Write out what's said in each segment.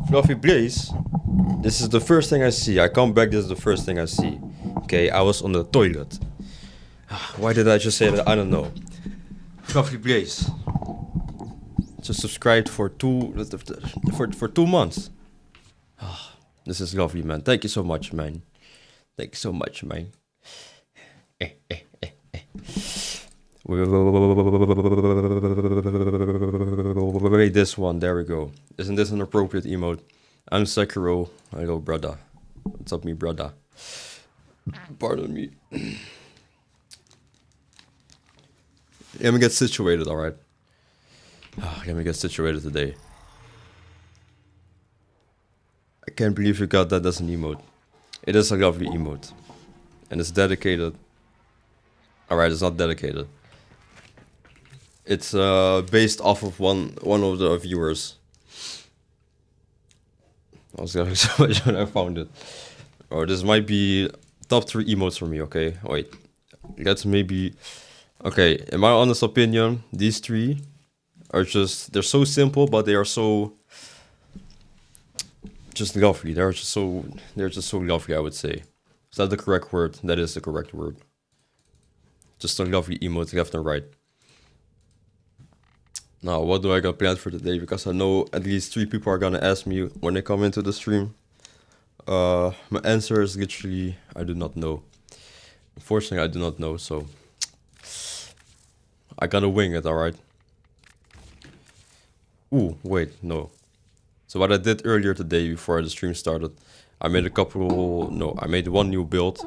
Fluffy Blaze. This is the first thing I see. I come back, this is the first thing I see. Okay, I was on the toilet. Why did I just say that? I don't know. Fluffy Blaze. Just subscribed for 2 months. This is lovely, man. Thank you so much, man. Thank you so much, man. Wait, this one. There we go. Isn't this an appropriate emote? I'm Sekiro. Hello, brother. What's up, me brother? Pardon me. Let me get situated, alright? Let me get situated today. I can't believe you got that as an emote. It is a lovely emote. And it's dedicated. Alright, it's not dedicated. It's based off of one of the viewers. I was having so much when I found it. Oh, this might be top 3 emotes for me, okay? Wait. Let's maybe... Okay, in my honest opinion, these 3 are just... They're so simple, but they are so... Just lovely. They're just so lovely, I would say. Is that the correct word? That is the correct word. Just a lovely emote left and right. Now, what do I got planned for today? Because I know at least 3 people are gonna ask me when they come into the stream. My answer is literally, I do not know. Unfortunately, I do not know, so... I gotta wing it, alright? Ooh, wait, no. So what I did earlier today before the stream started, I made I made 1 new build.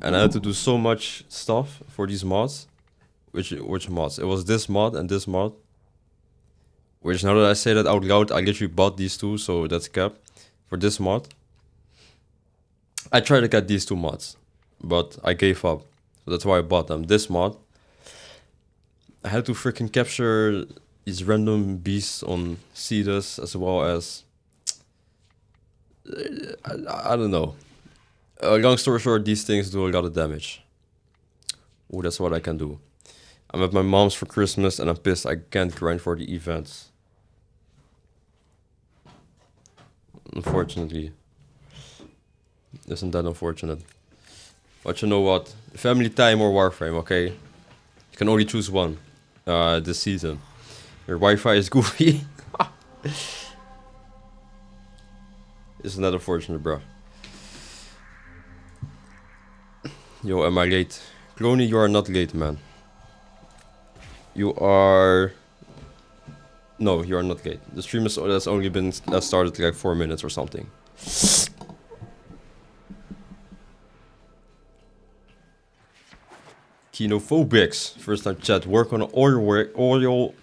And I had to do so much stuff for these mods. Which mods? It was this mod and this mod. Which, now that I say that out loud, I literally bought these 2, so that's cap. For this mod. I tried to get these 2 mods, but I gave up. So that's why I bought them. This mod, I had to freaking capture these random beasts on Cetus, as well as... I don't know. Long story short, these things do a lot of damage. Oh, that's what I can do. I'm at my mom's for Christmas and I'm pissed I can't grind for the events. Unfortunately. Isn't that unfortunate? But you know what? Family time or Warframe, okay? You can only choose one this season. Your Wi-Fi is goofy. Isn't that unfortunate, bro? Yo, am I late? Cloney, you are not late, man. You are... No, you are not late. The stream has only been started like 4 minutes or something. Kinophobics. First time chat. Work on an oil...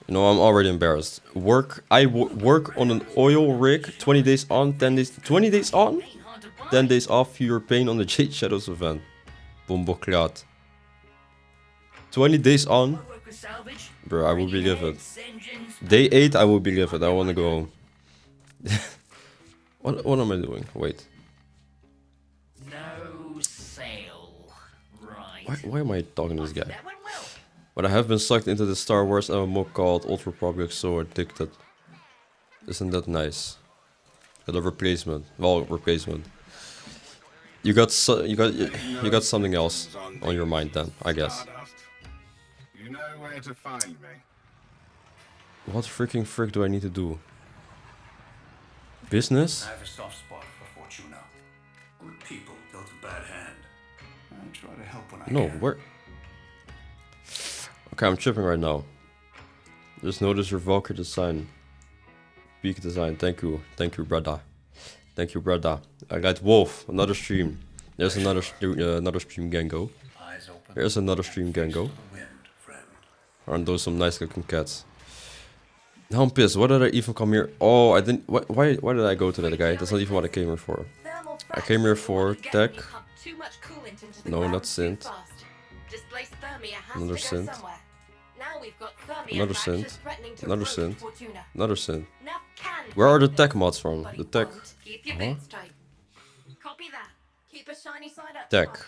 You know, I'm already embarrassed. I work on an oil rig. 20 days on, 10 days... 20 days on? 10 days off, feel your pain on the Jade Shadows event. Bomboklat. 20 days on? Bro, I will be livid. Day 8, I will be livid. I wanna go home. What am I doing? Wait. No sale. Right. Why am I talking to this guy? But I have been sucked into the Star Wars MMO called Old Republic, so addicted. Isn't that nice? Got a replacement. Well, replacement. You got something else on your mind then, I guess. You know where to find me. What freaking frick do I need to do? Business? I have a soft spot for Fortuna. Good people dealt a bad hand. I try to help when I No, can. where? Okay, I'm tripping right now. Just notice your Valkyrie design. Peak design, thank you, brother. Thank you, brother. I got Wolf, another stream. There's another stream, Gango. There's another stream, Gango. Aren't those some nice looking cats? Now I'm pissed. Why did I even come here? Oh, I didn't. Why did I go to that guy? That's not even what I came here for. I came here for tech. No, not synth. Another synth. Another synth. Another synth. Another synth. Where are the tech mods from? The tech. Huh? Tech.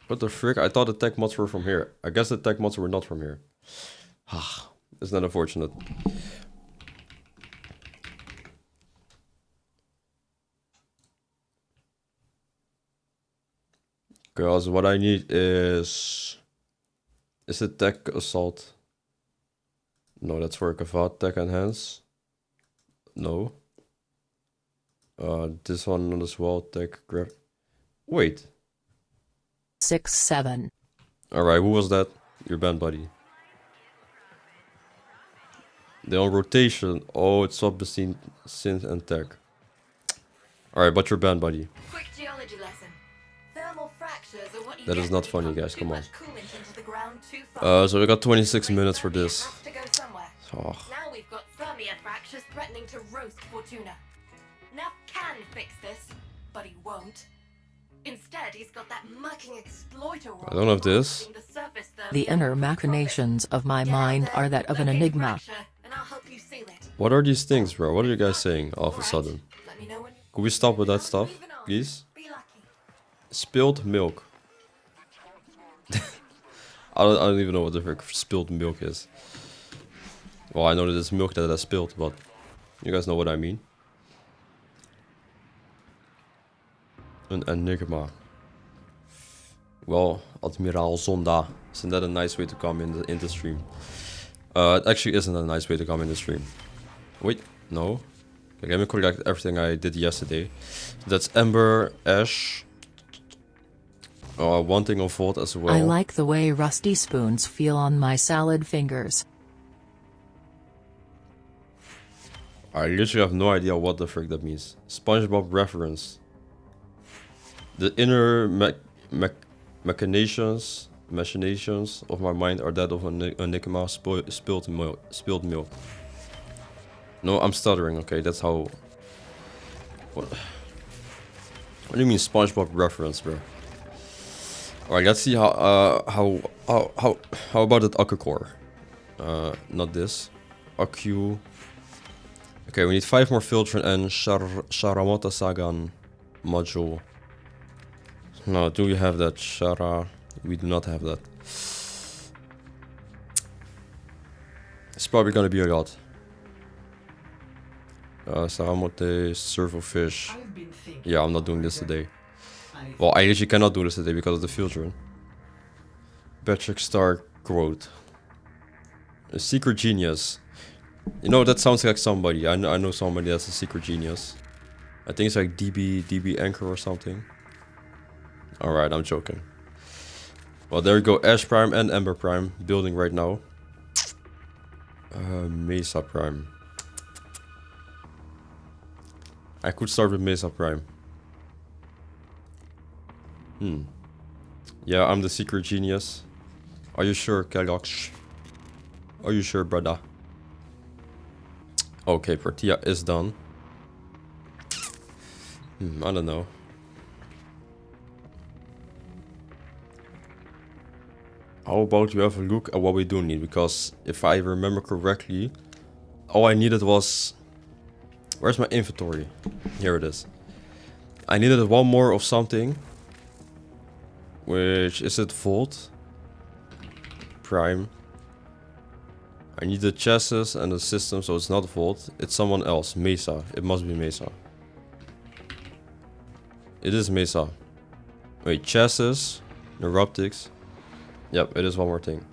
What the frick? I thought the tech mods were from here. I guess the tech mods were not from here. Isn't that unfortunate? Because what I need is it tech assault? No, that's for Kavad. Tech enhance. No. This one as well. Tech grab. Wait. 6-7. Alright, who was that? Your band buddy. They're on rotation. Oh, it's swapped between synth and tech. Alright, but your band buddy. Quick geology lesson. Thermal fractures are what you That get is not when you funny, pump guys, too come on. much coolant into the ground too fast. So we got 26 minutes for Thermia this. has to go somewhere. Oh. Now we've got Thermia fractures threatening to roast Fortuna. Nav can fix this, but he won't. Instead, he's got that mucking exploiter. I don't have this. monitoring the surface The Thermia inner from machinations of my Get out mind there, are that of an locate enigma. fracture, and I'll help you seal it. What are these things, bro? What are you guys saying all of a Alright, sudden? let me know when you- Could we stop with that I'm stuff, moving on. please? Be lucky. Spilled milk. I don't even know what the frick spilled milk is. Well, I know that it's milk that I spilled, but you guys know what I mean. An enigma. Well, Admiraal Zonda. Isn't that a nice way to come in the stream? It actually isn't a nice way to come in the stream. Wait, no. Okay, let me collect everything I did yesterday. That's Ember, Ash. One thing of Vault as well. I like the way rusty spoons feel on my salad fingers. I literally have no idea what the frick that means. SpongeBob reference. The inner machinations of my mind are that of an enigma spilled milk. No, I'm stuttering. Okay, that's how. What do you mean SpongeBob reference, bro? All right, let's see how about that Akku core? Not this. Akku. Okay, we need 5 more filtering and Sharamata Sagan module. No, do we have that? Shara. We do not have that. It's probably gonna be a lot. Saramote, servo fish. Yeah, I'm not doing this today. Well, I actually cannot do this today because of the filtering. Patrick Star quote. A secret genius. You know, that sounds like somebody. I know somebody that's a secret genius. I think it's like dBankerr or something. Alright, I'm joking. Well, there we go. Ash Prime and Ember Prime building right now. Mesa Prime. I could start with Mesa Prime. Yeah, I'm the secret genius. Are you sure, Kellogg's? Are you sure, brother? Okay, Portilla is done. I don't know. How about you have a look at what we do need? Because if I remember correctly, all I needed was... Where's my inventory? Here it is. I needed one more of something. Which is it Vault? Prime. I need the chassis and the system, so it's not Vault. It's someone else. Mesa. It must be Mesa. It is Mesa. Wait, chassis. Neuroptics. Yep, it is one more thing.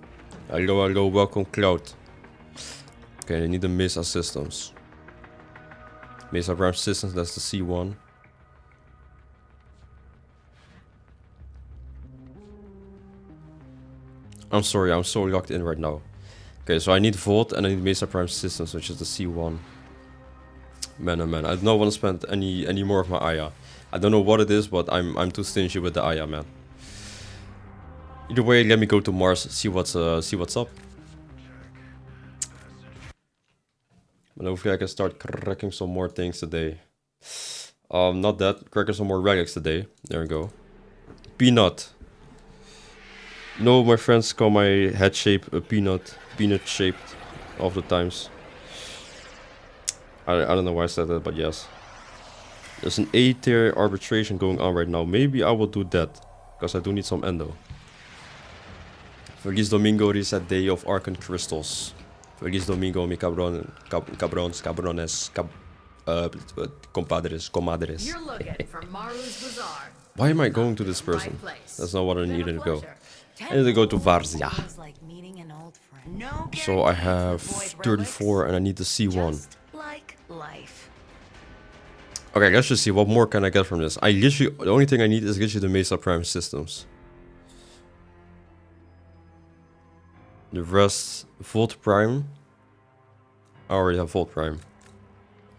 Hello, hello, welcome Cloud. Okay, I need the Mesa systems. Mesa Prime systems, that's the C1. I'm sorry, I'm so locked in right now. Okay, so I need Vault and I need Mesa Prime systems, which is the C1. Man, oh man, I don't want to spend any more of my Aya. I don't know what it is, but I'm too stingy with the Aya, man. Either way, let me go to Mars, see what's up. But hopefully I can start cracking some more things today. Not that, cracking some more relics today. There we go. Peanut. No, my friends call my head shape a peanut shaped all the times. I don't know why I said that, but yes. There's an A tier arbitration going on right now. Maybe I will do that, because I do need some endo. Feliz Domingo, reset day of Arcan Crystals. Feliz Domingo, mi cabrones, compadres, comadres. You're looking for Maru's Bazaar. Why am I going to this person? That's not what I needed to go. I need to go to Varzia. So I have 34 and I need the C1. Just like life. Okay, let's just see what more can I get from this. The only thing I need is literally the Mesa Prime systems. The rest, Volt Prime. I already have Volt Prime.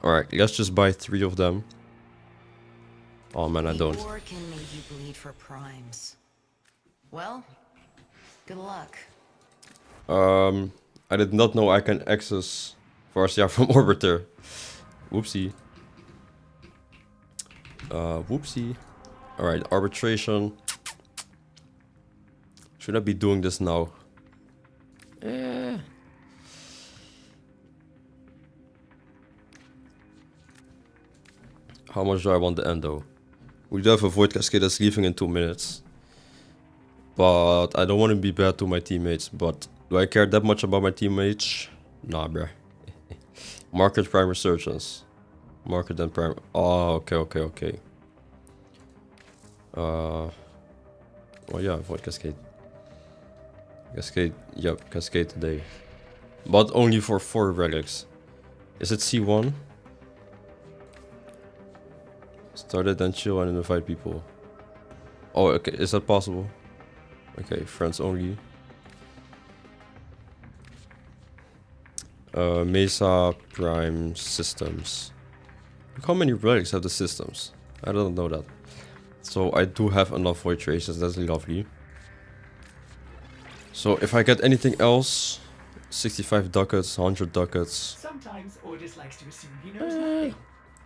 Alright, let's just buy 3 of them. Oh man, I don't. War can make you bleed for primes. Well, good luck. I did not know I can access Varzia from Orbiter. Whoopsie. Whoopsie. Alright, arbitration. Should I be doing this now? How much do I want the endo? We do have a Void Cascade that's leaving in 2 minutes. But I don't want to be bad to my teammates. But do I care that much about my teammates? Nah, bruh. Market Prime Resurgence. Market and Prime. Oh, okay. Well, yeah, Void Cascade. Cascade, yep, Cascade today. But only for 4 relics. Is it C1? Start it, then chill and invite people. Oh, okay, is that possible? Okay, friends only. Mesa Prime Systems. Look how many relics have the systems. I don't know that. So I do have enough void traces, that's lovely. So if I get anything else, 65 ducats, 100 ducats. Sometimes Ordis likes to assume he knows nothing.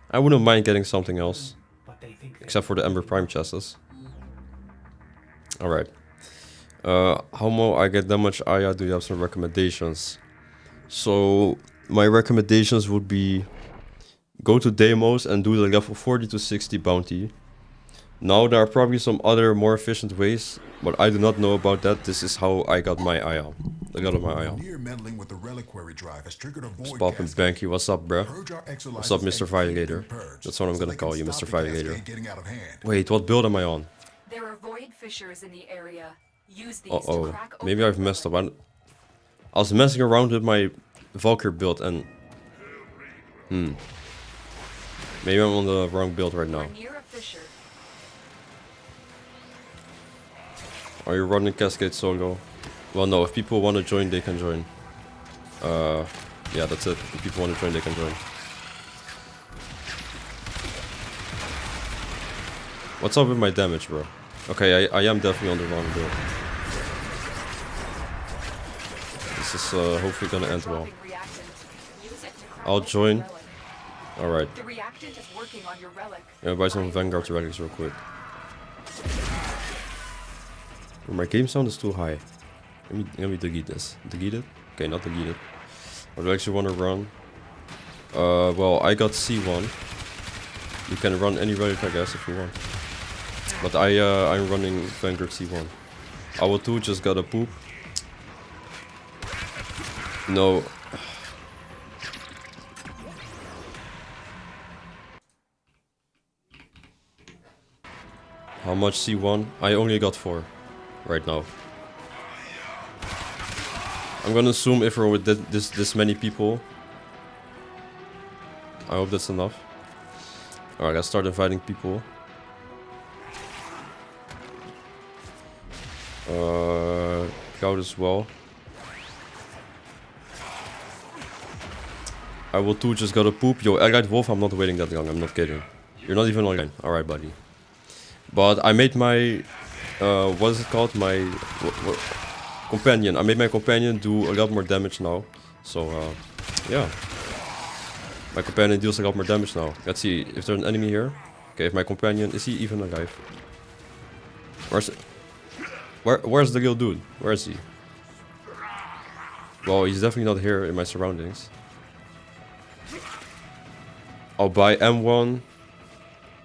I wouldn't mind getting something else. But they think Except for the Ember Prime chests. Alright. How more I get that much Aya, do you have some recommendations? So my recommendations would be go to demos and do the level 40 to 60 bounty. Now there are probably some other more efficient ways, but I do not know about that. This is how I got my Aya. I got my Aya. Spop and Banky, what's up, bruh? What's up, Mr. Violator? That's what I'm gonna call you, Mr. Violator. Wait, what build am I on? There are void fissures in the area. Use these Uh-oh. to crack Maybe open I've messed up. I was messing around with my Valkyr build and... Maybe I'm on the wrong build right now. We're near a fissure. Are you running Cascade solo? Well, no. If people want to join, they can join. Yeah, that's it. If people want to join, they can join. What's up with my damage, bro? Okay, I am definitely on the wrong build. This is hopefully gonna end well. Dropping reactant. Use it to crack I'll open join. the relic. Alright. The reactant is working on your relic. Yeah, buy some Vanguard relics real quick. Oh, my game sound is too high. Let me delete this. Delete it? Okay, not delete it. Or do I actually want to run? Well, I got C1. You can run any relic, I guess, if you want. But I'm running Vanguard C1. Our 2 just got a poop. No. How much C1? I only got 4 right now. I'm gonna assume if we're with this many people. I hope that's enough. Alright, let's start inviting people. Cloud as well. I will too just gotta poop. Yo, Allied Wolf, I'm not waiting that long, I'm not kidding. You're not even online. Alright, buddy. But I made my... what is it called? My... companion. I made my companion do a lot more damage now. So, yeah. My companion deals a lot more damage now. Let's see if there's an enemy here. Okay, if my companion... Is he even alive? Where's... Where's the real dude? Where is he? Well, he's definitely not here in my surroundings. I'll buy M1,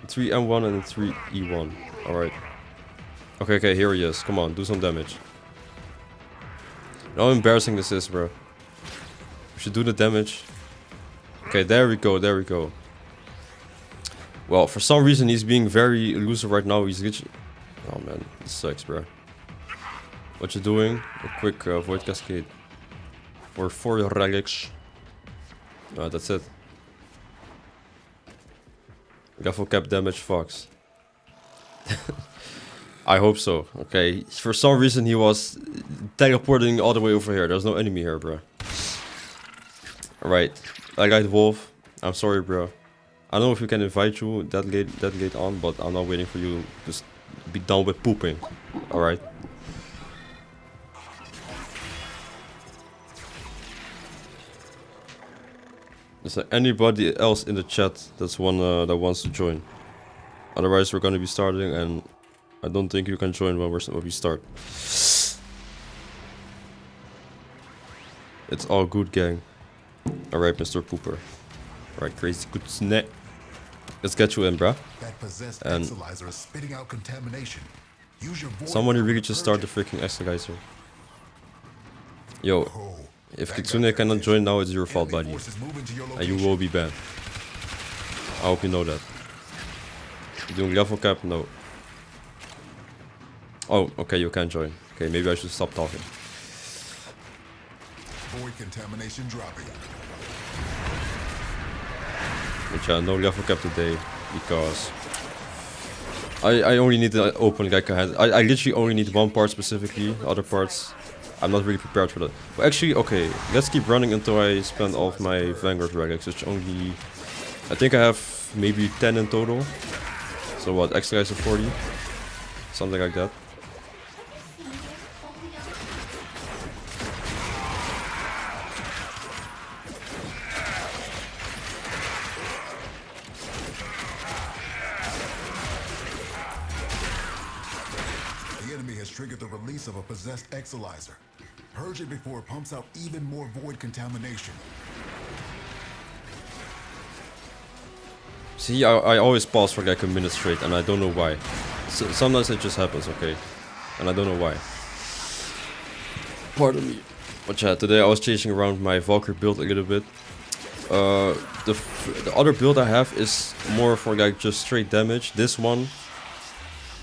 3 M1 and 3 E1. Alright. Okay, here he is. Come on, do some damage. How embarrassing this is, bro. We should do the damage. Okay, there we go. Well, for some reason he's being very elusive right now. He's literally... Oh man, this sucks, bro. What you doing? A quick void cascade. For 4 relics. That's it. Level cap damage Fox. I hope so. Okay, for some reason he was teleporting all the way over here. There's no enemy here, bro. Alright, I got Wolf. I'm sorry, bro. I don't know if you can invite you that late on, but I'm not waiting for you to just be done with pooping. Alright. Is there anybody else in the chat that wants to join? Otherwise, we're gonna be starting, and I don't think you can join when we start. It's all good, gang. Alright, Mr. Pooper. Alright, crazy good snack. Let's get you in, bruh. And somebody really just start the freaking exerciser. Yo, if Kitsune cannot join now, it's your fault, buddy. And you will be banned. I hope you know that. You doing level cap? No. Oh, okay, you can join. Okay, maybe I should stop talking. Void contamination dropping. But yeah, no level cap today because I only need to open like a hand. I literally only need one part specifically. Other parts, I'm not really prepared for that. But actually, okay, let's keep running until I spend all of my Vanguard relics, which only I think I have maybe 10 in total. So what, extra guys are 40? Something like that. Triggered the release of a possessed exilizer. Purge it before it pumps out even more void contamination. See, I always pause for like a minute straight, and I don't know why. So, sometimes it just happens, okay? And I don't know why. Pardon me. But yeah, today I was chasing around my Valkyrie build a little bit. The other build I have is more for like just straight damage. This one,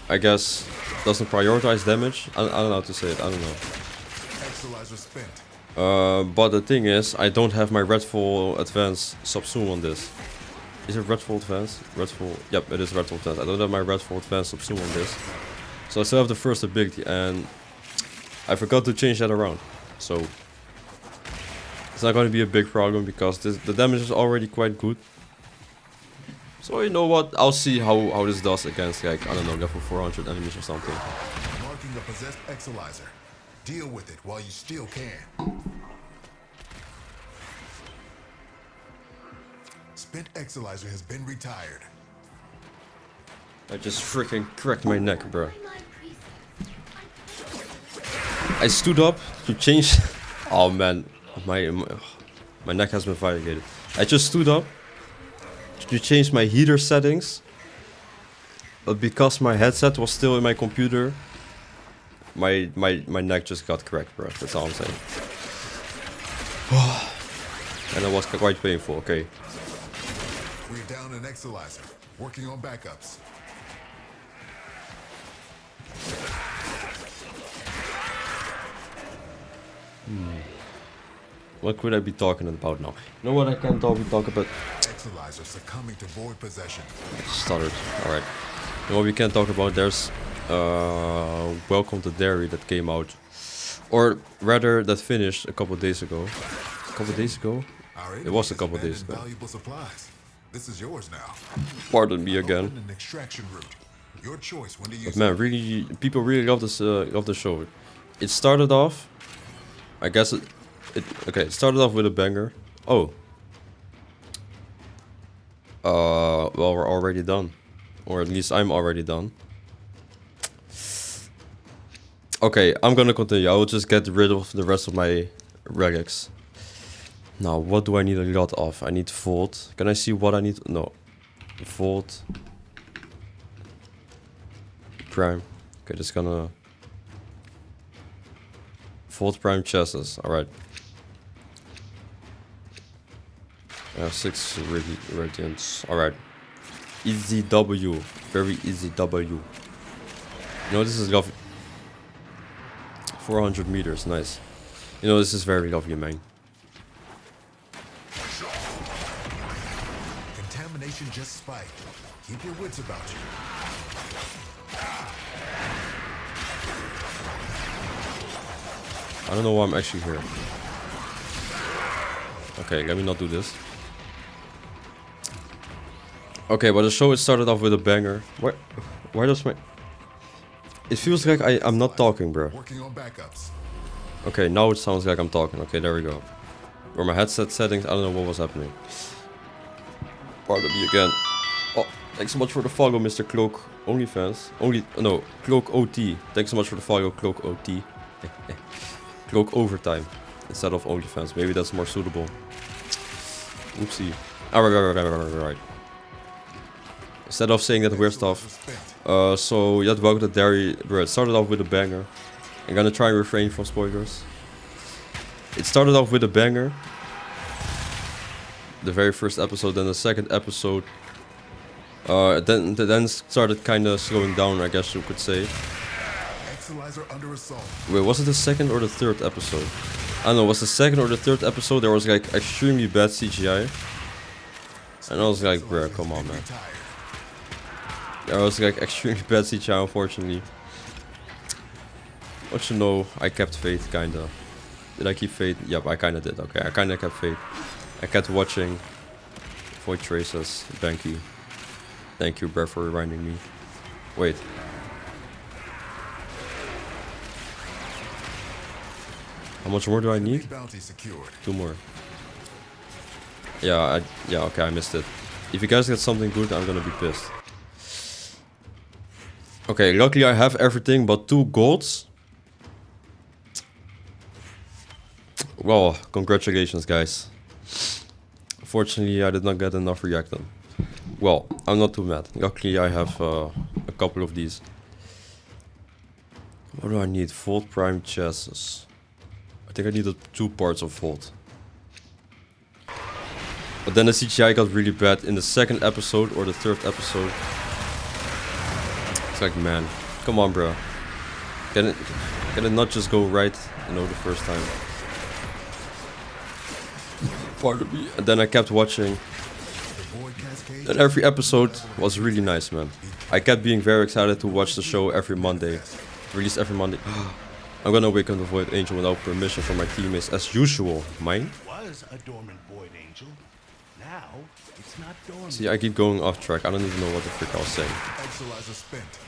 I guess, doesn't prioritize damage. I don't know how to say it. I don't know. But the thing is, I don't have my Redfall Advance subsume on this. Is it Redfall Advance? Redfall. Yep, it is Redfall Advance. I don't have my Redfall Advance subsume on this, so I still have the first ability, and I forgot to change that around. So it's not going to be a big problem because the damage is already quite good. So you know what? I'll see how this does against, like, I don't know, level 400 enemies or something. Marking a possessed exilizer. Deal with it while you still can. Spent exilizer has been retired. I just freaking cracked my neck, bro. I stood up to change. Oh man, my neck has been violated. I just stood up to change my heater settings, but because my headset was still in my computer, my neck just got cracked, bro. That's all I'm saying. And it was quite painful. Okay. We're down an exilizer. Working on backups. What could I be talking about now? You know what I can't talk about? Exilizer succumbing to void possession. Stuttered. Alright. You know what we can't talk about? There's Welcome to Dairy that came out. Or rather, that finished a couple days ago. A couple days ago? It was a couple days ago. Valuable supplies. This is yours now. Pardon me again. An extraction route. Your choice when to use But man, really, people really love this. Love the show. It started off. I guess it started off with a banger. Oh. Well, we're already done, or at least I'm already done. Okay, I'm gonna continue. I will just get rid of the rest of my relics. Now, what do I need a lot of? I need Vault. Can I see what I need? No. Vault. Prime. Okay, just gonna... Vault Prime chests. Alright. 6 radiants. Alright. Easy W. Very easy W. You know, this is lovely. 400 meters, nice. You know, this is very lovely, man. Contamination just spiked. Keep your wits about you. I don't know why I'm actually here. Okay, let me not do this. Okay, but the show, it started off with a banger. Why does my... It feels like I'm not talking, bro. Working on backups. Okay, now it sounds like I'm talking. Okay, there we go. Or my headset settings, I don't know what was happening. Pardon me again. Oh, thanks so much for the follow, Mr. Cloak OnlyFans. No, Cloak OT. Thanks so much for the follow, Cloak OT. Cloak Overtime instead of OnlyFans. Maybe that's more suitable. Oopsie. Alright. Instead of saying that weird stuff. So, yeah, welcome to Dairy. Bro, it started off with a banger. I'm gonna try and refrain from spoilers. It started off with a banger. The very first episode, then the second episode. Then started kind of slowing down, I guess you could say. Under assault. Wait, was it the second or the third episode? I don't know, was the second or the third episode there was like extremely bad CGI? And I was like, bruh, come on, man. There was like extremely bad CGI, unfortunately. But you know, I kept faith, kinda. Did I keep faith? Yep, I kinda did. Okay, I kinda kept faith. I kept watching. Void Traces, Banky. Thank you, bruh, for reminding me. Wait. How much more do I need? 2 more. Yeah, okay, I missed it. If you guys get something good, I'm gonna be pissed. Okay, luckily I have everything but 2 golds. Well, congratulations, guys. Unfortunately, I did not get enough reactant. Well, I'm not too mad. Luckily, I have a couple of these. What do I need? Vault Prime chassis. I think I needed 2 parts of Vault. But then the CGI got really bad in the second episode or the third episode. It's like, man, come on, bro. Can it not just go right, you know, the first time? Pardon me. And then I kept watching. And every episode was really nice, man. I kept being very excited to watch the show every Monday. Released every Monday. I'm gonna awaken the Void Angel without permission from my teammates as usual. Mine? Was a dormant Void Angel. Now it's not dormant. See, I keep going off track. I don't even know what the frick I was saying. Exolizer spent.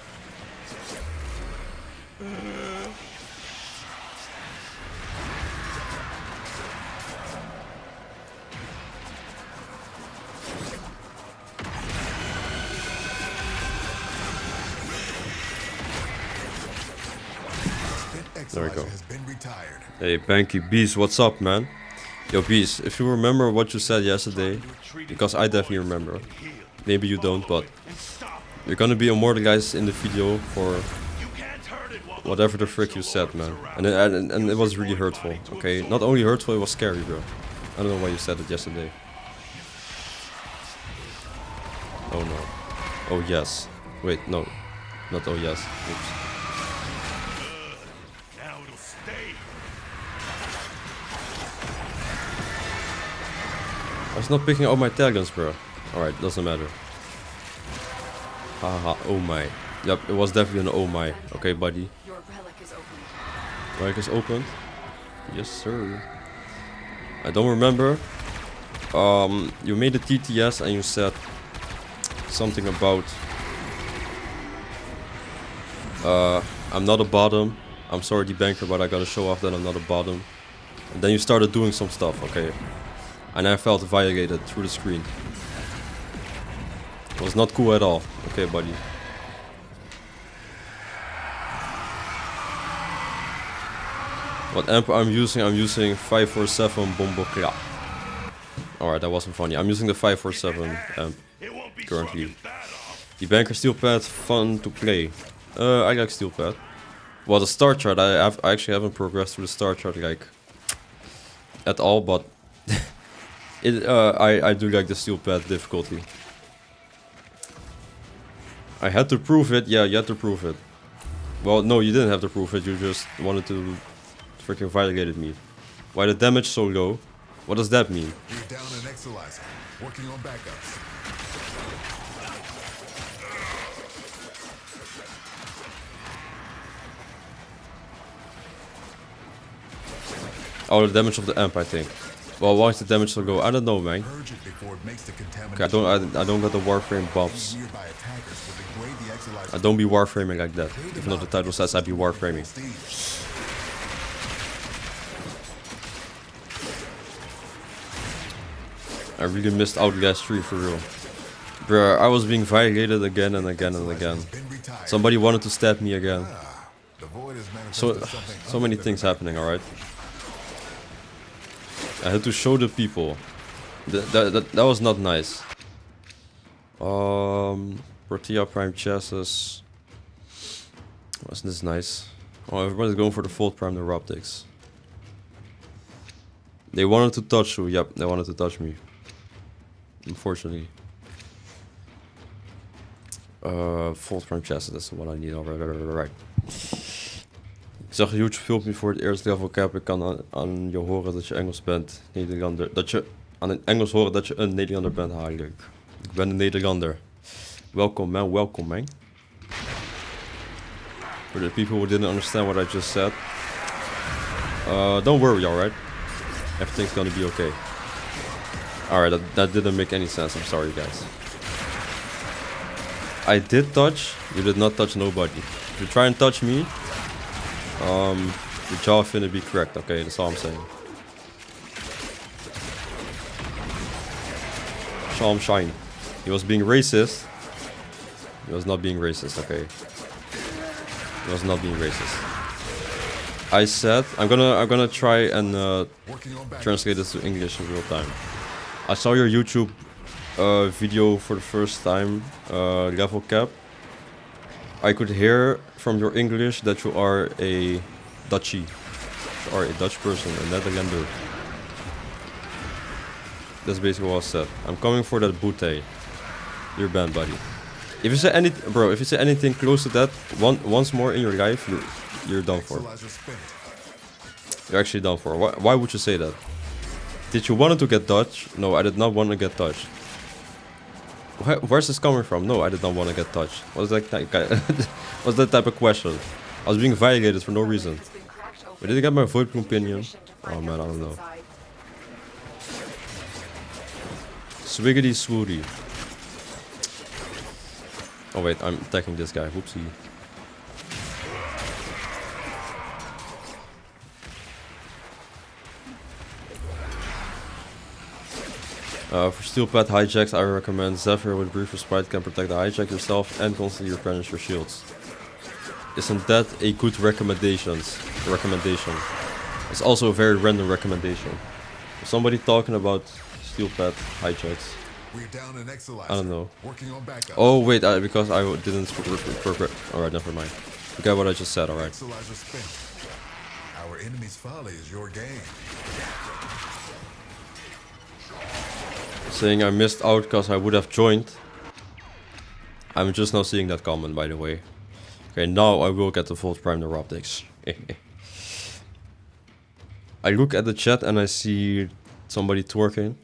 There we go. Hey, Banky Beast, what's up, man? Yo, Beast, if you remember what you said yesterday, because I definitely remember. Maybe you don't, but you're gonna be immortalized in the video for whatever the frick you said, man. And it was really hurtful, okay? Not only hurtful, it was scary, bro. I don't know why you said it yesterday. Oh no. Oh yes. Wait, no. Not oh yes. Oops. I was not picking out my talents, bro. Alright, doesn't matter. Haha, oh my. Yep, it was definitely an oh my. Okay, buddy. Your relic is open. Relic is opened? Yes, sir. I don't remember. You made a TTS and you said something about I'm not a bottom. I'm sorry, dBankerr, but I gotta show off that I'm not a bottom. And then you started doing some stuff, okay? And I felt violated through the screen. It was not cool at all. Okay, buddy. What amp I'm using 547 Bombocla. Alright, that wasn't funny. I'm using the 547 amp currently. dBankerr Steel Pad, fun to play. I like Steel Pad. Well, the star chart, I actually haven't progressed through the star chart like at all, but I do like the Steel Pad difficulty. I had to prove it. Yeah, you had to prove it. Well, no, you didn't have to prove it. You just wanted to freaking violated me. Why the damage so low? What does that mean? We're down an Exilizer. Working on backups. Oh, the damage of the amp, I think. Well, why is the damage so low? I don't know, man. Purge it before it makes the Okay, I don't got the Warframe buffs. nearby attackers will degrade the Exilizer. I don't be Warframing like that. Even though the title says I be Warframing. I really missed out last 3 for real. Bruh, I was being violated again and again and again. Somebody wanted to stab me again. So many things happening, alright? I had to show the people. That was not nice. Protea Prime chassis. Wasn't this nice? Oh, everybody's going for the Volt Prime Neuroptics. They wanted to touch you. Yep, they wanted to touch me. Unfortunately. Volt Prime chassis, that's the one I need alright. Ik zag een YouTube filmpje voor het eerst level cap. Ik kan aan je horen dat je Engels bent, Nederlander. Dat je aan het Engels horen dat je een Nederlander bent, leuk. Ik ben een Nederlander. Welcome man, welcome man. For the people who didn't understand what I just said. Don't worry, alright? Everything's gonna be okay. Alright, that didn't make any sense, I'm sorry guys. I did touch, you did not touch nobody. If you try and touch me, your jaw finna be correct, okay, that's all I'm saying. Shalom Shine. He was being racist. He was not being racist, okay. He was not being racist. I said I'm gonna try and translate this to English in real time. I saw your YouTube video for the first time, level cap. I could hear from your English that you are a Dutchie. You are a Dutch person, a Netherlander. That's basically what I said. I'm coming for that booty. You're banned, buddy. If you say if you say anything close to that once more in your life, you're done for. You're actually done for. Why would you say that? Did you want to get touched? No, I did not want to get touched. Where's this coming from? No, I did not want to get touched. What's that type of question? I was being violated for no reason. But did I get my vote opinion? Oh man, I don't know. Swiggity swooty. Oh wait, I'm attacking this guy. Whoopsie. For steel pad hijacks, I recommend Zephyr with brief respite can protect the hijack yourself and constantly replenish your shields. Isn't that a good recommendation? It's also a very random recommendation. Is somebody talking about steel pad hijacks? I don't know. Oh wait, because I didn't. Alright, never mind. Forget what I just said. Alright. Our enemy's folly is your game. Saying I missed out because I would have joined. I'm just now seeing that comment, by the way. Okay, now I will get the Volt Prime Neuroptics. I look at the chat and I see somebody twerking.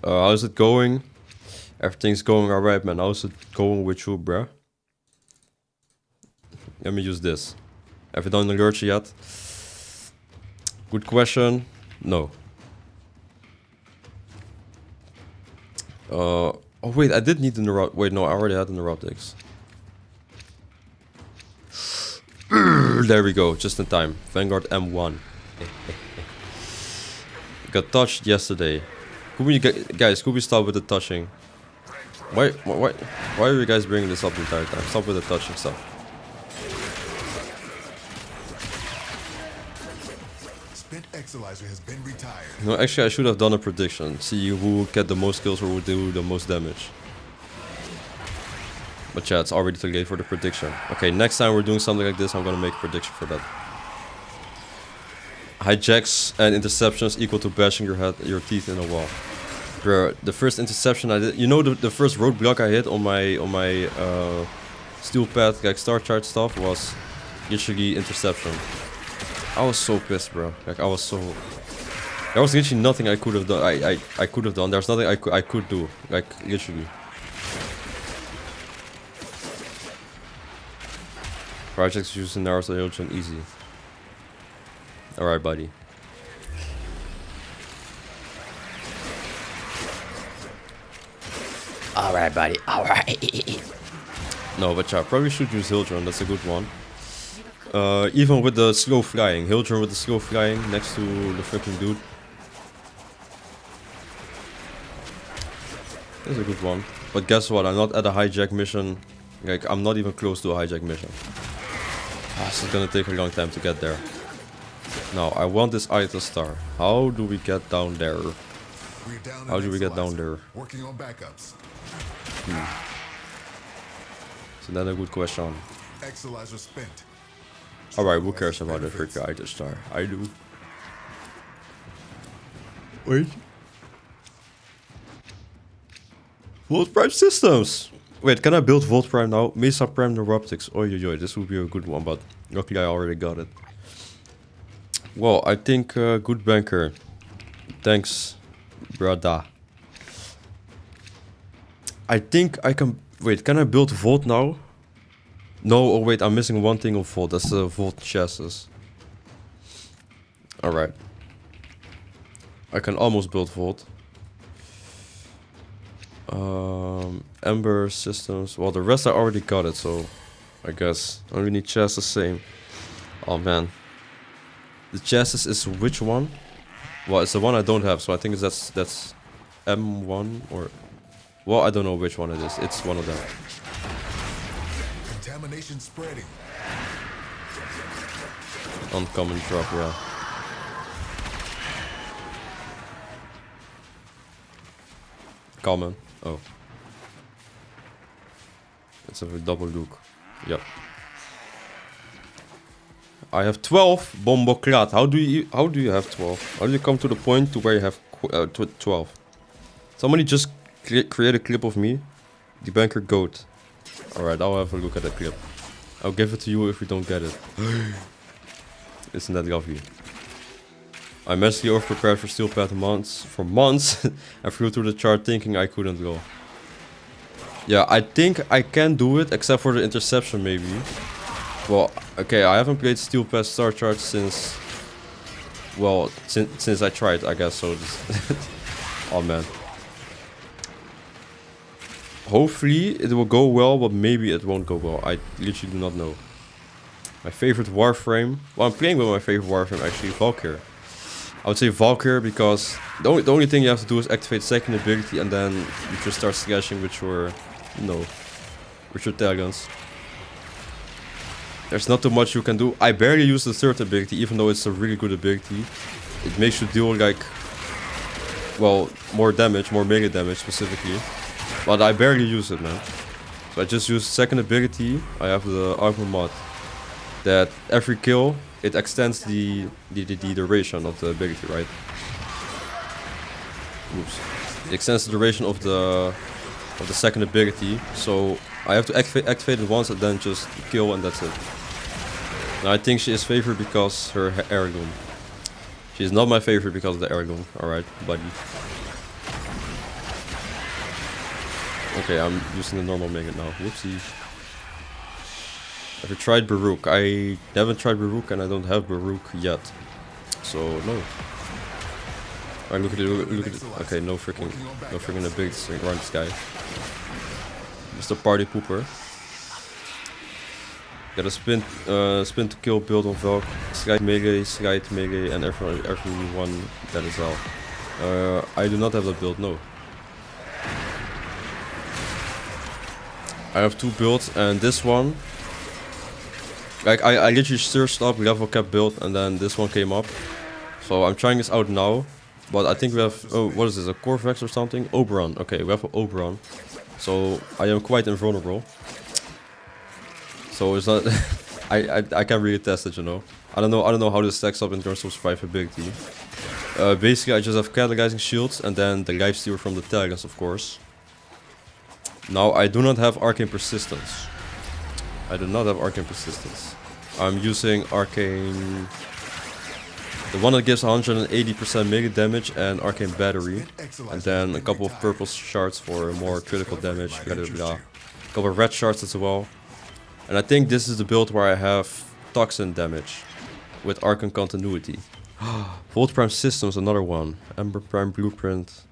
How's it going? Everything's going alright, man. How's it going with you, bruh? Let me use this. Have you done an alert yet? Good question. No. Oh wait, I did need the Neuroptics. Wait, no, I already had the Neuroptics. There we go, just in time. Vanguard M1. Got touched yesterday. Guys, could we stop with the touching? Why are you guys bringing this up the entire time? Stop with the touching stuff. Exilizer has been retired. No, actually I should have done a prediction. See who would get the most kills or would do the most damage. But yeah, it's already too late for the prediction. Okay, next time we're doing something like this, I'm gonna make a prediction for that. Hijacks and interceptions equal to bashing your teeth in a wall. Bro, the first interception I did, you know, the first roadblock I hit on my steel pad, like star charge stuff was literally interception. I was so pissed, bro. Like I was so. There was literally nothing I could have done. I could have done. There's nothing I could do. Like literally. Projects using Naruto Hilton easy. Alright, buddy. Alright, buddy. Alright. No, but yeah, probably should use Hildron. That's a good one. Even with the slow flying. Hildron with the slow flying next to the freaking dude. That's a good one. But guess what? I'm not at a hijack mission. Like, I'm not even close to a hijack mission. This is gonna take a long time to get there. Now, I want this item star. How do we get down there? How do we get down there? Working on backups. So that's a good question. Exalizer spent. Alright, who cares about the freaking item star? I do. Wait. Volt Prime systems! Wait, can I build Volt Prime now? Mesa Prime Neuroptics. Oi, this would be a good one, but luckily I already got it. Well, I think good banker. Thanks, brother. I think I can... Wait, can I build Volt now? No, oh wait, I'm missing one thing of Volt. That's the Volt chassis. Alright. I can almost build Volt. Ember systems. Well, the rest I already got it, so I guess I only need chest the same. Oh man, the chassis is which one? Well, it's the one I don't have, so I think that's M1 or well, I don't know which one it is. It's one of them. Contamination spreading. Uncommon drop, yeah. Common. Oh. It's a double look. Yep. I have 12 bomboclat. How do you have 12? How do you come to the point to where you have 12? Somebody just create a clip of me. dBankerr goat. Alright, I'll have a look at that clip. I'll give it to you if we don't get it. Isn't that lovely? I massively over-prepared for steel path for months. I flew through the chart thinking I couldn't go. Yeah, I think I can do it, except for the interception maybe. Well, okay, I haven't played steel path star chart since... Well, since I tried, I guess, so... Oh man. Hopefully it will go well, but maybe it won't go well. I literally do not know. My favorite Warframe... Well, I'm playing with my favorite Warframe actually, Valkyr. I would say Valkyr because the only thing you have to do is activate second ability and then you just start slashing with your, with your talons. There's not too much you can do. I barely use the third ability, even though it's a really good ability. It makes you deal like, well, more damage, more melee damage specifically. But I barely use it, man. So I just use second ability. I have the armor mod that every kill it extends the duration of the ability, right? Oops. It extends the duration of the second ability, so I have to activate it once and then just kill and that's it. Now I think she is favored because her heirloom. She is not my favorite because of the heirloom. Alright, buddy. Okay, I'm using the normal magnet now. Whoopsie. Have you tried Baruch? I haven't tried Baruch and I don't have Baruch yet. So, no. Alright, look at it, look at it. Okay, no freaking abilities around this guy. Mr. Party Pooper. Got a spin to kill build on Valk. Slide melee, and everyone that as well. I do not have that build, no. I have two builds and this one. Like I literally searched up level cap build and then this one came up. So I'm trying this out now. But I think we have, oh, what is this, a Corvex or something? Oberon, okay, we have an Oberon. So I am quite invulnerable. So it's not, I can't really test it, you know. I don't know how this stacks up in terms of survivability. Basically I just have catalyzing shields and then the lifesteal from the talons, of course. Now I do not have arcane persistence. I do not have arcane persistence. I'm using arcane, the one that gives 180% melee damage and arcane battery, and then a couple of purple shards for more critical damage, blah blah blah. A couple of red shards as well. And I think this is the build where I have toxin damage with arcane continuity. Volt Prime Systems, another one. Ember Prime Blueprint.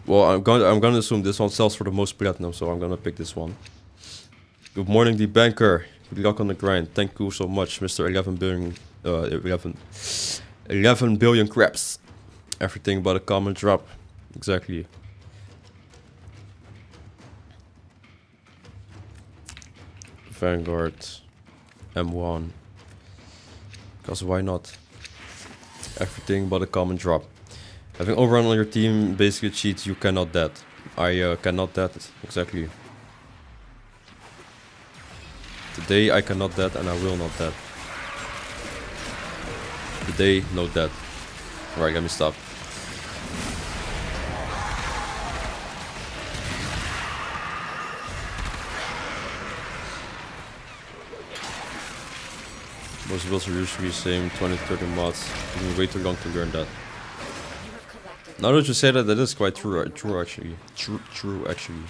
Well, I'm gonna assume this one sells for the most platinum, so I'm gonna pick this one. Good morning, dBankerr. Good luck on the grind. Thank you so much, Mr. 11 billion craps. Everything but a common drop. Exactly. Vanguard. M1. Because why not? Everything but a common drop. Having overrun on your team basically cheats. You cannot that. I cannot that. Exactly. Today I cannot that and I will not that. Today, no that. Alright, let me stop. Most builds are usually the same 20-30 mods. Taking way too long to learn that. Now that you say that, that is quite true actually. True actually.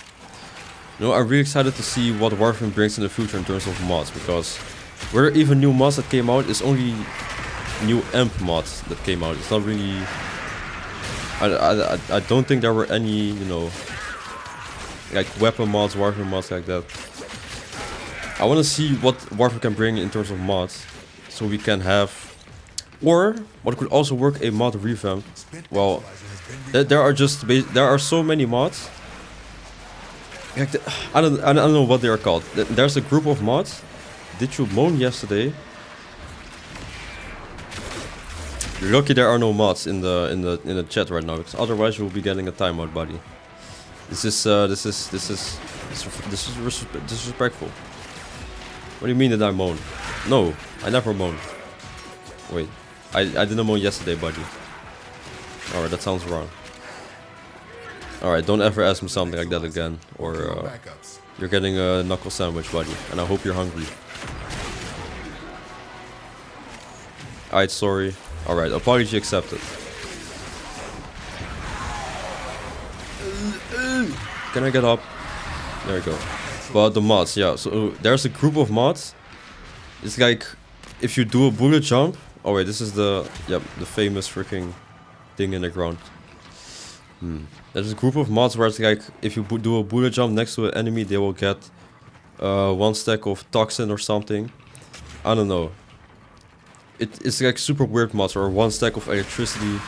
You know, I'm really excited to see what Warframin brings in the future in terms of mods, because were there even new mods that came out? It's only new amp mods that came out. It's not really. I don't think there were any, you know, like weapon mods, Warframin mods like that. I want to see what Warframin can bring in terms of mods, so we can have, or what could also work, a mod revamp. Well, there are so many mods. Like I don't know what they are called. There's a group of mods. Did you moan yesterday? You're lucky there are no mods in the chat right now, because otherwise you will be getting a timeout, buddy. This is disrespectful. What do you mean that I moan? No, I never moan. Wait, I didn't moan yesterday, buddy. Alright, that sounds wrong. Alright, don't ever ask me something like that again, or you're getting a knuckle sandwich, buddy, and I hope you're hungry. Alright, sorry. Alright, apology accepted. Can I get up? There we go. But the mods, yeah, so there's a group of mods. It's like, if you do a bullet jump. Oh wait, this is the, yep, the famous freaking thing in the ground. There's a group of mods where it's like, if you do a bullet jump next to an enemy, they will get 1 stack of toxin or something. I don't know. It's like super weird mods, or 1 stack of electricity.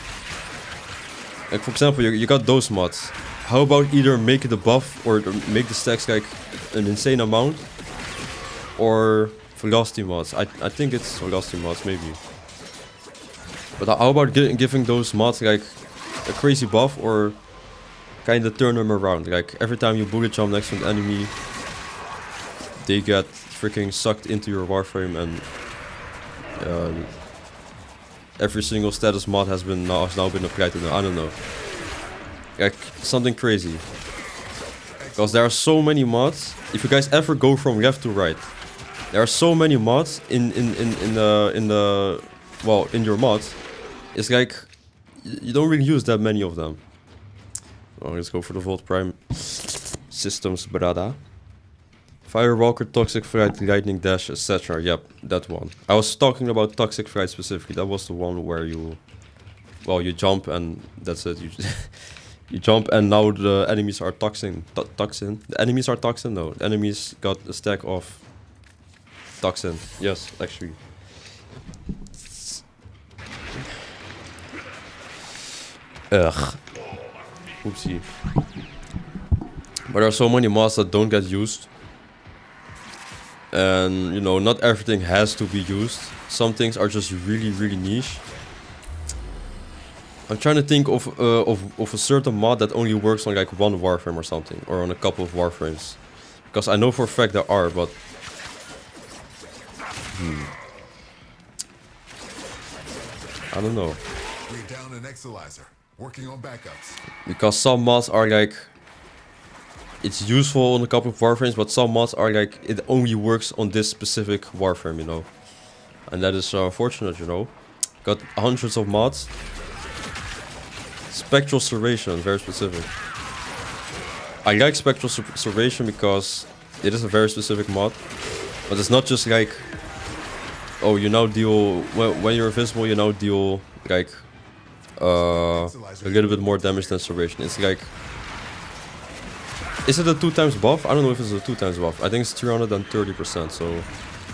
Like for example, you got those mods. How about either make it a buff, or make the stacks like an insane amount, or velocity mods. I think it's velocity mods, maybe. But how about giving those mods like a crazy buff, or kind of turn them around? Like every time you bullet jump next to an enemy, they get freaking sucked into your Warframe, and every single status mod has now been applied to them. I don't know. Like something crazy. Because there are so many mods. If you guys ever go from left to right, there are so many mods in your mods. It's like you don't really use that many of them. Oh, let's go for the Volt Prime Systems, brada. Firewalker, Toxic Flight, Lightning Dash, etc. Yep, that one. I was talking about Toxic Flight specifically. That was the one where you jump and that's it. You jump and now the enemies are toxin. Toxin? The enemies are toxin? No, the enemies got a stack of toxin. Yes, actually. Ugh. Oopsie. But there are so many mods that don't get used. And, you know, not everything has to be used. Some things are just really, really niche. I'm trying to think of a certain mod that only works on like 1 Warframe or something. Or on a couple of Warframes. Because I know for a fact there are, but... I don't know. We're down an Exilizer. Working on backups. Because some mods are like... it's useful on a couple of warframes, but some mods are like, it only works on this specific warframe, you know. And that is unfortunate, you know. Got hundreds of mods. Spectral Serration, very specific. I like Spectral Serration because it is a very specific mod. But it's not just like, oh, you now deal, when you're invisible, you now deal like a little bit more damage than Serration. It's like, is it a 2 times buff? I don't know if it's a 2 times buff. I think it's 330%. So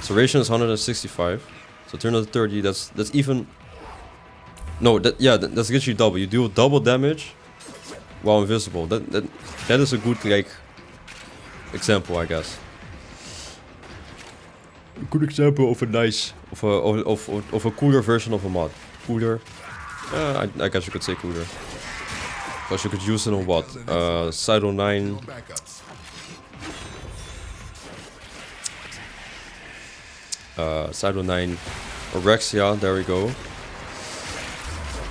Serration is 165. So 330. That's even. No, that's literally double. You deal double damage while invisible. That is a good like example, I guess. A good example of a nice of a cooler version of a mod. Cooler. I guess you could say cooler. Because you could use it on what? Side 09. Side 09. Orexia, there we go.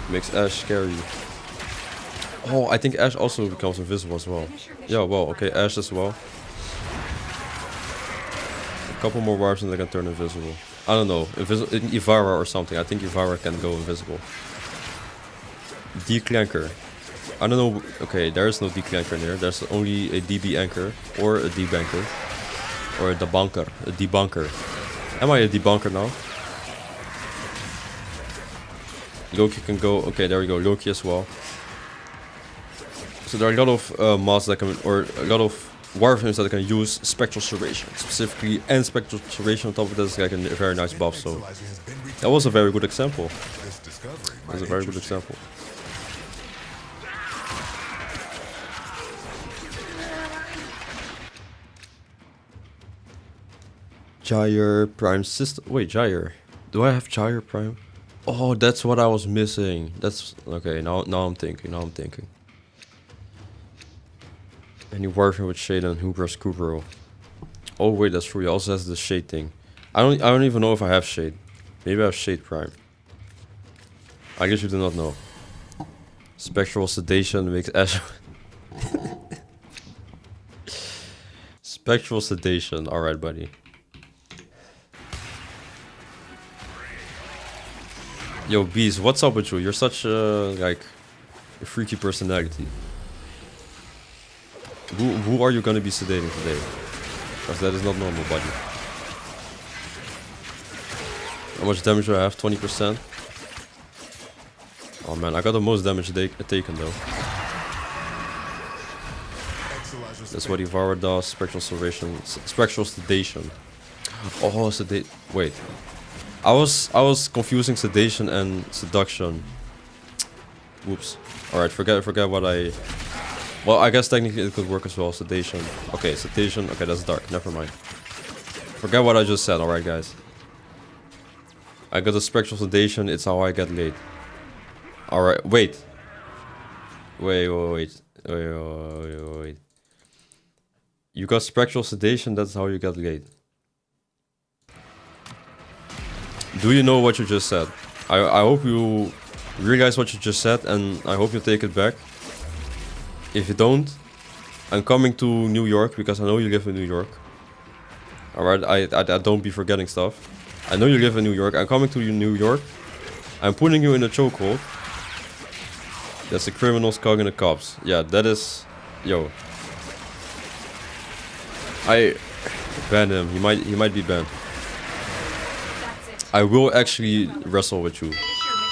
Makes Ash scary. Oh, I think Ash also becomes invisible as well. Yeah, well, okay, Ash as well. A couple more warps and they can turn invisible. I don't know, Ivara or something. I think Ivara can go invisible. dBankerr. I don't know. Okay, there is no dBankerr in here. There's only a dBankerr or a dBankerr or a dBankerr. A dBankerr. Am I a dBankerr now? Loki can go. Okay, there we go. Loki as well. So there are a lot of mods that can, or a lot of warframes that can use Spectral Serration specifically, and Spectral Serration on top of that is like a very nice buff. So that was a very good example. That was a very good example. Gyre Prime System. Wait, Gyre. Do I have Gyre Prime? Oh, that's what I was missing. That's okay. Now I'm thinking. Any warframe with shade and Hubris Kubro. Oh wait, that's true. He also has the shade thing. I don't even know if I have shade. Maybe I have shade prime. I guess you do not know. Spectral Sedation makes Ash. Spectral Sedation. All right, buddy. Yo, Beast, what's up with you? You're such like a freaky personality. Who are you gonna be sedating today? Because that is not normal, buddy. How much damage do I have? 20%. Oh man, I got the most damage taken though. That's what Ivara does. Spectral Sedation. Oh, sedate. Wait. I was confusing sedation and seduction. Whoops. Alright, forget what I... Well, I guess technically it could work as well. Sedation. Okay, sedation. Okay, that's dark. Never mind. Forget what I just said. Alright, guys. I got a Spectral Sedation. It's how I get laid. Alright, wait. Wait. You got Spectral Sedation. That's how you get laid. Do you know what you just said? I hope you realize what you just said, and I hope you take it back. If you don't, I'm coming to New York because I know you live in New York. Alright, I don't be forgetting stuff. I know you live in New York. I'm coming to New York. I'm putting you in a chokehold. That's the criminals calling the cops. Yeah, that is... Yo. I ban him. He might be banned. I will actually wrestle with you.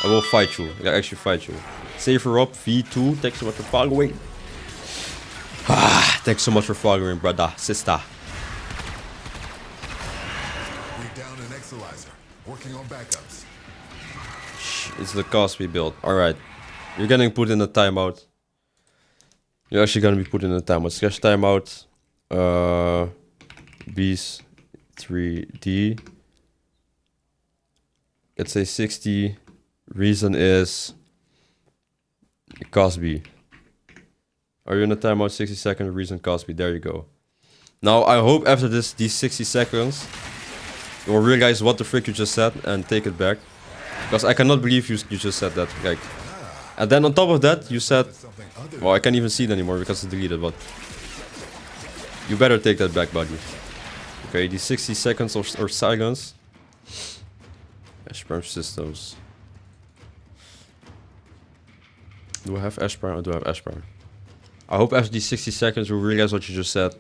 I will fight you. I actually fight you. Save her up, V2. Thanks so much for following. Thanks so much for following, brother, sister. We're down an Exilizer. Working on backups. It's the Cosby build. Alright. You're getting put in a timeout. You're actually gonna be put in a timeout. Slash timeout. Beast 3D. Let's say 60. Reason is Cosby. Are you in a timeout? 60 seconds. Reason Cosby. There you go. Now I hope after these 60 seconds you will realize what the frick you just said and take it back. Because I cannot believe you just said that. Like, and then on top of that you said, well, I can't even see it anymore because it's deleted, but You better take that back, buddy. Okay, the 60 seconds or silence. Ashburn systems. Do I have Ashburn or do I have Ashburn? I hope after these 60 seconds you realize what you just said.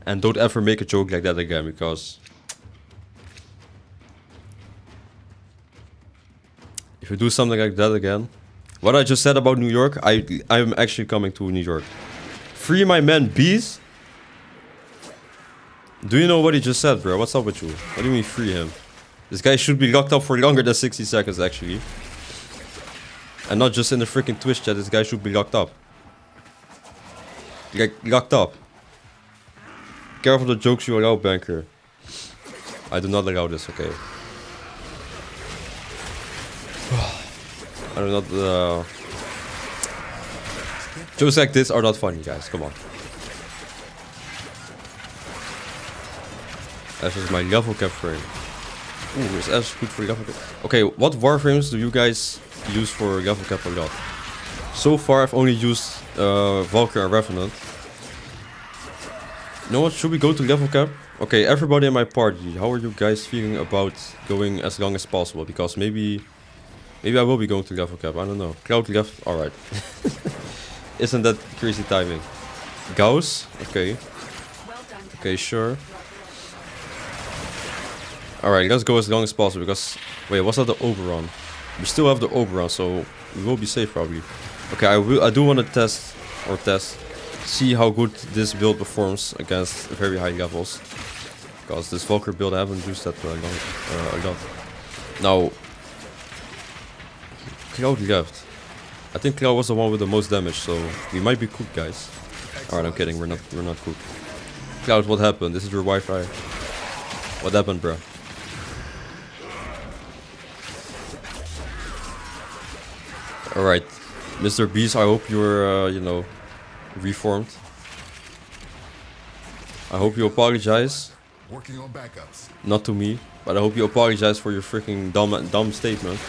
And don't ever make a joke like that again, because... if you do something like that again... What I just said about New York, I'm actually coming to New York. Free my man Bees? Do you know what he just said, bro? What's up with you? What do you mean free him? This guy should be locked up for longer than 60 seconds, actually. And not just in the freaking Twitch chat, this guy should be locked up. Like, locked up. Careful the jokes you allow, Banker. I do not allow this, okay. I do not, jokes like this are not funny, guys, come on. Ash is my level cap frame. Ooh, is Ash good for level cap? Okay, what Warframes do you guys use for level cap a lot? So far I've only used Valkyrie and Revenant. You know what, should we go to level cap? Okay, everybody in my party, how are you guys feeling about going as long as possible? Because maybe I will be going to level cap, I don't know. Cloud left, alright. Isn't that crazy timing? Gauss, okay. Okay, sure. Alright, let's go as long as possible, because... Wait, was that the Oberon? We still have the Oberon, so we will be safe probably. Okay, I do want to test, see how good this build performs against very high levels. Because this Valkyrie build I haven't used that a lot. Now... Cloud left. I think Cloud was the one with the most damage, so we might be cooked, guys. Alright, I'm kidding, we're not cooked. Cloud, what happened? This is your Wi-Fi. What happened, bro? Alright, Mr. Beast, I hope you're, you know, reformed. I hope you apologize. Working on backups. Not to me, but I hope you apologize for your freaking dumb statement.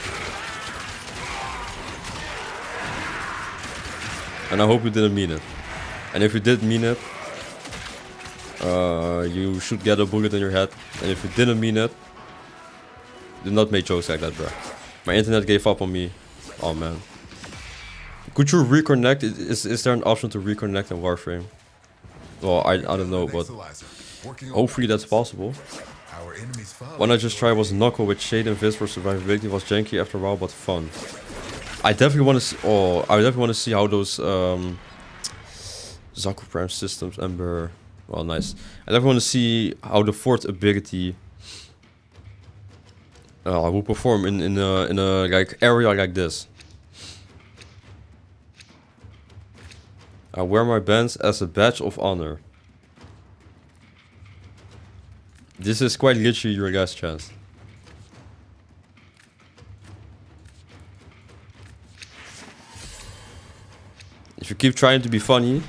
And I hope you didn't mean it. And if you did mean it, you should get a bullet in your head. And if you didn't mean it, do not make jokes like that, bro. My internet gave up on me. Oh man. Could you reconnect? Is there an option to reconnect in Warframe? Well, I don't know, but hopefully that's possible. One I just tried was Knuckle with Shade and Vis for survivability. It was janky after a while, but fun. I definitely want to see. Oh, I definitely want to see how those Zaku Prime systems, Ember. Well, nice. I definitely want to see how the fourth ability will perform in a like area like this. I wear my bands as a badge of honor. This is quite literally your last chance. If you keep trying to be funny,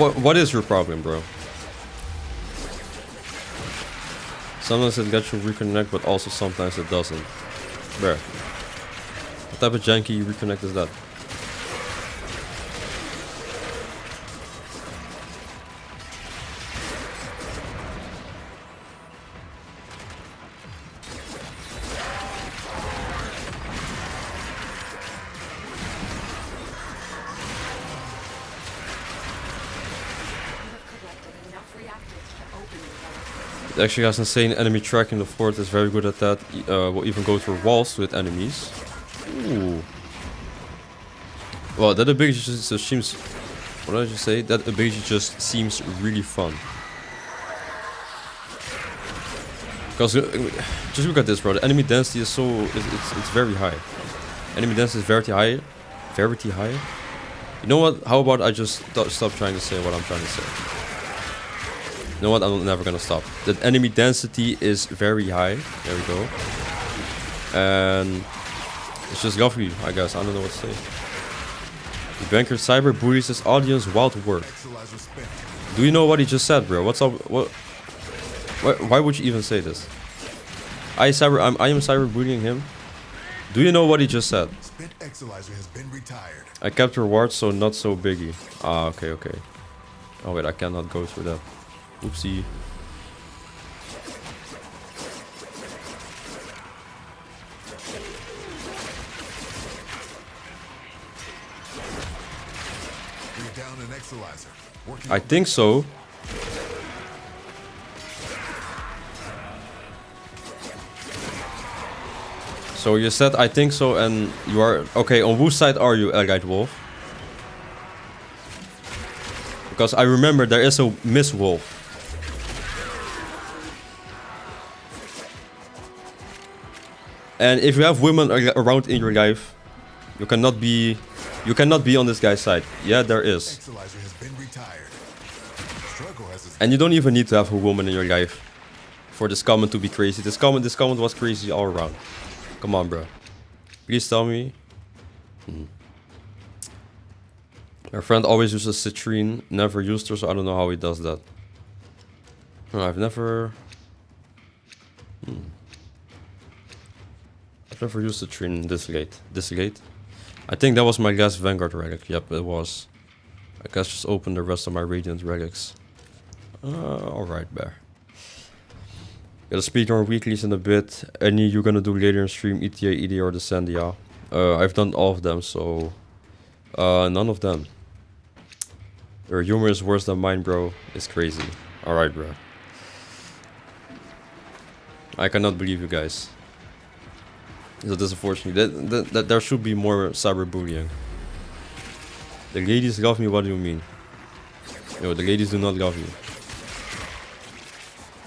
what is your problem, bro? Sometimes it gets you reconnect, but also sometimes it doesn't. Bruh. What type of janky reconnect is that? It actually has insane enemy tracking. The fort is very good at that. Will even go through walls with enemies. Ooh. Well, that ability just seems... What did I just say? That ability just seems really fun. Because just look at this, bro. The enemy density is so... It's very high. Enemy density is very high. Very high. You know what? How about I just stop trying to say what I'm trying to say? You know what? I'm never gonna stop. The enemy density is very high. There we go. And it's just lovely, I guess. I don't know what to say. dBankerr cyber bullies his audience wild work. Do you know what he just said, bro? What's up? What? Why would you even say this? I am cyberbullying him. Do you know what he just said? Spent Exilizer has been retired. I kept rewards, so not so biggie. Ah, okay, okay. Oh wait, I cannot go through that. Oopsie. We're down an Exilizer. I think so. So you said I think so, and you are okay. On whose side are you, Allied Wolf? Because I remember there is a Miss Wolf. And if you have women around in your life, you cannot be on this guy's side. Yeah, there is. Exilizer has been retired. Struggle has And you don't even need to have a woman in your life for this comment to be crazy. This comment was crazy all around. Come on, bro. Please tell me. My friend always uses citrine. Never used her, so I don't know how he does that. I've never used citrine this late. This late? I think that was my last Vanguard relic. Yep, it was. I guess just open the rest of my Radiant relics. Alright, bear. Gotta speak on weeklies in a bit. Any you gonna do later in stream? ETA, ED, or Descendia? I've done all of them, so none of them. Your humor is worse than mine, bro. It's crazy. Alright, bro. I cannot believe you guys. So this is unfortunately. That there should be more cyberbullying. The ladies love me, what do you mean? No, the ladies do not love you.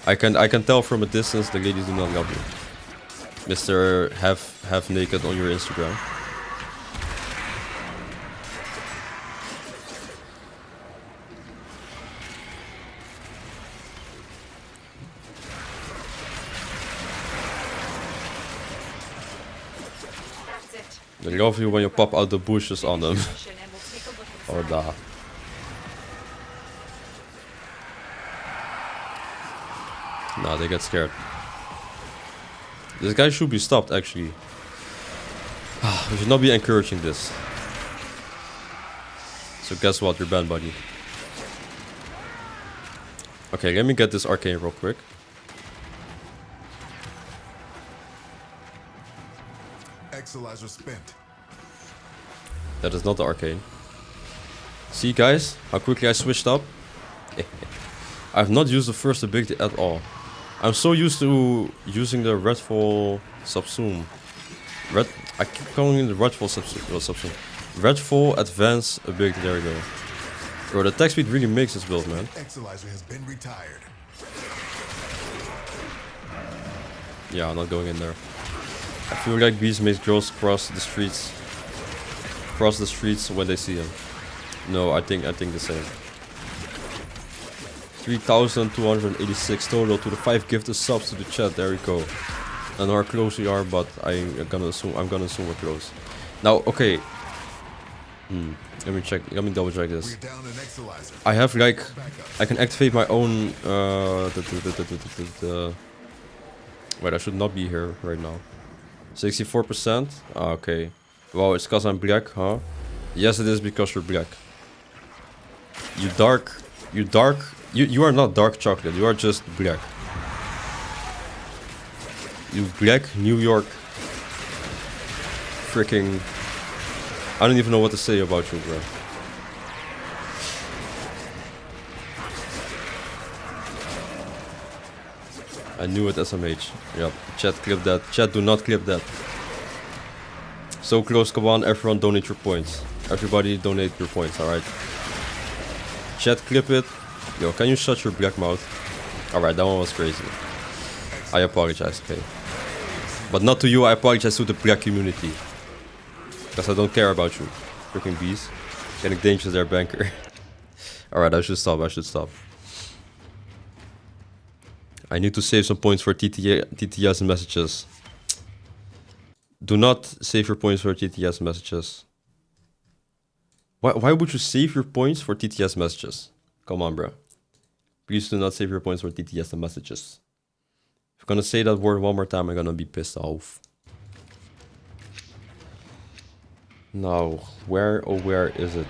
I can tell from a distance the ladies do not love you. Mr. Half naked on your Instagram. They love you when you pop out the bushes on them. Oh, da. Nah, they get scared. This guy should be stopped, actually. We should not be encouraging this. So guess what? You're banned, buddy. Okay, let me get this arcane real quick. Exilizer spent. That is not the arcane. See, guys, how quickly I switched up? I've not used the first ability at all. I'm so used to using the Redfall subsume. I keep calling it the Redfall subsume. Redfall advanced ability, there we go. Bro, the attack speed really makes this build, man. Exilizer has been retired. Yeah, I'm not going in there. I feel like Beast makes girls cross the streets when they see him. No, I think the same. 3,286 total to the 5 gifted subs to the chat. There we go. I don't know how close we are, but I'm gonna assume we're close. Now, okay. Let me check. Let me double check this. I have like, I can activate my own. Wait, I should not be here right now. 64%. Okay. Wow, it's because I'm black, huh? Yes, it is because you're black. You are not dark chocolate. You are just black. You black New York. Freaking. I don't even know what to say about you, bro. I knew it, SMH. Yep. Chat, clip that. Chat, do not clip that. So close, come on, everyone donate your points. Everybody donate your points, alright? Chat, clip it. Yo, can you shut your black mouth? Alright, that one was crazy. I apologize, okay? But not to you, I apologize to the black community. Because I don't care about you. Freaking bees. Getting dangerous there, banker. Alright, I should stop. I need to save some points for TTS messages. Do not save your points for TTS messages. Why would you save your points for TTS messages? Come on, bro. Please do not save your points for TTS messages. If I'm gonna say that word one more time, I'm gonna be pissed off. Now, where oh where is it?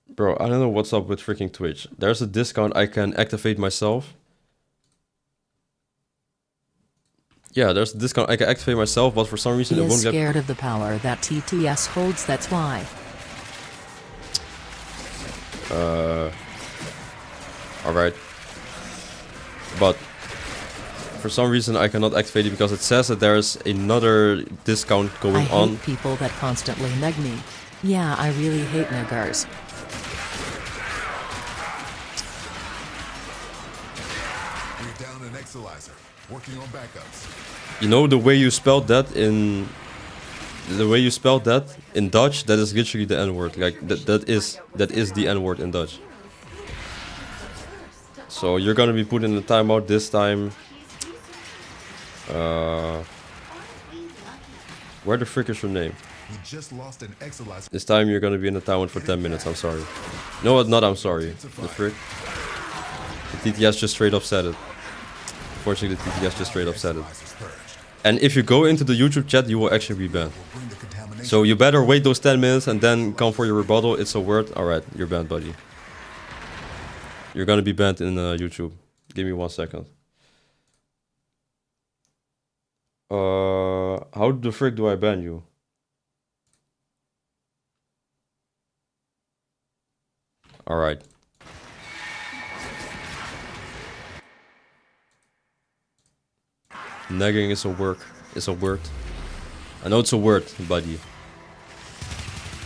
Bro, I don't know what's up with freaking Twitch. There's a discount I can activate myself. Yeah, there's a discount I can activate myself, but for some reason He it is won't get... scared of the power that TTS holds, that's why. Alright. But for some reason I cannot activate it because it says that there's another discount going I hate on. people that constantly neg me. Yeah, I really hate niggers. We're down an Exilizer, working on backups. You know the way you spelled that in... The way you spelled that in Dutch, that is literally the N-word. Like, that is the N-word in Dutch. So you're gonna be put in the timeout this time. Where the frick is your name? We just lost an Exilizer. This time you're gonna be in the timeout for 10 minutes, I'm sorry. No, what? Not I'm sorry. The frick. The TTS just straight up said it. Fortunately, the TTS just straight up said it. And if you go into the YouTube chat, you will actually be banned. So you better wait those 10 minutes and then come for your rebuttal. It's a word. Alright, you're banned, buddy. You're gonna be banned in YouTube. Give me 1 second. How the frick do I ban you? Alright. Negging is a word. It's a word. I know it's a word, buddy.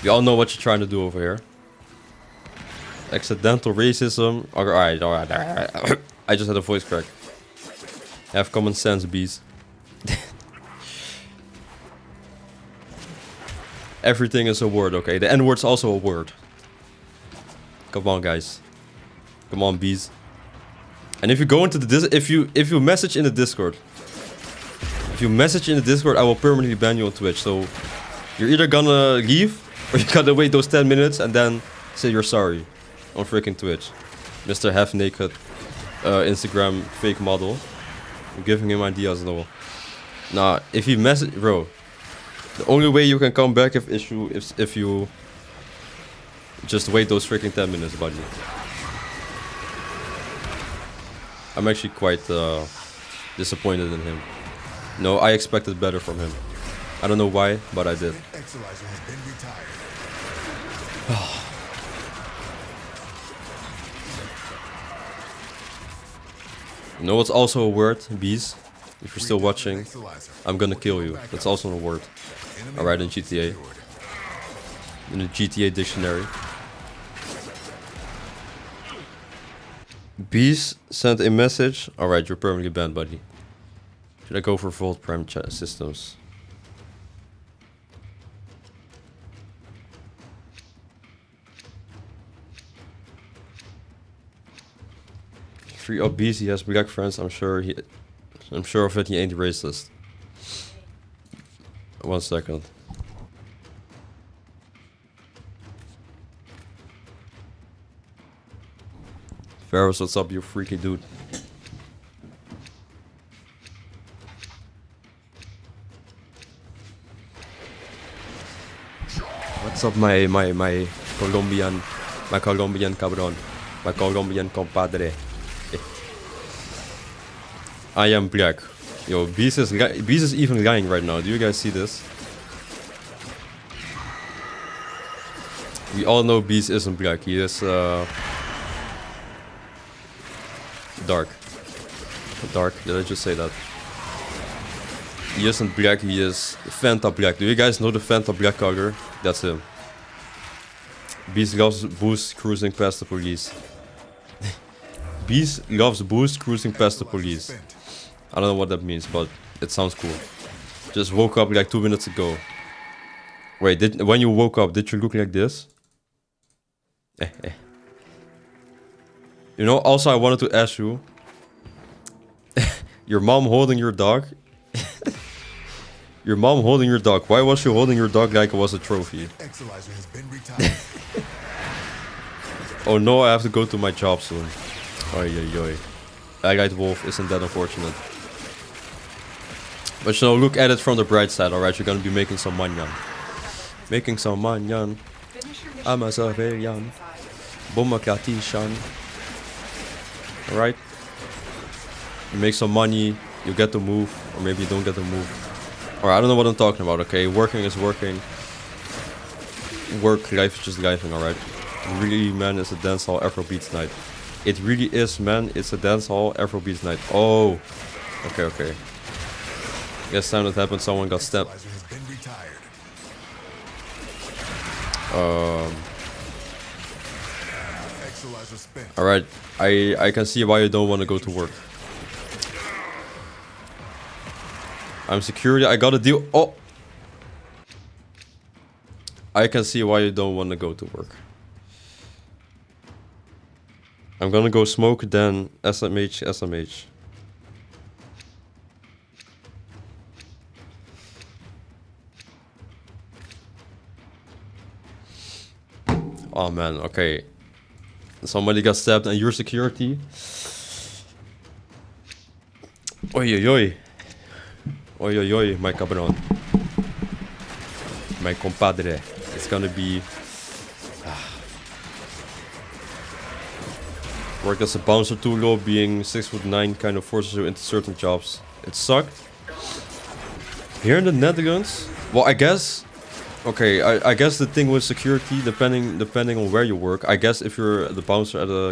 We all know what you're trying to do over here. Accidental racism. Alright. I just had a voice crack. Have common sense, bees. Everything is a word, okay? The N-word's also a word. Come on, guys. Come on, bees. And if you go into the if you message in the Discord, I will permanently ban you on Twitch. So you're either gonna leave or you gotta wait those 10 minutes and then say you're sorry on freaking Twitch. Mr. Half Naked Instagram fake model. I'm giving him ideas now. Nah, if you message, bro, the only way you can come back if you just wait those freaking 10 minutes, buddy. I'm actually quite disappointed in him. No, I expected better from him. I don't know why, but I did. Exilizer has been retired. You know what's also a word, bees? If you're still watching, I'm gonna kill you. That's also a word. Alright, in GTA. In the GTA dictionary. Bees sent a message. Alright, you're permanently banned, buddy. Should I go for Vault Prime chat systems? Free up bees, he has black friends. I'm sure of it, he ain't racist. 1 second. Ferris, what's up, you freaky dude? What's up, my Colombian cabron, my Colombian compadre? I am black. Yo, Beast is even lying right now. Do you guys see this? We all know Beast isn't black. He is dark. Dark. Did I just say that? He isn't black. He is Fanta black. Do you guys know the Fanta black color? That's him. Beast loves boost cruising past the police. Beast loves boost cruising past the police. I don't know what that means, but it sounds cool. Just woke up like 2 minutes ago. Wait, when you woke up, did you look like this? You know, also I wanted to ask you. Your mom holding your dog? Your mom holding your dog. Why was she holding your dog like it was a trophy? Exilizer has been retired. Oh no, I have to go to my job soon. Oi, oi, oi. Alright, Wolf, isn't that unfortunate? But you know, look at it from the bright side, alright? You're gonna be making some money, making some money. I'm a surveillant. Bommakatician. Alright? You make some money, you get to move, or maybe you don't get to move. Or I don't know what I'm talking about, okay? Working is working. Work, life is just lifing, alright? Really, man, it's a dancehall Afrobeats night. It really is, man. It's a dancehall Afrobeats night. Oh. Okay, okay. Last time that happened, someone got stabbed. Alright, I can see why you don't want to go to work. I'm security, I got a deal. Oh! I can see why you don't want to go to work. I'm gonna go smoke, then SMH, SMH. Oh man, okay. Somebody got stabbed and you're security. Oi oi oi. Oi oi oi, my cabron. My compadre. It's gonna be... Work as a bouncer too low, being 6'9" kind of forces you into certain jobs. It sucked. Here in the Netherlands, well, I guess, okay, I guess the thing with security, depending on where you work, I guess if you're the bouncer at a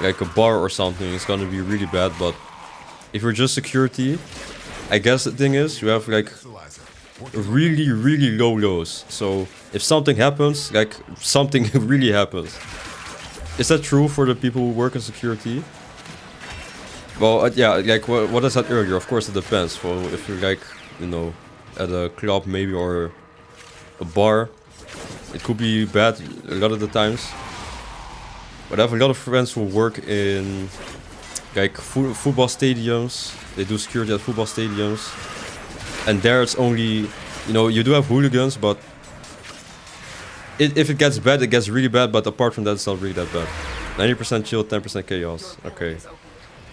like a bar or something, it's gonna be really bad. But if you're just security, I guess the thing is you have like really low lows. So if something happens, like something really happens. Is that true for the people who work in security? Well, yeah, like what I said earlier, of course it depends. For if you're like, you know, at a club maybe or a bar, it could be bad a lot of the times. But I have a lot of friends who work in like football stadiums. They do security at football stadiums. And there it's only, you know, you do have hooligans, but if it gets bad, it gets really bad, but apart from that, it's not really that bad. 90% chill, 10% chaos. Okay.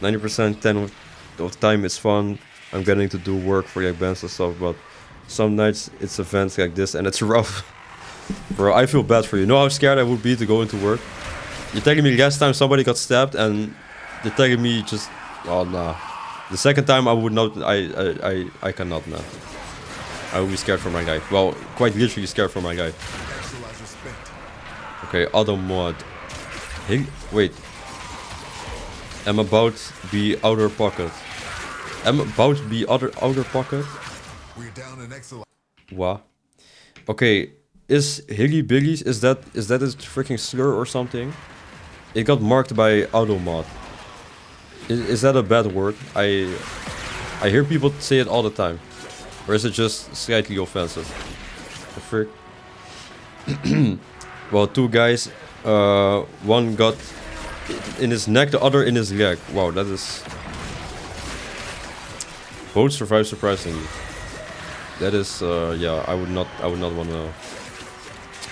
90% 10 of the time it's fun. I'm getting to do work for like bands and stuff, but some nights it's events like this and it's rough. Bro, I feel bad for you. You know how scared I would be to go into work? You're telling me last time somebody got stabbed and you're telling me just... Oh, nah. The second time I would not... I cannot, man. I would be scared for my guy. Well, quite literally scared for my guy. Okay, other mod. Wait. I'm about to be outer pocket. I'm about to be outer pocket? What? Okay, is Hilly Billies, is that a freaking slur or something? It got marked by automod. Is that a bad word? I hear people say it all the time. Or is it just slightly offensive? The frick? Well, two guys, one got in his neck, the other in his leg. Wow, that is... Both survived surprisingly. That is, yeah, I would not wanna...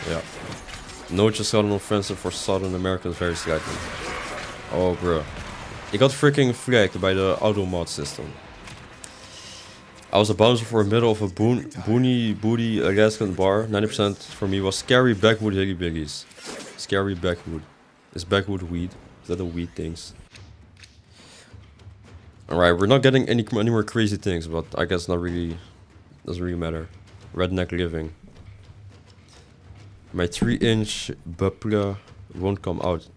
Yeah. Note your southern offensive for Southern Americans very slightly. Oh, bro. He got freaking flagged by the auto mod system. I was a bouncer for the middle of a booty Alaskan bar. 90% for me was scary backwood hilly billies. Scary backwood. Is backwood weed? Is that a weed things? Alright, we're not getting any more crazy things, but I guess not really... Doesn't really matter. Redneck living. My 3-inch bubbler won't come out.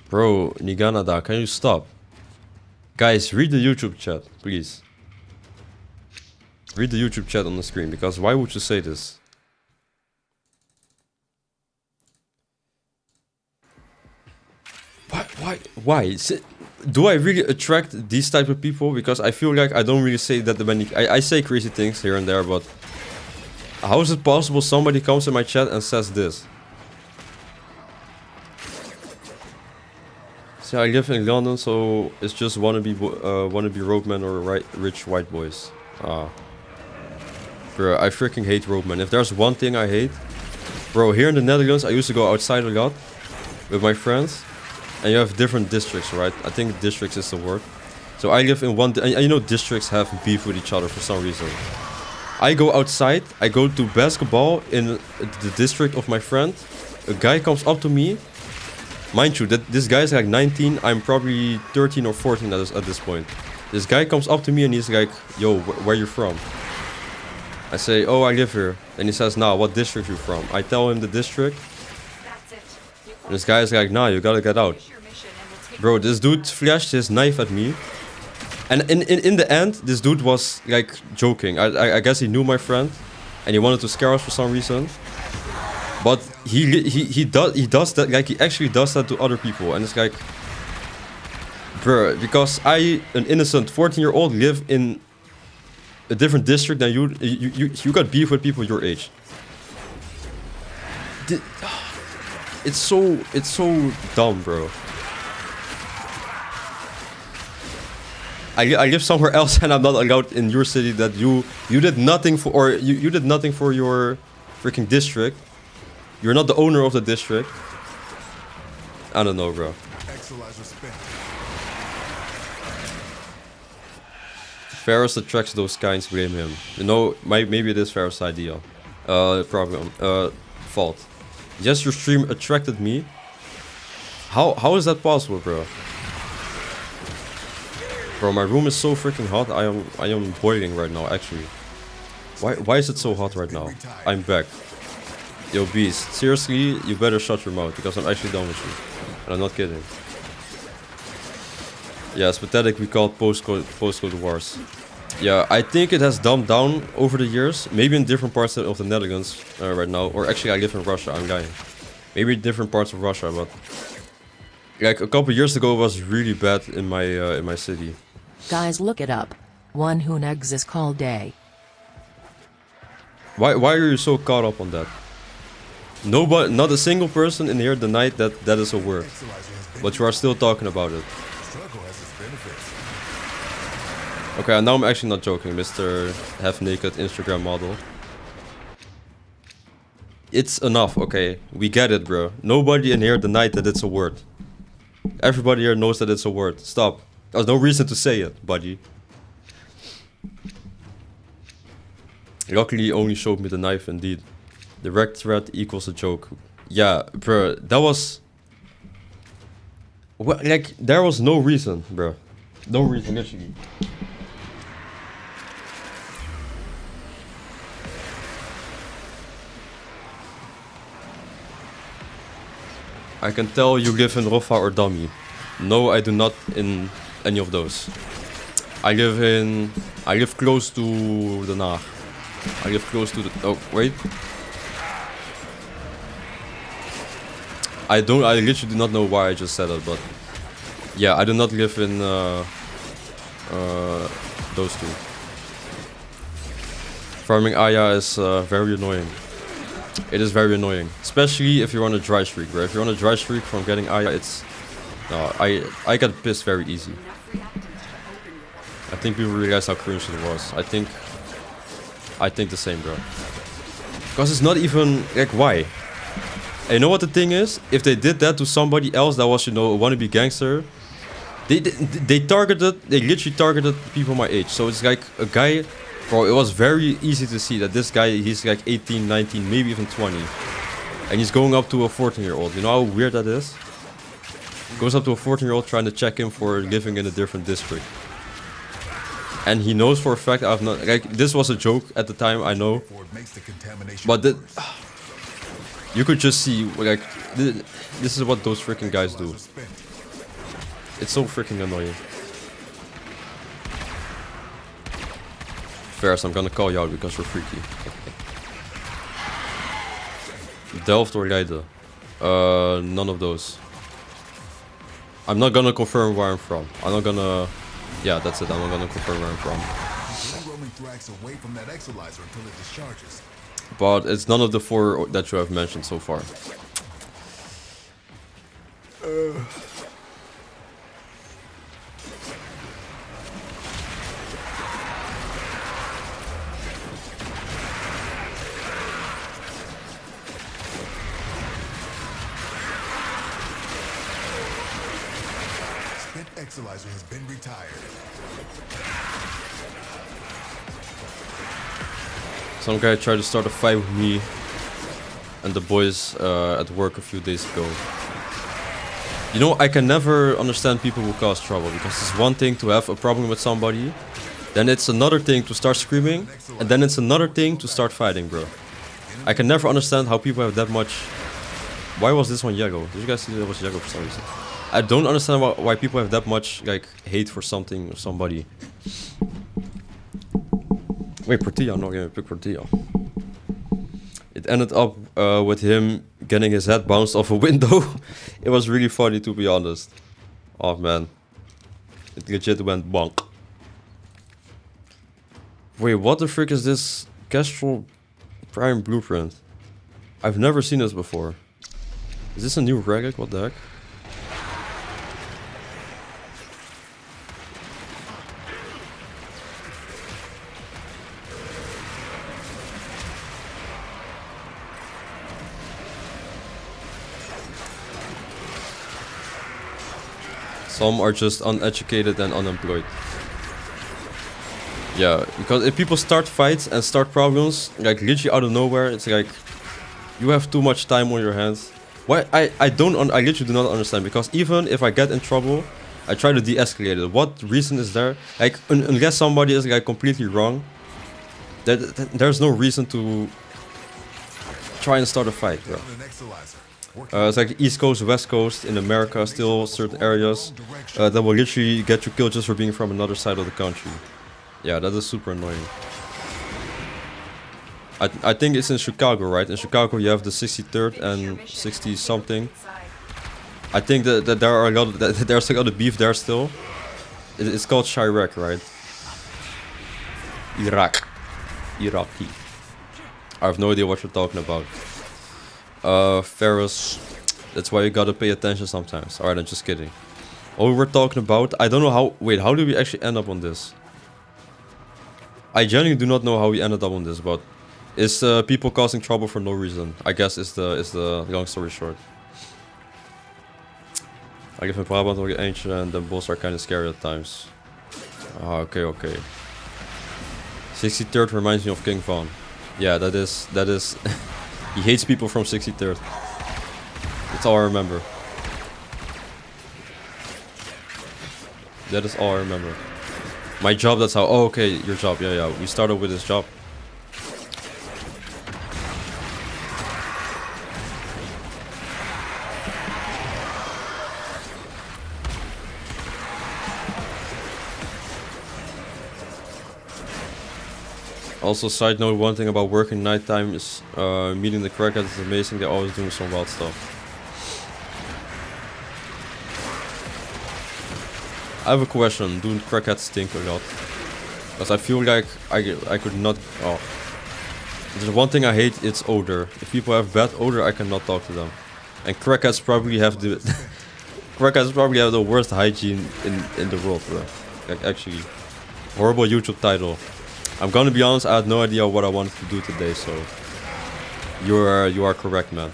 Bro, Niganada, can you stop? Guys, read the YouTube chat, please. Read the YouTube chat on the screen, because why would you say this? Why? Do I really attract these type of people? Because I feel like I don't really say that many... I say crazy things here and there, but... How is it possible somebody comes in my chat and says this? See, I live in London, so it's just wannabe roadmen or rich white boys. Ah. Bro, I freaking hate roadmen. If there's one thing I hate... Bro, here in the Netherlands, I used to go outside a lot. with my friends, and you have different districts, right? I think districts is the word. So I live in one, and you know districts have beef with each other for some reason. I go outside, I go to basketball in the district of my friend. A guy comes up to me. Mind you, that this guy is like 19, I'm probably 13 or 14 at this point. This guy comes up to me and he's like, yo, where you from? I say, oh, I live here. And he says, nah, what district you from? I tell him the district. And this guy is like, nah, you gotta get out. Bro, this dude flashed his knife at me. And in the end, this dude was like joking. I guess he knew my friend. And he wanted to scare us for some reason. But he does that, like he actually does that to other people. And it's like, bro, because I, an innocent 14-year-old, live in a different district than you got beef with people your age. It's so dumb, bro. I live somewhere else and I'm not allowed in your city that you did nothing for, or you did nothing for your freaking district. You're not the owner of the district. I don't know, bro. Ferris attracts those kinds, blame him. You know, maybe it is Ferris' idea. Fault. Yes, your stream attracted me. How is that possible, bro? Bro, my room is so freaking hot. I am boiling right now, actually. Why is it so hot right now? I'm back. Yo, Beast, seriously, you better shut your mouth, because I'm actually done with you. And I'm not kidding. Yeah, it's pathetic we call it postcode wars. Yeah, I think it has dumbed down over the years. Maybe in different parts of the Netherlands right now. Or actually, I live in Russia, I'm lying. Maybe in different parts of Russia, but... like, a couple years ago, it was really bad in my city. Guys, look it up. One who negs is called day. Why are you so caught up on that? Nobody, not a single person in here denied that is a word. But you are still talking about it. Okay, now I'm actually not joking, Mr. Half-Naked Instagram model. It's enough, okay? We get it, bro. Nobody in here denied that it's a word. Everybody here knows that it's a word. Stop. There's no reason to say it, buddy. Luckily, he only showed me the knife, indeed. Direct threat equals a joke. Yeah, bro, that was... well, like, there was no reason, bro. No reason, literally. I can tell you live in Roffa or Dummy. No, I do not in any of those. I live close to Den Haag. I live close to the... oh, wait. I literally do not know why I just said it, but... yeah, I do not live in those two. Farming Aya is very annoying. It is very annoying. Especially if you're on a dry streak, bro. If you're on a dry streak from getting Aya, it's... no, I get pissed very easy. I think people realize how cringe it was. I think the same, bro. Because it's not even... like, why? And you know what the thing is? If they did that to somebody else that was, you know, a wannabe gangster... They literally targeted people my age. So it's like a guy... bro, it was very easy to see that this guy, he's like 18, 19, maybe even 20. And he's going up to a 14-year-old. You know how weird that is? Goes up to a 14-year-old trying to check him for living in a different district. And he knows for a fact I've not... like, this was a joke at the time, I know. But you could just see, like, this is what those freaking guys do. It's so freaking annoying. Ferris, I'm gonna call you out because you're freaky. Delft or Leiden? None of those. I'm not gonna confirm where I'm from. I'm not gonna... yeah, that's it. I'm not gonna confirm where I'm from. But it's none of the four that you have mentioned so far. Exilizer has been retired. Some guy tried to start a fight with me and the boys at work a few days ago. You know, I can never understand people who cause trouble, because it's one thing to have a problem with somebody, then it's another thing to start screaming, and then it's another thing to start fighting, bro. I can never understand how people have that much... Why was this one Yago? Did you guys see that was Yago for some reason? I don't understand why people have that much like hate for something or somebody. Wait, Portillo, no, give me pick Portillo. It ended up with him getting his head bounced off a window. It was really funny, to be honest. Oh man, it legit went bonk. Wait, what the frick is this Kestrel Prime blueprint? I've never seen this before. Is this a new relic? What the heck? Some are just uneducated and unemployed. Yeah, because if people start fights and start problems, like literally out of nowhere, it's like you have too much time on your hands. Why I literally do not understand, because even if I get in trouble, I try to de-escalate it. What reason is there? Like unless somebody is like completely wrong, there's no reason to try and start a fight, bro. It's like East Coast, West Coast in America, still certain areas that will literally get you killed just for being from another side of the country. Yeah, that is super annoying. I think it's in Chicago, right? In Chicago you have the 63rd and 60 something. I think that there are a lot of, there's a lot of beef there still. It's called Chirac, right? Iraqi. I have no idea what you're talking about. Ferris, that's why you gotta pay attention sometimes. Alright, I'm just kidding. What we were talking about, I don't know how, wait, how did we actually end up on this? I genuinely do not know how we ended up on this, but it's people causing trouble for no reason. I guess is the long story short. I live in Brabant or ancient, and the boss are kind of scary at times. Ah, okay. 63rd reminds me of King Von. Yeah, that is he hates people from 63rd. That's all I remember. That is all I remember. My job, that's how... Oh, okay, your job. Yeah. We started with this job. Also, side note, one thing about working nighttime is meeting the crackheads is amazing. They're always doing some wild stuff. I have a question. Do crackheads stink a lot? Because I feel like I could not... Oh. There's one thing I hate, it's odor. If people have bad odor, I cannot talk to them. And crackheads probably have the... crackheads probably have the worst hygiene in the world, bro. Like, actually. Horrible YouTube title. I'm gonna be honest, I had no idea what I wanted to do today, so... You are correct, man.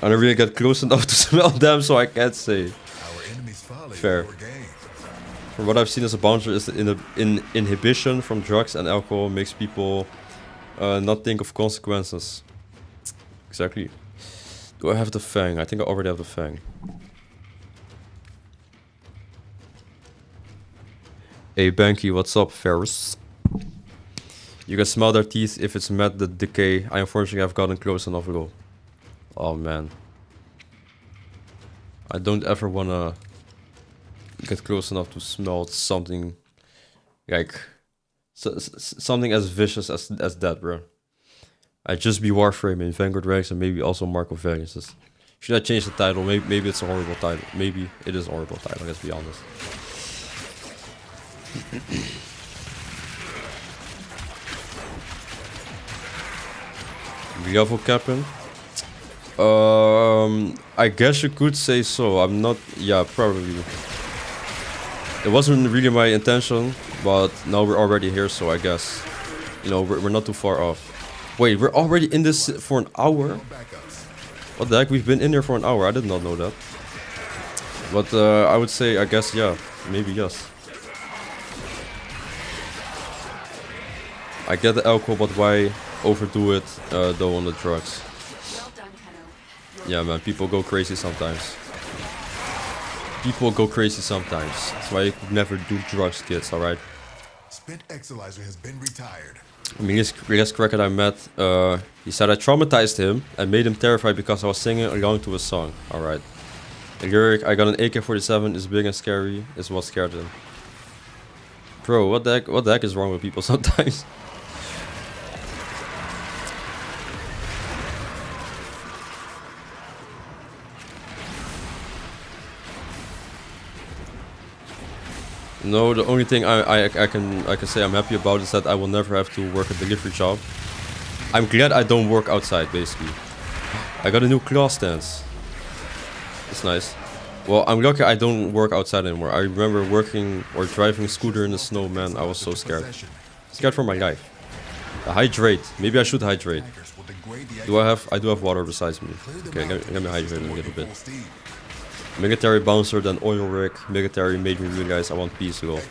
I don't really get close enough to smell them, so I can't say. Fair. From what I've seen as a bouncer is the inhibition from drugs and alcohol makes people not think of consequences. Exactly. Do I have the fang? I think I already have the fang. Hey Banky, what's up, Ferris? You can smell their teeth if it's met the decay. I unfortunately have gotten close enough ago. Oh man. I don't ever wanna get close enough to smell something like something as vicious as that, bro. I'd just be Warframin, Vanguard, Relics, and maybe also Mark of Valiance. Should I change the title? Maybe it's a horrible title. Maybe it is a horrible title, let's be honest. Level capping? I guess you could say so. I'm not... Yeah, probably. It wasn't really my intention, but now we're already here, so I guess... You know, we're not too far off. Wait, we're already in this for an hour? What the heck? We've been in here for an hour. I did not know that. But I would say, I guess, yeah, maybe yes. I get the alcohol, but why overdo it though on the drugs? Well done, Keno. Yeah, man, people go crazy sometimes. People go crazy sometimes. That's why you could never do drugs, kids, alright? Spent Exilizer has been retired. I mean, this crackhead I met, he said I traumatized him and made him terrified because I was singing along to a song. Alright. The lyric, I got an AK-47, is big and scary, is what scared him. Bro, what the heck is wrong with people sometimes? No, the only thing I can say I'm happy about is that I will never have to work a delivery job. I'm glad I don't work outside, basically. I got a new claw stance. It's nice. Well, I'm lucky I don't work outside anymore. I remember working or driving a scooter in the snow, man. I was so scared. Scared for my life. Hydrate. Maybe I should hydrate. I do have water besides me. Okay, let me hydrate a little bit. Military bouncer, then oil rig. Military made me realize I want peace, though.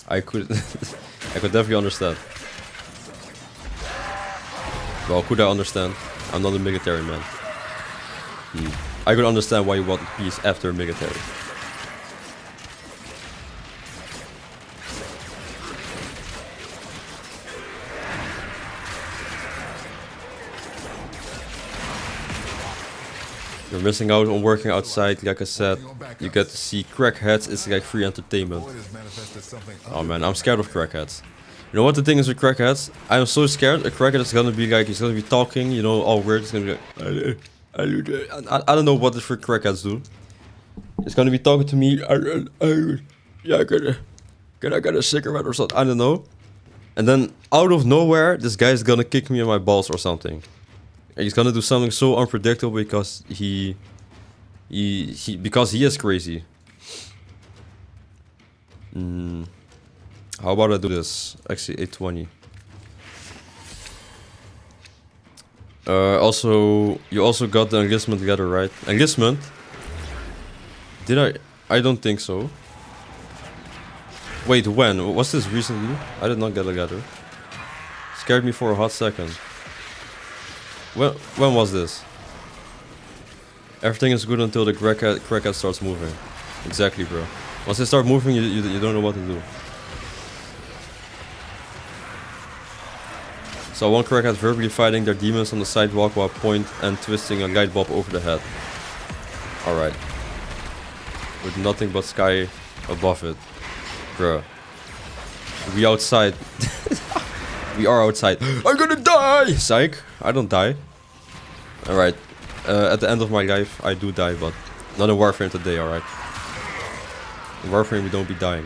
I could definitely understand. Well, could I understand? I'm not a military man. I could understand why you want peace after military. You're missing out on working outside, like I said. You get to see crackheads, it's like free entertainment. Oh man, I'm scared of crackheads. You know what the thing is with crackheads? I'm so scared a crackhead is gonna be like, he's gonna be talking, you know, all weird. It's gonna be like, I don't know what the frick crackheads do. It's gonna be talking to me, yeah, can I get a cigarette or something? I don't know. And then out of nowhere, this guy is gonna kick me in my balls or something. And he's gonna do something so unpredictable because he is crazy. How about I do this? Actually, 820. Also, you also got the enlistment letter, right? Enlistment? Did I? I don't think so. Wait, when? Was this recently? I did not get a letter. Scared me for a hot second. When was this? Everything is good until the crackhead starts moving. Exactly, bro. Once they start moving, you don't know what to do. So one crackhead verbally fighting their demons on the sidewalk while point and twisting a light bulb over the head. Alright. With nothing but sky above it. Bruh. We outside. We are outside. I'm gonna die! Psych. I don't die. Alright. At the end of my life, I do die, but not in Warframe today, alright? In Warframe, we don't be dying.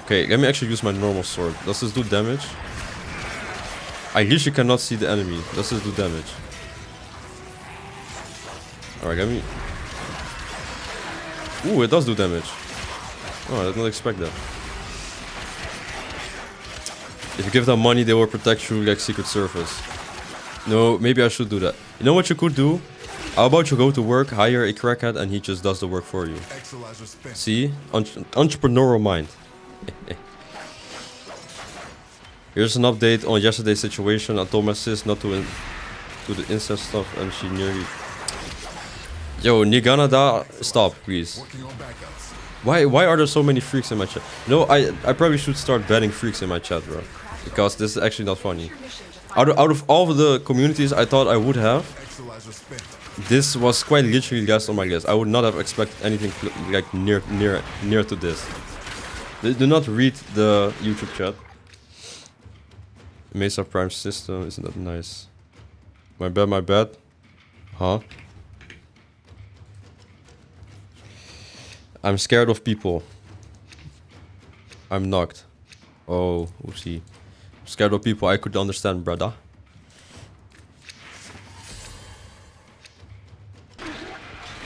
Okay, let me actually use my normal sword. Does this do damage? I literally cannot see the enemy. Does this do damage? Alright, let me... Ooh, it does do damage. Oh, I did not expect that. If you give them money, they will protect you like Secret Service. No, maybe I should do that. You know what you could do? How about you go to work, hire a crackhead, and he just does the work for you. See? Entrepreneurial mind. Here's an update on yesterday's situation. I told my sis not to do the incest stuff, and she nearly... Yo, Niganada, stop, please. Why are there so many freaks in my chat? No, I probably should start banning freaks in my chat, bro. Because this is actually not funny. Out of all of the communities I thought I would have, this was quite literally last on my list. I would not have expected anything like near to this. Do not read the YouTube chat. Mesa Prime system, isn't that nice? My bad. Huh? I'm scared of people. I'm knocked. Oh, oopsie. I'm scared of people, I could understand, brother.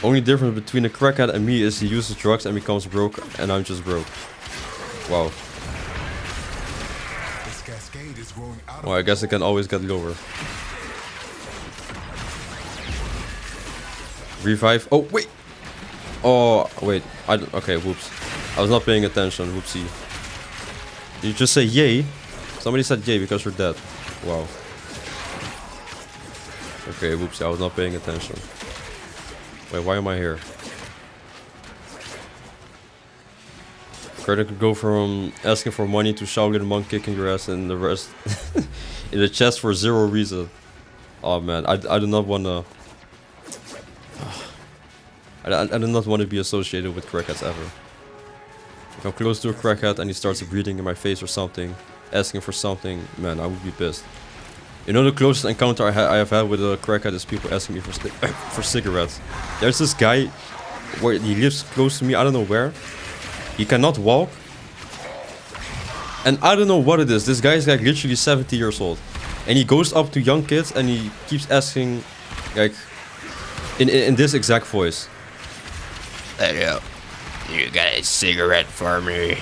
Only difference between a crackhead and me is he uses drugs and becomes broke, and I'm just broke. Wow. Well, I guess it can always get lower. Revive. Oh, wait! Oh, wait. Okay, whoops. I was not paying attention. Whoopsie. Did you just say yay? Somebody said yay because you're dead. Wow. Okay, whoopsie. I was not paying attention. Wait, why am I here? Credit could go from asking for money to Shaolin monk kicking your ass and the rest in the chest for zero reason. Oh man, I do not wanna. I do not want to be associated with crackheads ever. If I'm close to a crackhead and he starts breathing in my face or something, asking for something, man, I would be pissed. You know, the closest encounter I have had with a crackhead is people asking me for cigarettes. There's this guy where he lives close to me, I don't know where. He cannot walk. And I don't know what it is. This guy is like literally 70 years old. And he goes up to young kids and he keeps asking, like, in this exact voice. Hey, yo, you got a cigarette for me?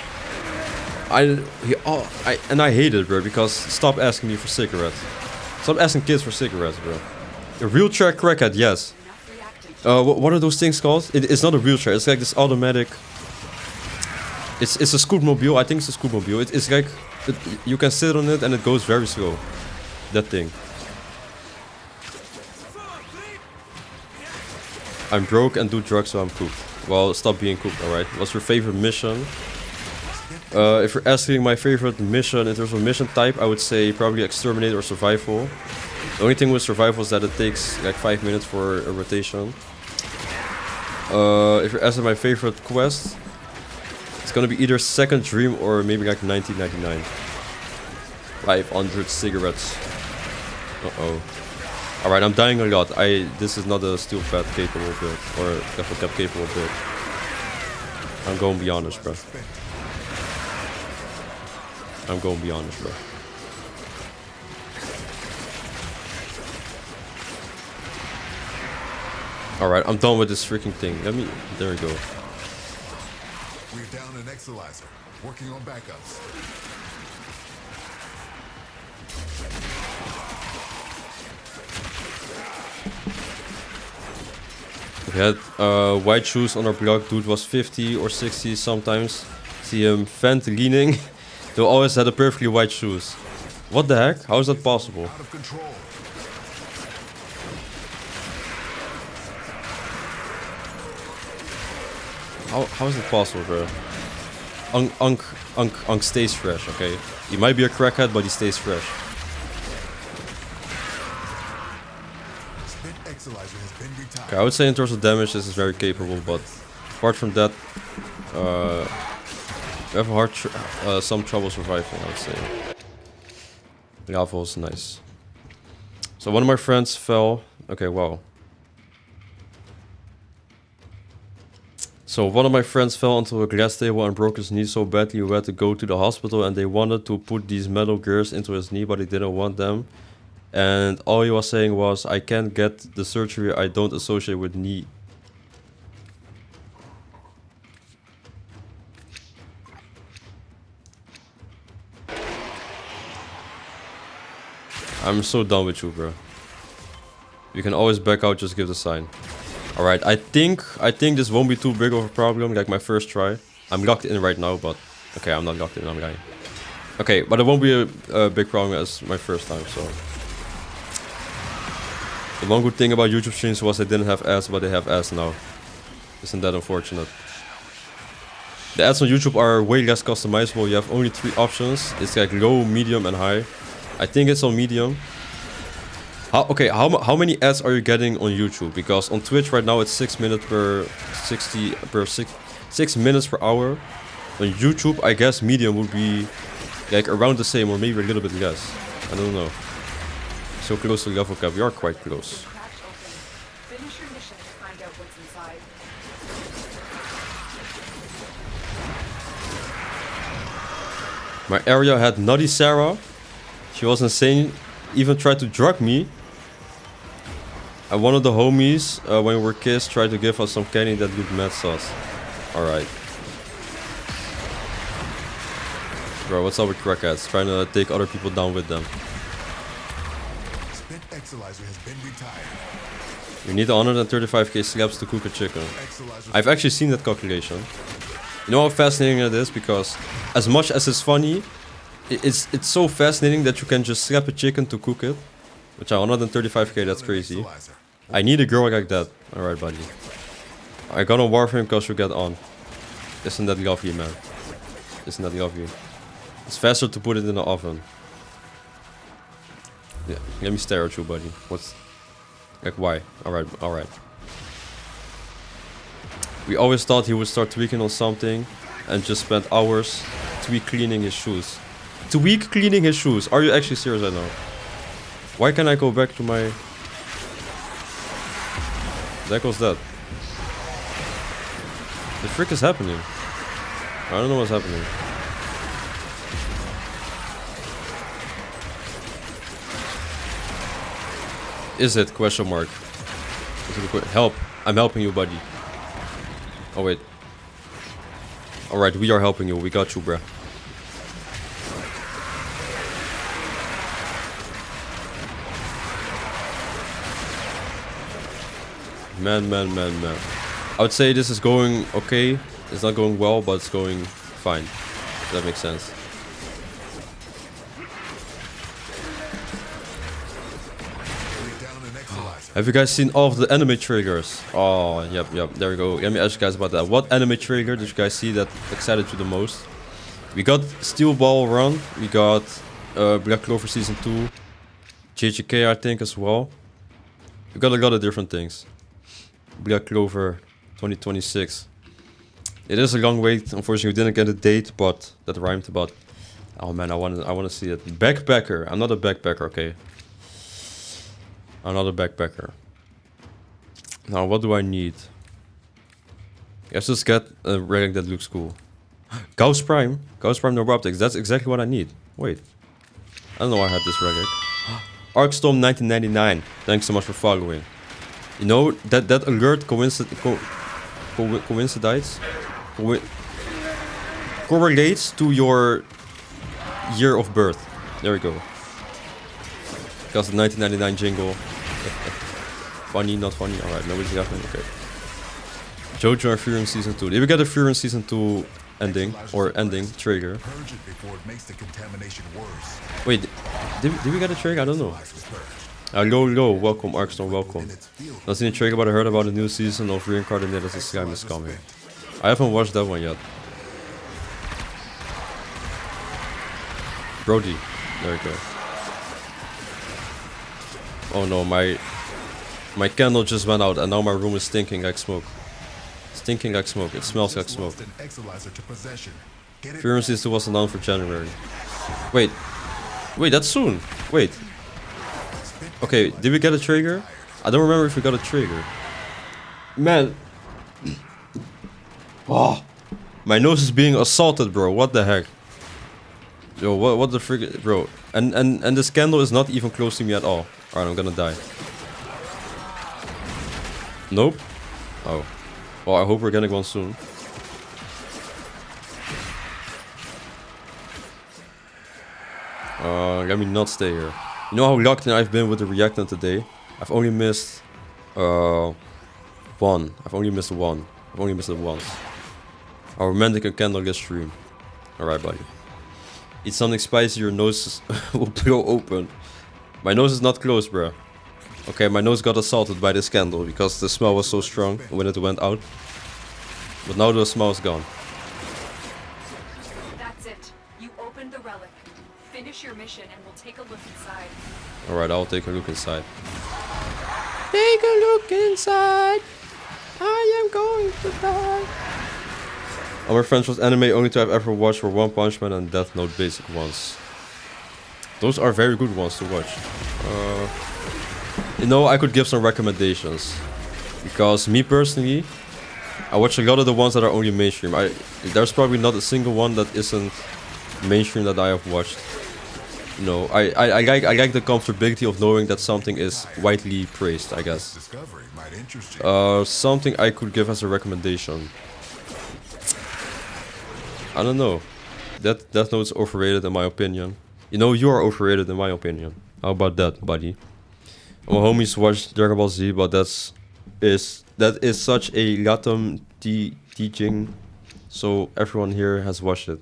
I hate it, bro, because stop asking me for cigarettes. Stop asking kids for cigarettes, bro. A wheelchair crackhead, yes. What are those things called? It's not a wheelchair. It's like this automatic. It's a scootmobile. I think it's a scootmobile. It's like you can sit on it and it goes very slow. That thing. I'm broke and do drugs, so I'm cooked. Well, stop being cooked, alright? What's your favorite mission? If you're asking my favorite mission in terms of mission type, I would say probably exterminate or survival. The only thing with survival is that it takes like 5 minutes for a rotation. If you're asking my favorite quest, it's gonna be either Second Dream or maybe like 1999. 500 cigarettes. Uh-oh. Alright, I'm dying a lot. This is not a steel pad capable build. Or a level cap capable build. I'm going to be honest, bro. I'm going to be honest, bro. Alright, I'm done with this freaking thing. There we go. We're down an Exilizer. Working on backups. We had white shoes on our block. Dude was 50 or 60 sometimes. See him vent leaning. They always had a perfectly white shoes. What the heck? How is that possible? Out of control. How is it possible, bro? Unk stays fresh, okay? He might be a crackhead, but he stays fresh. Okay, I would say in terms of damage, this is very capable, but apart from that, we have some trouble surviving, I would say. Lava is nice. So one of my friends fell. Okay, wow. So one of my friends fell onto a glass table and broke his knee so badly we had to go to the hospital, and they wanted to put these metal gears into his knee, but he didn't want them. And all he was saying was, I can't get the surgery I don't associate with knee. I'm so done with you, bro. You can always back out, just give the sign. Alright, I think this won't be too big of a problem, like my first try. I'm locked in right now, but... Okay, I'm not locked in, I'm lying. Okay, but it won't be a big problem as my first time, so... The one good thing about YouTube streams was they didn't have ads, but they have ads now. Isn't that unfortunate? The ads on YouTube are way less customizable. You have only 3 options. It's like low, medium, and high. I think it's on medium. How many ads are you getting on YouTube? Because on Twitch right now it's 6 minutes per 6 minutes per hour. On YouTube, I guess medium would be like around the same or maybe a little bit less. I don't know. So close to level cap, we are quite close. Finish your mission to find out what's inside. My area had Nutty Sarah. She was insane, even tried to drug me. And one of the homies, when we were kids, tried to give us some candy that looked mad sauce. Alright. Bro, what's up with crackheads? Trying to take other people down with them. Exilizer has been retired. You need 135k slabs to cook a chicken. I've actually seen that calculation. You know how fascinating it is? Because as much as it's funny, it's so fascinating that you can just slap a chicken to cook it. Which are 135k, that's crazy. I need a girl like that. Alright, buddy. I got on Warframe because you get on. Isn't that lovely, man? Isn't that lovely? It's faster to put it in the oven. Yeah, let me stare at you, buddy. What's... Like, why? Alright, alright. We always thought he would start tweaking on something and just spend hours cleaning his shoes. Cleaning his shoes? Are you actually serious right now? Why can't I go back to my... There goes that. The frick is happening? I don't know what's happening. Is it? Question mark. Is it help. I'm helping you, buddy. Oh, wait. Alright, we are helping you. We got you, bruh. Man. I would say this is going okay. It's not going well, but it's going fine. If that makes sense. Have you guys seen all of the anime triggers? Oh, yep, there we go. Let me ask you guys about that. What anime trigger did you guys see that excited you the most? We got Steel Ball Run. We got Black Clover Season 2. JJK, I think, as well. We got a lot of different things. Black Clover 2026. It is a long wait. Unfortunately, we didn't get a date, but that rhymed about... Oh man, I want to see it. Backpacker. I'm not a backpacker, okay. Another backpacker. Now, what do I need? Let's just get a relic that looks cool. Gauss Prime. Gauss Prime no optics. That's exactly what I need. Wait. I don't know why I had this relic. Arcstorm 1999. Thanks so much for following. You know, that alert correlates to your year of birth. There we go. Because the 1999 jingle. Funny, not funny. Alright, nobody's laughing. Okay. JoJo and Fury in Season 2. Did we get a Fury in Season 2 ending? Or ending trigger? Wait, did we get a trigger? I don't know. Hello, welcome, Arkstorm, welcome. Not seen a trigger, but I heard about a new season of Reincarnated as a Slime is coming. I haven't watched that one yet. Brody. There we go. Oh no, my candle just went out and now my room is stinking like smoke. Stinking like smoke. It smells like smoke. Fury Season 2 was announced for January. Wait, that's soon. Wait. Okay, did we get a trigger? I don't remember if we got a trigger. Man. Oh, my nose is being assaulted, bro. What the heck? Yo, what the frick, bro? And this candle is not even close to me at all. Alright, I'm gonna die. Nope. Oh. Well, I hope we're getting one soon. Let me not stay here. You know how locked in I've been with the reactant today? I've only missed one. I've only missed it once. Our romantic and candlelit stream. Alright, buddy. Eat something spicy, your nose will blow open. My nose is not closed, bruh. Okay, my nose got assaulted by this candle because the smell was so strong when it went out. But now the smell is gone. That's it. You opened the relic. Finish your mission and we'll take a look inside. Alright, I'll take a look inside. Take a look inside. I am going to die. All my friends watched anime only to have ever watched were One Punch Man and Death Note basic ones. Those are very good ones to watch. You know, I could give some recommendations. Because me personally, I watch a lot of the ones that are only mainstream. There's probably not a single one that isn't mainstream that I have watched. You know, I like the comfortability of knowing that something is widely praised, I guess. Something I could give as a recommendation. I don't know. Death Note is overrated in my opinion. You know, you are overrated in my opinion. How about that, buddy? My homies watch Dragon Ball Z, but that is such a Latam teaching. So everyone here has watched it.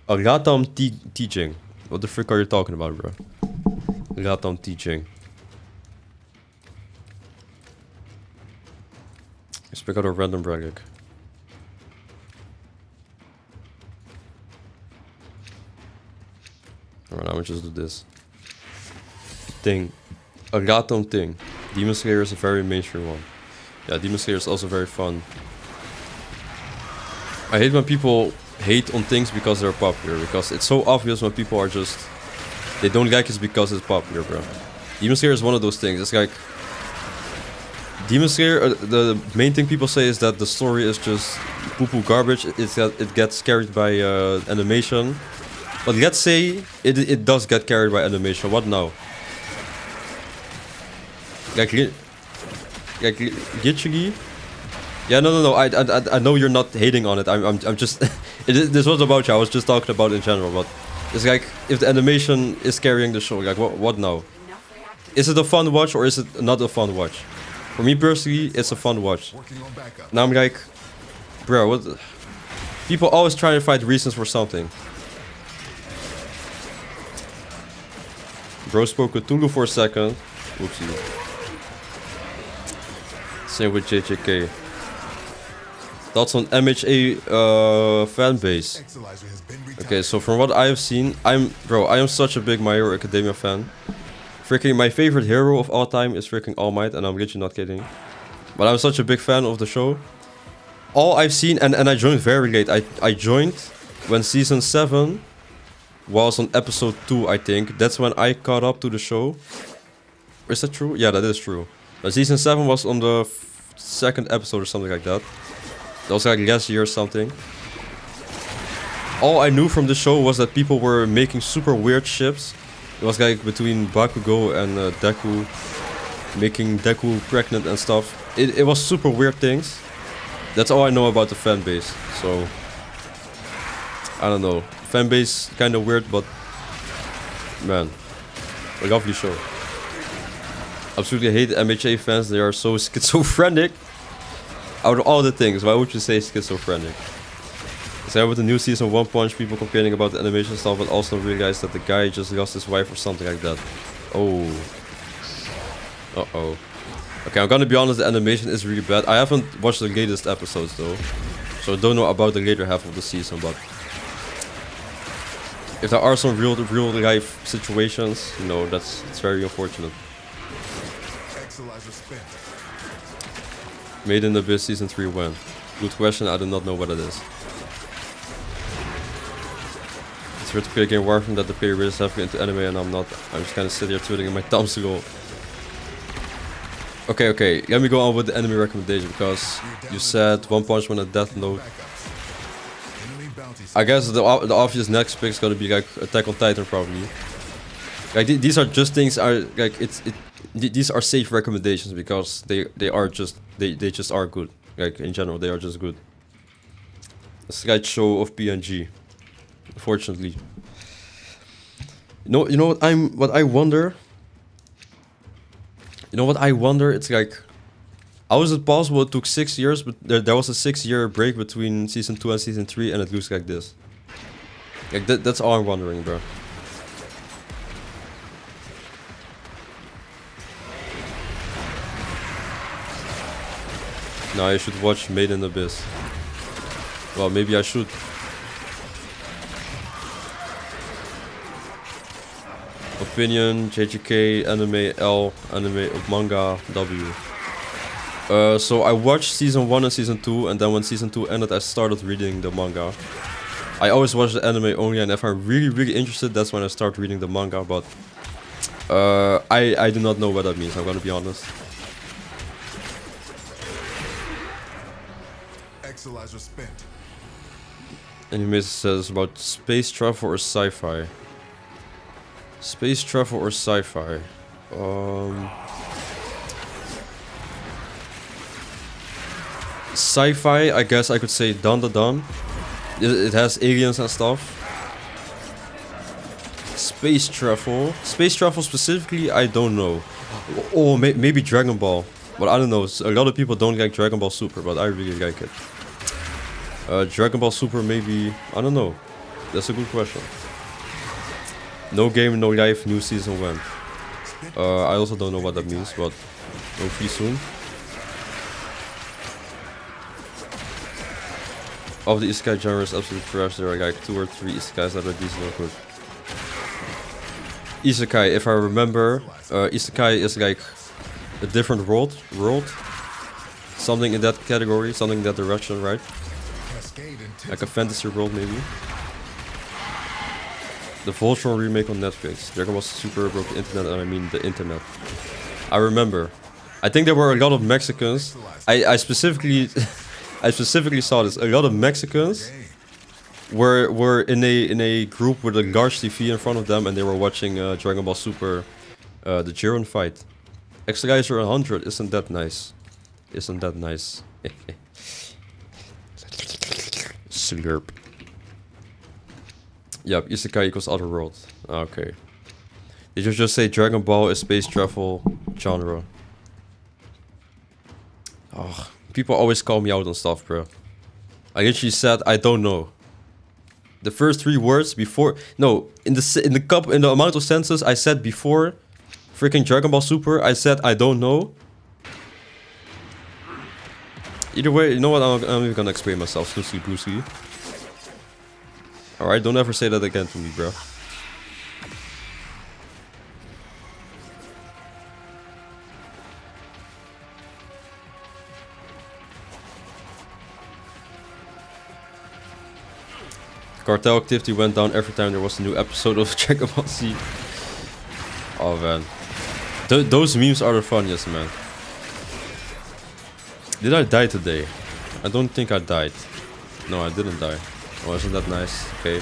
A Latam teaching. What the frick are you talking about, bro? Latam teaching. Let's pick out a random relic. Alright, I'm gonna just do this. Thing. A Latam thing. Demon Slayer is a very mainstream one. Yeah, Demon Slayer is also very fun. I hate when people hate on things because they're popular. Because it's so obvious when people are just... They don't like it because it's popular, bro. Demon Slayer is one of those things. It's like... Demon Slayer, the main thing people say is that the story is just poo-poo garbage. It gets carried by animation. But let's say it does get carried by animation. What now? Like literally... Yeah, no. I know you're not hating on it. I'm just... this was about you. I was just talking about in general. But it's like, if the animation is carrying the show, like what now? Is it a fun watch or is it not a fun watch? For me personally, it's a fun watch. Now I'm like, bro, what? People always try to find reasons for something. Bro spoke with Tulu for a second. Oopsie. Same with JJK. Thoughts on MHA fan base. Okay, so from what I have seen, I am such a big My Hero Academia fan. Freaking my favorite hero of all time is freaking All Might, and I'm literally not kidding. But I'm such a big fan of the show. All I've seen, and I joined very late. I joined when season 7 was on episode 2, I think. That's when I caught up to the show. Is that true? Yeah, that is true. But season 7 was on the 2nd episode or something like that. That was like last year or something. All I knew from the show was that people were making super weird ships. It was like between Bakugo and Deku, making Deku pregnant and stuff. It was super weird things. That's all I know about the fan base. So I don't know. Fan base kind of weird, but man, a lovely show. Absolutely hate MHA fans. They are so schizophrenic. Out of all the things, why would you say schizophrenic? So with the new season One Punch, people complaining about the animation stuff, but also realized that the guy just lost his wife or something like that. Oh. Uh-oh. Okay, I'm gonna be honest, the animation is really bad. I haven't watched the latest episodes though, so I don't know about the later half of the season, but if there are some real life situations, you know, it's very unfortunate. Made in the Abyss season 3 when? Good question, I do not know what it is. It's weird to play a game Warframin that the player is heavily into anime and I'm not. I'm just kind of sitting here twiddling my thumbs to go. Okay, let me go on with the anime recommendation because you said One Punch Man and Death Note. I guess the obvious next pick is gonna be like Attack on Titan probably. Like these are just things are like these are safe recommendations because they just are good. Like in general, they are just good. A slideshow of PNG. Unfortunately. You know what I wonder? You know what I wonder? It's like, how is it possible it took 6 years, but there was a 6-year break between season 2 and season 3 and it looks like this? Like that's all I'm wondering, bro. Now I should watch Made in Abyss. Well, maybe I should. Opinion, JJK, anime L, anime manga W. So I watched season 1 and season 2, and then when season 2 ended, I started reading the manga. I always watch the anime only, and if I'm really interested, that's when I start reading the manga. But I do not know what that means. I'm gonna be honest. Exilizer spent. Anime says about space travel or sci-fi. Space travel or sci-fi? Sci-fi, I guess I could say Dan. It has aliens and stuff. Space travel. Space travel specifically, I don't know. Oh, maybe Dragon Ball. But I don't know. A lot of people don't like Dragon Ball Super, but I really like it. Dragon Ball Super, maybe. I don't know. That's a good question. No game, no life, new season when? I also don't know what that means, but hopefully soon. Of the isekai genre is absolutely trash. There are like 2 or 3 isekais that are decent or good. Isekai, if I remember, isekai is like a different world. Something in that category, something in that direction, right? Like a fantasy world, maybe. The Voltron remake on Netflix. Dragon Ball Super broke the internet, and I mean the internet. I remember. I think there were a lot of Mexicans. I specifically saw this. A lot of Mexicans were in a group with a large TV in front of them, and they were watching Dragon Ball Super, the Jiren fight. Exerciser 100, isn't that nice? Isn't that nice? Slurp. Yep, isekai equals other world. Okay. Did you just say Dragon Ball is space travel genre? Oh, people always call me out on stuff, bro. I literally said I don't know. The first 3 words before, no, in the amount of sentences I said before freaking Dragon Ball Super, I said I don't know. Either way, you know what? I'm even gonna explain myself. Snoosy Goosey. Alright, don't ever say that again to me, bro. Cartel activity went down every time there was a new episode of Dragon Ball Z. Oh man. Those memes are the funniest, man. Did I die today? I don't think I died. No, I didn't die. Oh, isn't that nice? Okay.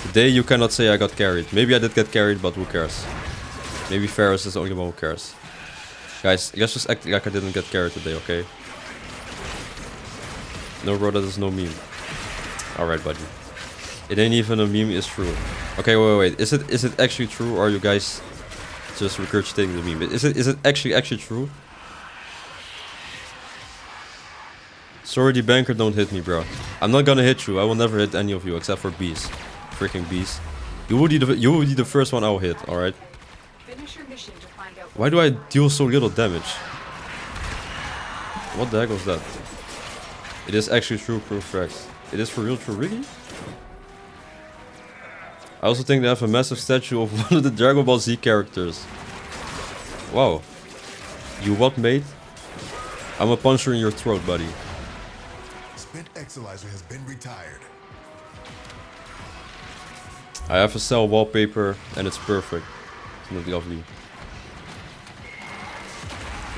Today you cannot say I got carried. Maybe I did get carried, but who cares? Maybe Ferris is the only one who cares. Guys, let's just act like I didn't get carried today, okay? No, bro, that is no meme. Alright, buddy. It ain't even a meme, it's true. Okay, wait. Is it actually true, or are you guys just regurgitating the meme? Is it actually true? Sorry, dBankerr, don't hit me, bro. I'm not gonna hit you. I will never hit any of you except for bees. Freaking bees. You will be the first one I will hit, alright? Why do I deal so little damage? What the heck was that? It is actually true, proof facts. It is for real true, really? I also think they have a massive statue of one of the Dragon Ball Z characters. Wow. You what, mate? I'm a puncher in your throat, buddy. Spent Exilizer has been retired. I have a cell wallpaper and it's perfect. Isn't it lovely?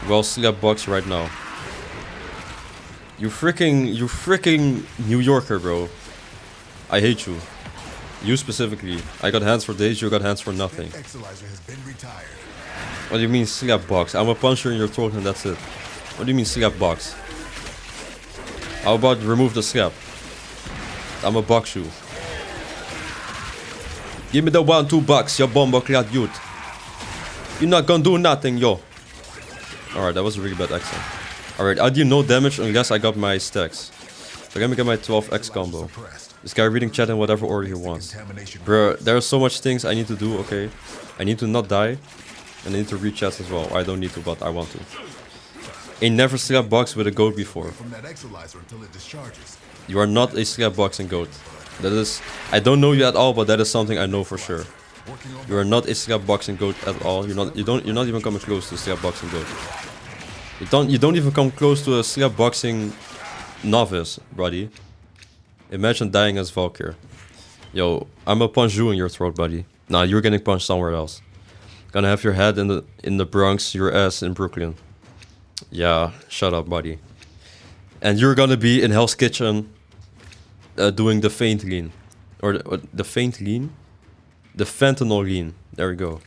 Well, slap box right now. You freaking New Yorker, bro. I hate you. You specifically. I got hands for days, you got hands for nothing. Exilizer has been retired. What do you mean slap box? I'm a puncher in your throat and that's it. What do you mean slap box? How about remove the slap? I'm a box you. Give me the 1-2 bucks, you bomber clad youth. You're not gonna do nothing, yo. Alright, that was a really bad accent. Alright, I do no damage unless I got my stacks. So let me get my 12x combo. This guy reading chat in whatever order he wants. Bro, there are so much things I need to do, okay? I need to not die. And I need to read chats as well. I don't need to, but I want to. Ain't never slap box with a goat before. You are not a slap boxing goat. That is, I don't know you at all, but that is something I know for sure. You are not a slap boxing goat at all. You're not even coming close to a slap boxing goat. You don't even come close to a slap boxing novice, buddy. Imagine dying as Valkyr. Yo, I'm a punch you in your throat, buddy. Nah, you're getting punched somewhere else. Gonna have your head in the Bronx, your ass in Brooklyn. Yeah, shut up, buddy. And you're gonna be in Hell's Kitchen doing the faint lean. Or the faint lean? The fentanyl lean. There we go.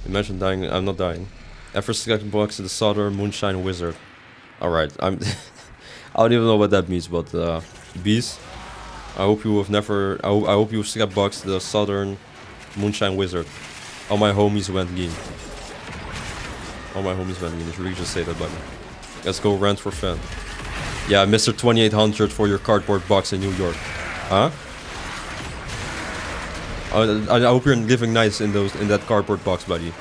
Imagine dying. I'm not dying. Ever select box the Southern Moonshine Wizard. Alright, I don't even know what that means, but bees. I hope you have never. I hope you scrapboxed the Southern Moonshine Wizard. All my homies went lean. All my homies went lean. You should really just say that, buddy. Let's go rent for Fan. Yeah, Mr. 2800 for your cardboard box in New York. Huh? I hope you're living nice in that cardboard box, buddy.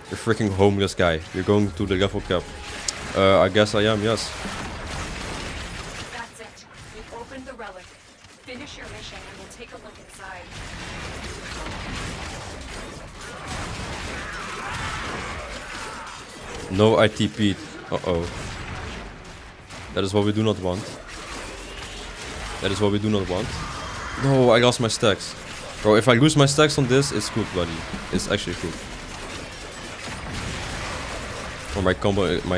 You're freaking homeless guy. You're going to the level cap. I guess I am, yes. That's it. We've opened the relic. Finish your mission and we'll take a look inside. No, I TP'd. Uh-oh. That is what we do not want. That is what we do not want. No, I lost my stacks. Bro, if I lose my stacks on this, it's good, buddy. It's actually good. Or my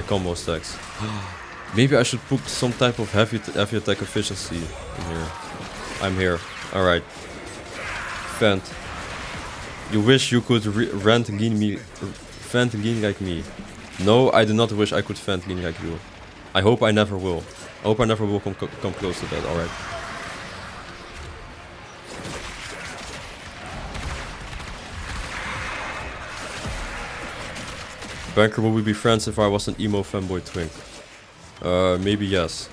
combo stacks. Maybe I should put some type of heavy attack efficiency in here. I'm here. Alright. Fent. You wish you could Fent lean like me. No, I do not wish I could Fent lean like you. I hope I never will. I hope I never will come close to that, alright. Banker, would we be friends if I was an emo fanboy twink? Maybe yes.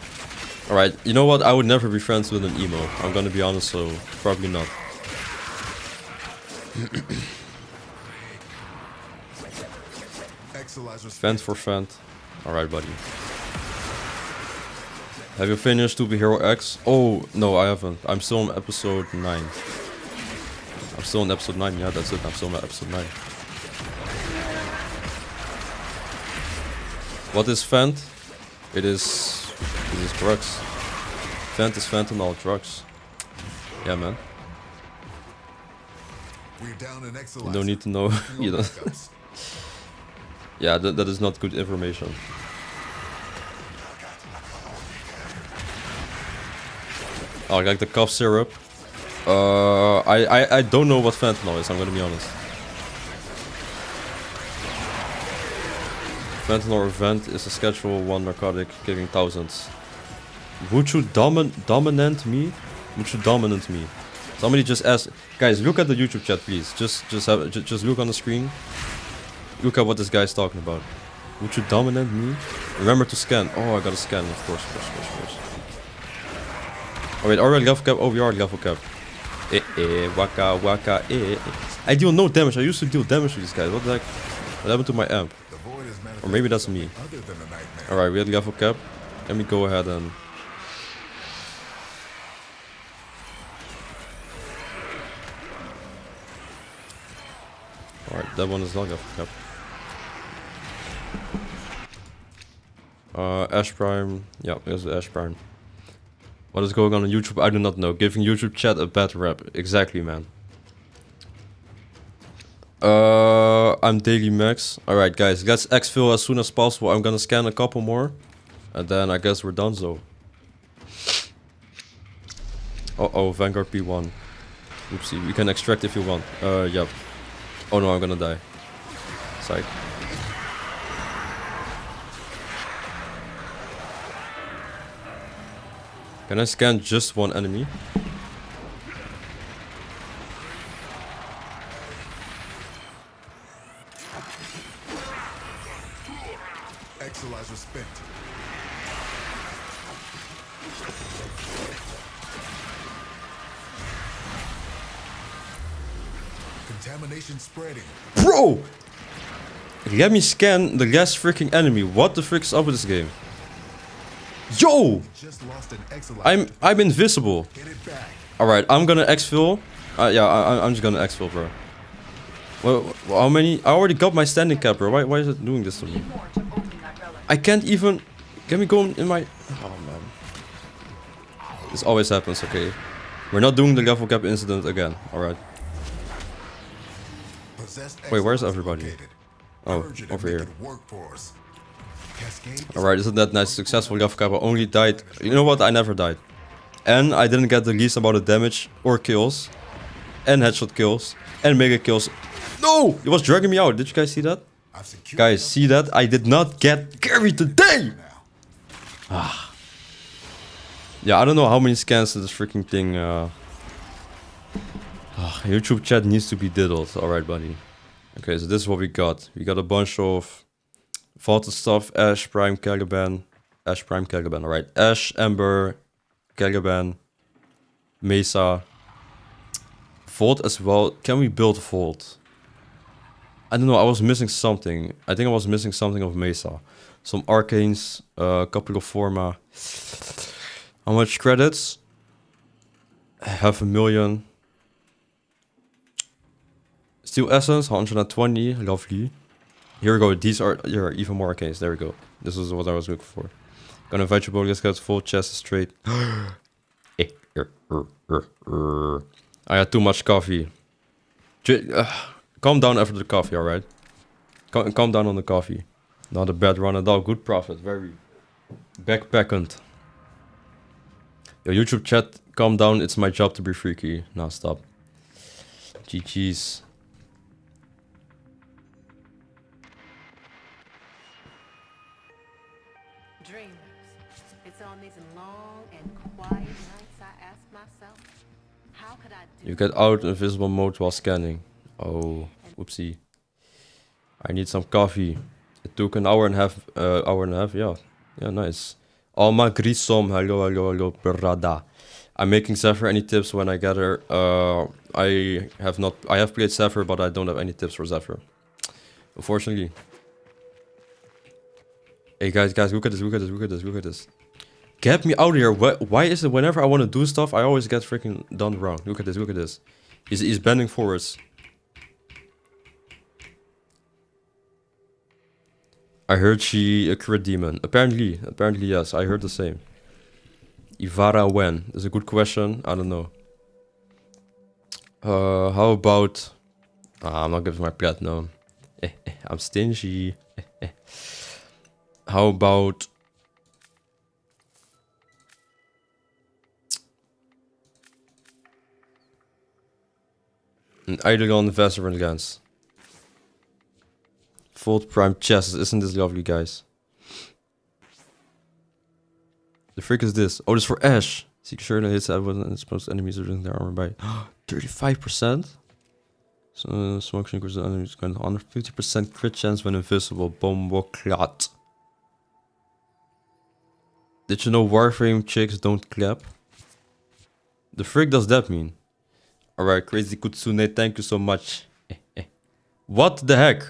Alright, you know what? I would never be friends with an emo. I'm gonna be honest, so probably not. Fent for Fent. Alright, buddy. Have you finished To Be Hero X? Oh, no, I haven't. I'm still on episode 9. I'm still on episode 9, yeah, that's it. I'm still on episode 9. What is Fent? It is drugs. Fent is fentanyl drugs. Yeah, man. You don't need to know. You don't. Yeah, that is not good information. Oh, I like the cough syrup. I don't know what fentanyl is. I'm gonna be honest. Fentanyl or Vent is a Schedule 1 narcotic killing thousands. Would you dominant me? Would you dominant me? Somebody just asked. Guys, look at the YouTube chat, please. Just look on the screen. Look at what this guy's talking about. Would you dominant me? Remember to scan. Oh, I gotta scan, of course. Oh wait, already level cap. Oh, we are level cap. Waka. I deal no damage. I used to deal damage to these guys. What the heck? What happened to my amp? Or maybe that's me. Alright, we had level cap. Let me go ahead and... Alright, that one is not level cap. Ash Prime. Yeah, there's the Ash Prime. What is going on YouTube? I do not know. Giving YouTube chat a bad rap. Exactly, man. I'm daily max. Alright guys, let's exfil as soon as possible. I'm gonna scan a couple more. And then I guess we're done so. Uh-oh, Vanguard P1. Oopsie, you can extract if you want. Yep. Oh no, I'm gonna die. Psych. Can I scan just one enemy? Exolizer spent. Contamination spreading. Bro! Let me scan the last freaking enemy. What the frick is up with this game? Yo! I'm invisible. Alright, I'm gonna exfil. Yeah, I'm just gonna exfil, bro. Well, how many? I already got my standing cap, bro. Why is it doing this to me? I can't even... Let me go in my... Oh, man. This always happens, okay. We're not doing the level cap incident again. Alright. Wait, where's everybody? Oh, over here. Alright, isn't that nice? Successful level cap. I only died... You know what? I never died. And I didn't get the least amount of damage or kills. And headshot kills. And mega kills. No! It was dragging me out. Did you guys see that? Guys, see that? I did not get carried today! Ah. Yeah, I don't know how many scans this freaking thing. YouTube chat needs to be diddled. Alright, buddy. Okay, so this is what we got. We got a bunch of vaulted stuff. Ash, Prime, Caliban. Ash, Prime, Caliban. Alright. Ash, Ember, Caliban, Mesa. Vault as well. Can we build Vault? I don't know. I was missing something. I think I was missing something of Mesa. Some Arcanes. A couple of Forma. How much credits? 500,000. Steel Essence, 120. Lovely. Here we go. These are even more arcanes. There we go. This is what I was looking for. Gonna invite you both. Let's get full chest straight. I had too much coffee. Calm down after the coffee, alright? Calm down on the coffee. Not a bad run at all. Good profit. Very backpacked. Yo, YouTube chat, calm down. It's my job to be freaky. Now stop. GG's. Dreamers. It's on these long and quiet nights I ask myself, how could I do You get out invisible mode while scanning. Oh, whoopsie. I need some coffee. It took an hour and a half. Yeah. Yeah, nice. Alma Grisom, hello, brada. I'm making Zephyr. Any tips when I get her? I have played Zephyr, but I don't have any tips for Zephyr. Unfortunately. Hey guys, look at this. Get me out of here. Why is it whenever I want to do stuff, I always get freaking done wrong? Look at this. He's bending forwards. I heard she a crit demon. Apparently yes. I heard the same. Ivara when? That's a good question. I don't know. How about... I'm not giving my platinum. I'm stingy. How about... an Eidolon Veteran Lance. Vault Prime chests. Isn't this lovely, guys? The frick is this? Oh, this is for Ash. Seek sure that hits everyone exposed enemies within their armor by 35%. So smoke shrinkers enemies got 150% crit chance when invisible. Bomboclat. Did you know Warframe chicks don't clap? The frick does that mean? Alright, Crazy Kutsune, thank you so much. What the heck?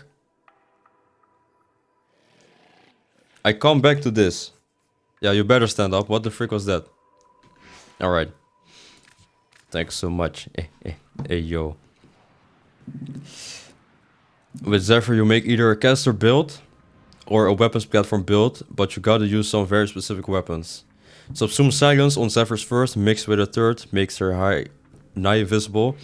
I come back to this. Yeah, you better stand up. What the frick was that? Alright. Thanks so much. Hey, yo. With Zephyr, you make either a caster build or a weapons platform build, but you gotta use some very specific weapons. Subsume Silence on Zephyr's first, mixed with a third, makes her nigh invisible.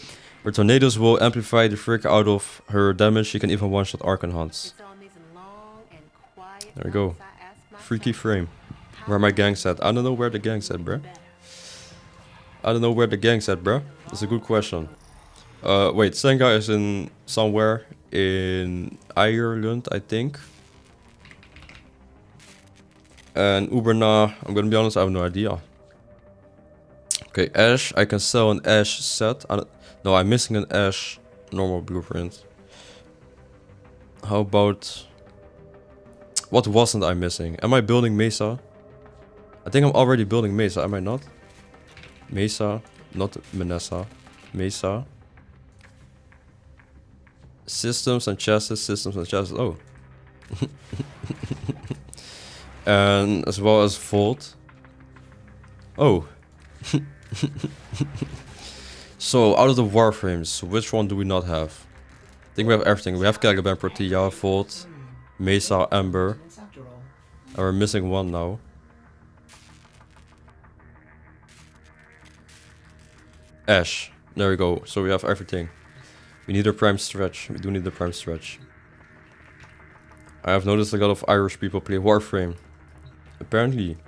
Her tornadoes will amplify the frick out of her damage. She can even one-shot Archon Hunts. There we go. Freaky frame. Where are my gangs at? I don't know where the gang's at, bruh. That's a good question. Wait, Senga is in somewhere in Ireland, I think. And Uberna, I'm gonna be honest, I have no idea. Okay, Ash. I can sell an Ash set. No, I'm missing an Ash normal blueprint. How about... What wasn't I missing? Am I building Mesa? I think I'm already building Mesa, am I not? Mesa, not Manessa. Mesa. Systems and chassis. Oh. And as well as Vault. Oh. So, out of the Warframes, which one do we not have? I think we have everything. We have Caliban, Protea, Vault, Mesa, Ember. And we're missing one now. Ash. There we go. So we have everything. We need a prime stretch. We do need the prime stretch. I have noticed a lot of Irish people play Warframe. Apparently.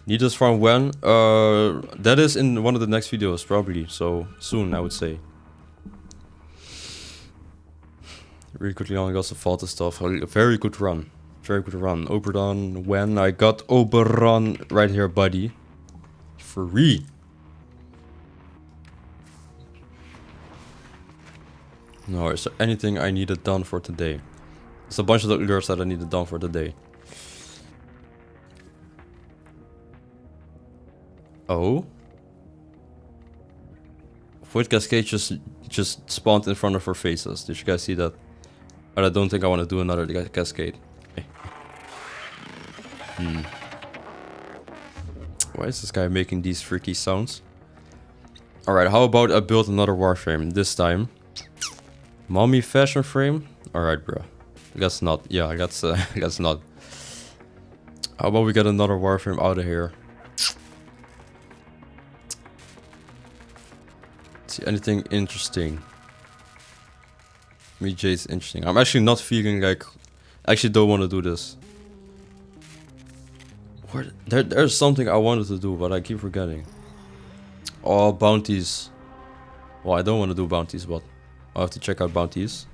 Need this farm when? That is in one of the next videos, probably. So, soon, I would say. Really quickly on, I got some faulty stuff. A very good run. Very good run. Oberon, when? I got Oberon right here, buddy. free. No, is there anything I needed done for today? There's a bunch of the alerts that I needed done for today. Oh? Void Cascade just spawned in front of our faces. Did you guys see that? But I don't think I want to do another cascade. Why is this guy making these freaky sounds? Alright, how about I build another Warframe this time? Mommy fashion frame? Alright, bro. I guess not. Yeah, I guess not. How about we get another Warframe out of here? See anything interesting? Me Jade's interesting. I'm actually not feeling like I actually don't want to do this. There's something I wanted to do, but I keep forgetting. Oh, bounties. Well, I don't want to do bounties, but I'll have to check out bounties.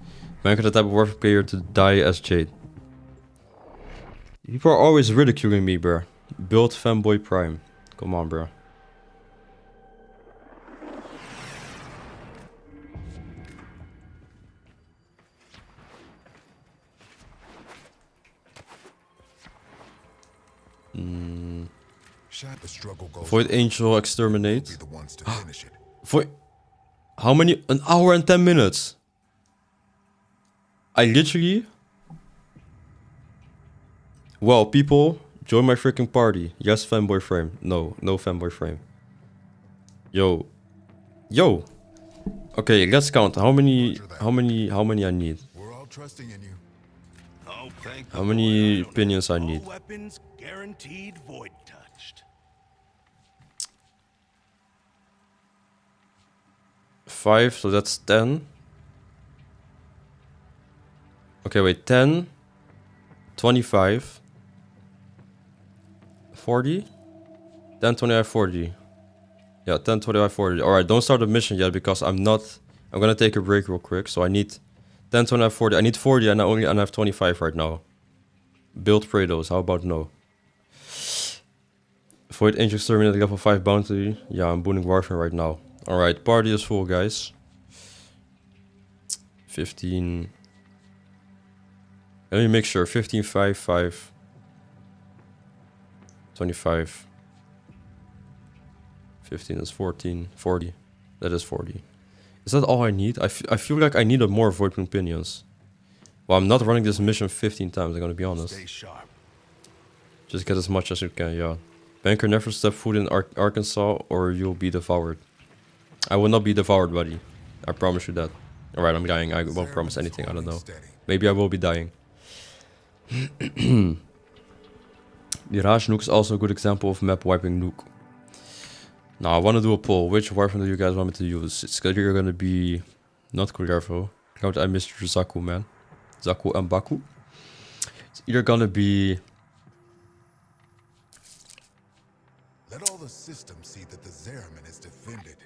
Vanguard the type of Warframe player to die as Jade. People are always ridiculing me, bruh. Build fanboy prime. Come on, bruh. Void Angel exterminate. Void. How many? An hour and 10 minutes. I literally. Well, people, join my freaking party. Yes, fanboy frame. No, no fanboy frame. Yo. Okay, let's count. How many I need? We're all trusting in you. Oh, thank How many opinions I need? all weapons guaranteed void touched. 5, so that's 10. Okay, wait, 10, 25, 40, 10, 25, 40. Yeah, 10, 25, 40. Alright, don't start the mission yet because I'm gonna take a break real quick. So I need 10, 25, 40. I need 40 and I have 25 right now. Build Prados, how about no? Void Angel Exterminate level 5 bounty. Yeah, I'm booting Warframe right now. Alright, party is full, guys. 15. Let me make sure. 15, 5, 5. 25. 15 is 14. 40. That is 40. Is that all I need? I feel like I needed more Void Companions. Well, I'm not running this mission 15 times, I'm gonna be honest. Stay sharp. Just get as much as you can, yeah. Banker, never step foot in Arkansas or you'll be devoured. I will not be devoured, buddy. I promise you that. Alright, I'm dying. I won't promise anything. I don't know. Maybe I will be dying. Mirage Nuke is also a good example of map wiping nuke. Now, I want to do a poll. Which Warframe do you guys want me to use? It's either going to be not Kullervo. God, I missed your Zaku, man. Zaku and Baku. It's either going to be... Let all the systems see that the Zeraman is defended.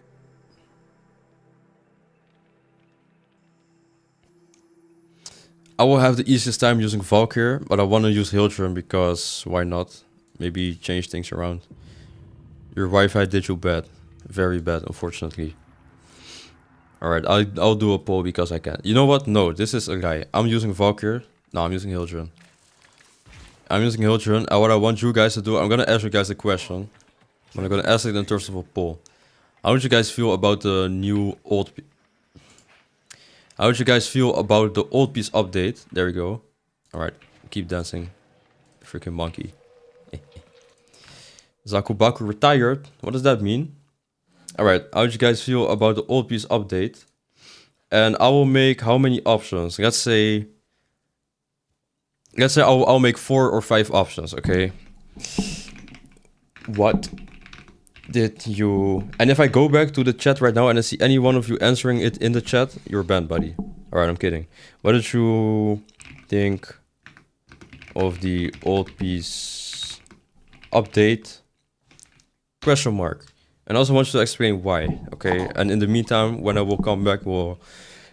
I will have the easiest time using Valkyr, but I want to use Hildren because why not? Maybe change things around. Your Wi-Fi did you bad. Very bad, unfortunately. Alright, I'll do a poll because I can. You know what? No, this is a guy. I'm using Valkyr. No, I'm using Hildren. I'm using Hildren. And what I want you guys to do, I'm going to ask you guys a question. But I'm going to ask it in terms of a poll. How would you guys feel about the new old... How would you guys feel about the old piece update? There we go. Alright, keep dancing. Freaking monkey. Zakubaku retired. What does that mean? Alright, how would you guys feel about the old piece update? And I will make how many options? Let's say I'll make 4 or 5 options, okay? What did you... And if I go back to the chat right now and I see any one of you answering it in the chat, you're banned, buddy. Alright, I'm kidding. What did you think of the old piece update? Question mark. And I also want you to explain why, okay? And in the meantime, when I will come back, we'll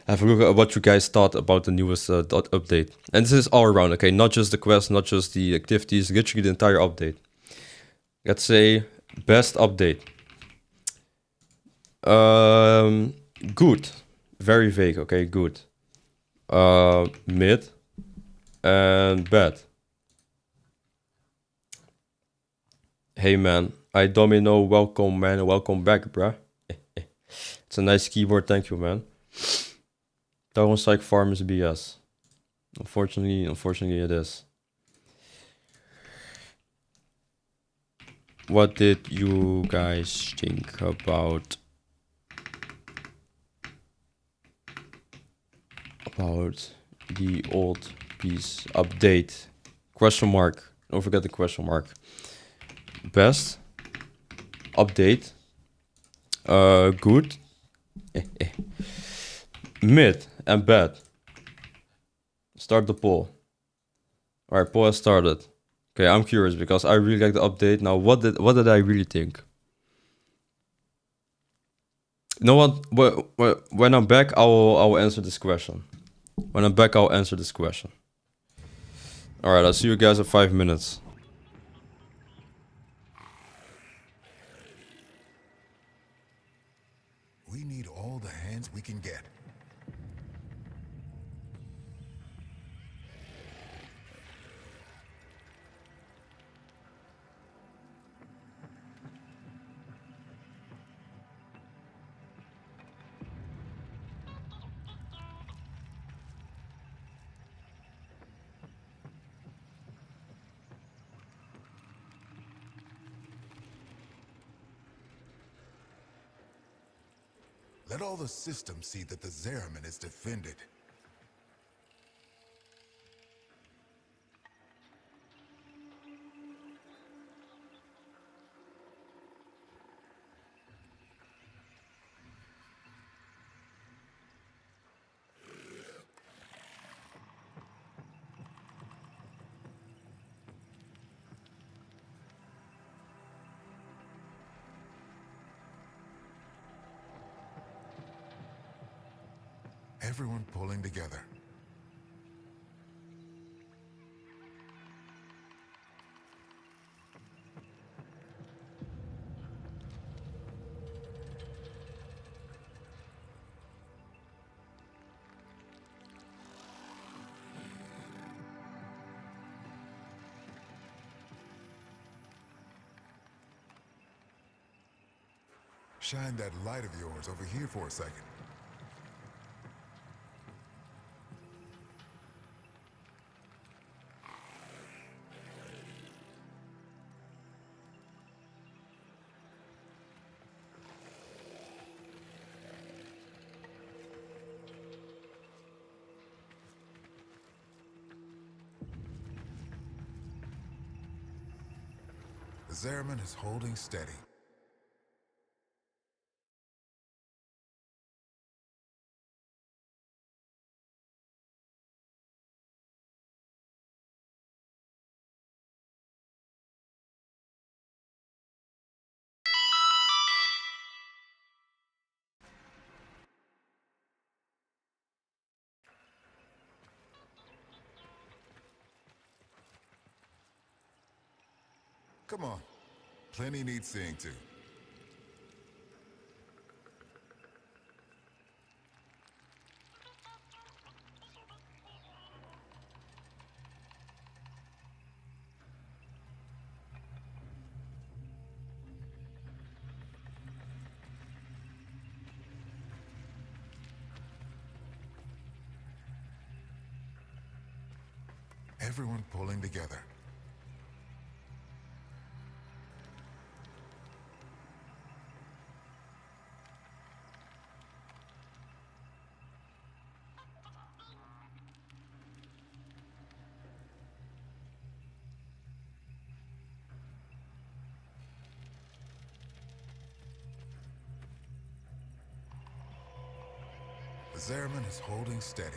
have a look at what you guys thought about the newest update. And this is all around, okay? Not just the quest, not just the activities, literally the entire update. Let's say Best update. Good. Very vague, okay, good. Mid. And bad. Hey man, I Domino, welcome man, welcome back, bruh. It's a nice keyboard, thank you, man. Tauron Psych Farm is BS. Unfortunately it is. What did you guys think about the old piece update? Question mark. Don't forget the question mark. Best update. Good. Mid and bad. Start the poll. Alright, poll has started. Okay, I'm curious because I really like the update. Now, what did I really think? You know what? When I'm back, I will answer this question. When I'm back, I'll answer this question. Alright, I'll see you guys in 5 minutes. We need all the hands we can get. Let all the systems see that the Zeraman is defended. Everyone pulling together. Shine that light of yours over here for a second. The Zeraman is holding steady. Come on. Plenty need seeing to. Everyone pulling together. The Zeraman is holding steady.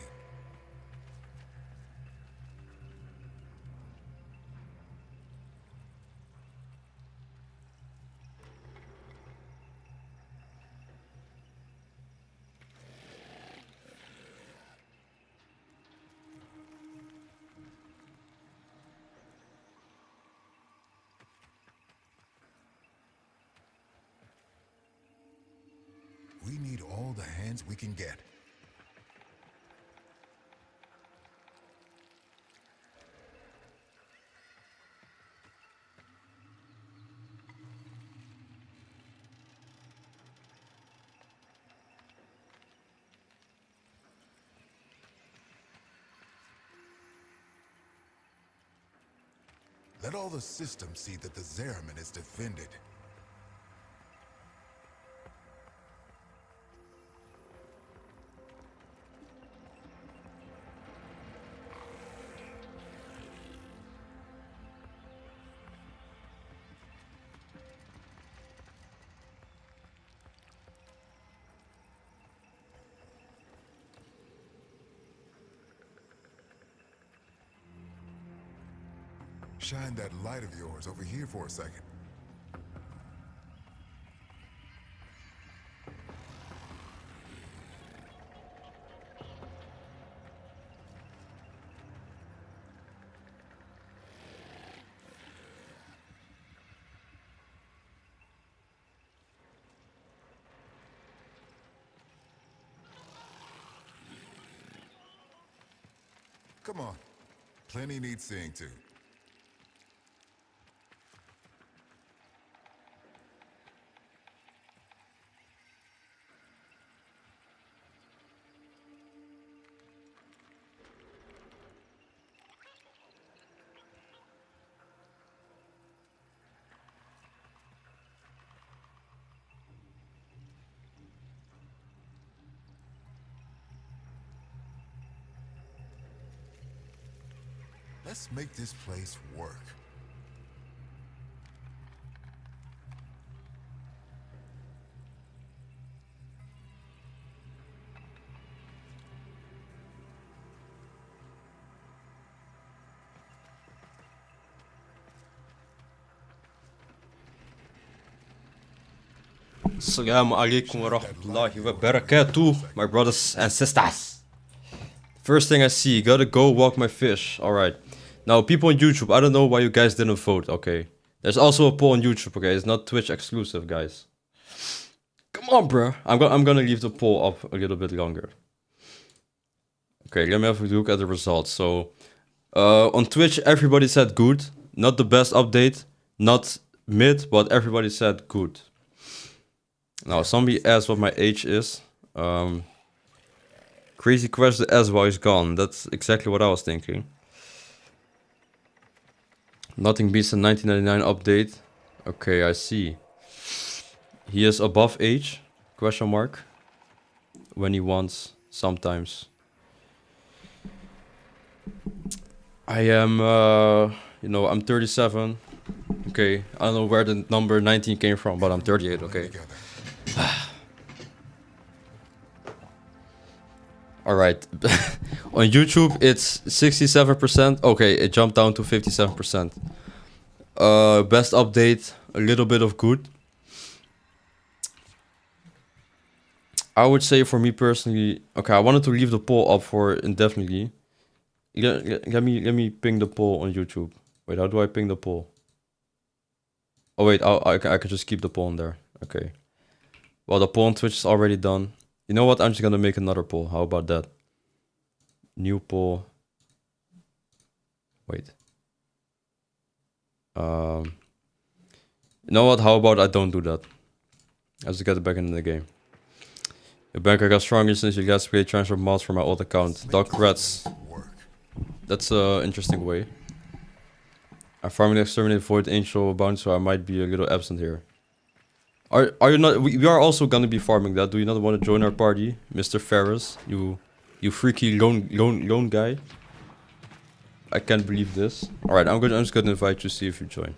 the hands we can get. Let all the systems see that the Zeraman is defended. Shine that light of yours over here for a second. Come on. Plenty need seeing to. Let's make this place work. Assalamu alaikum wa rahmatullahi wa barakatuh, my brothers and sisters. First thing I see, gotta go walk my fish. Alright. Now, people on YouTube, I don't know why you guys didn't vote, okay? There's also a poll on YouTube, okay? It's not Twitch exclusive, guys. Come on, bro. I'm gonna leave the poll up a little bit longer. Okay, let me have a look at the results. So, on Twitch, everybody said good. Not the best update. Not mid, but everybody said good. Now, somebody asked what my age is. Crazy question as well is gone. That's exactly what I was thinking. Nothing beats the 1999 update. Okay, I see. He is above age? Question mark. When he wants, sometimes. I am, I'm 37. Okay, I don't know where the number 19 came from, but I'm 38, okay. Alright. On YouTube, it's 67%. Okay, it jumped down to 57%. Best update, a little bit of good. I would say for me personally... Okay, I wanted to leave the poll up for indefinitely. Let me ping the poll on YouTube. Wait, how do I ping the poll? Oh wait, I can just keep the poll in there. Okay. Well, the poll on Twitch is already done. You know what? I'm just gonna make another poll. How about that? New poll. Wait. You know what? How about I don't do that? I just get it back in the game. Your banker got stronger since you guys create transfer mods from my old account. Doc Rats. That's an interesting way. I'm farming the exterminate void angel bound, so I might be a little absent here. Are you not? We are also gonna be farming that. Do you not want to join our party, Mr. Ferris? You freaky lone guy. I can't believe this. All right, I'm just gonna invite you. See if you join.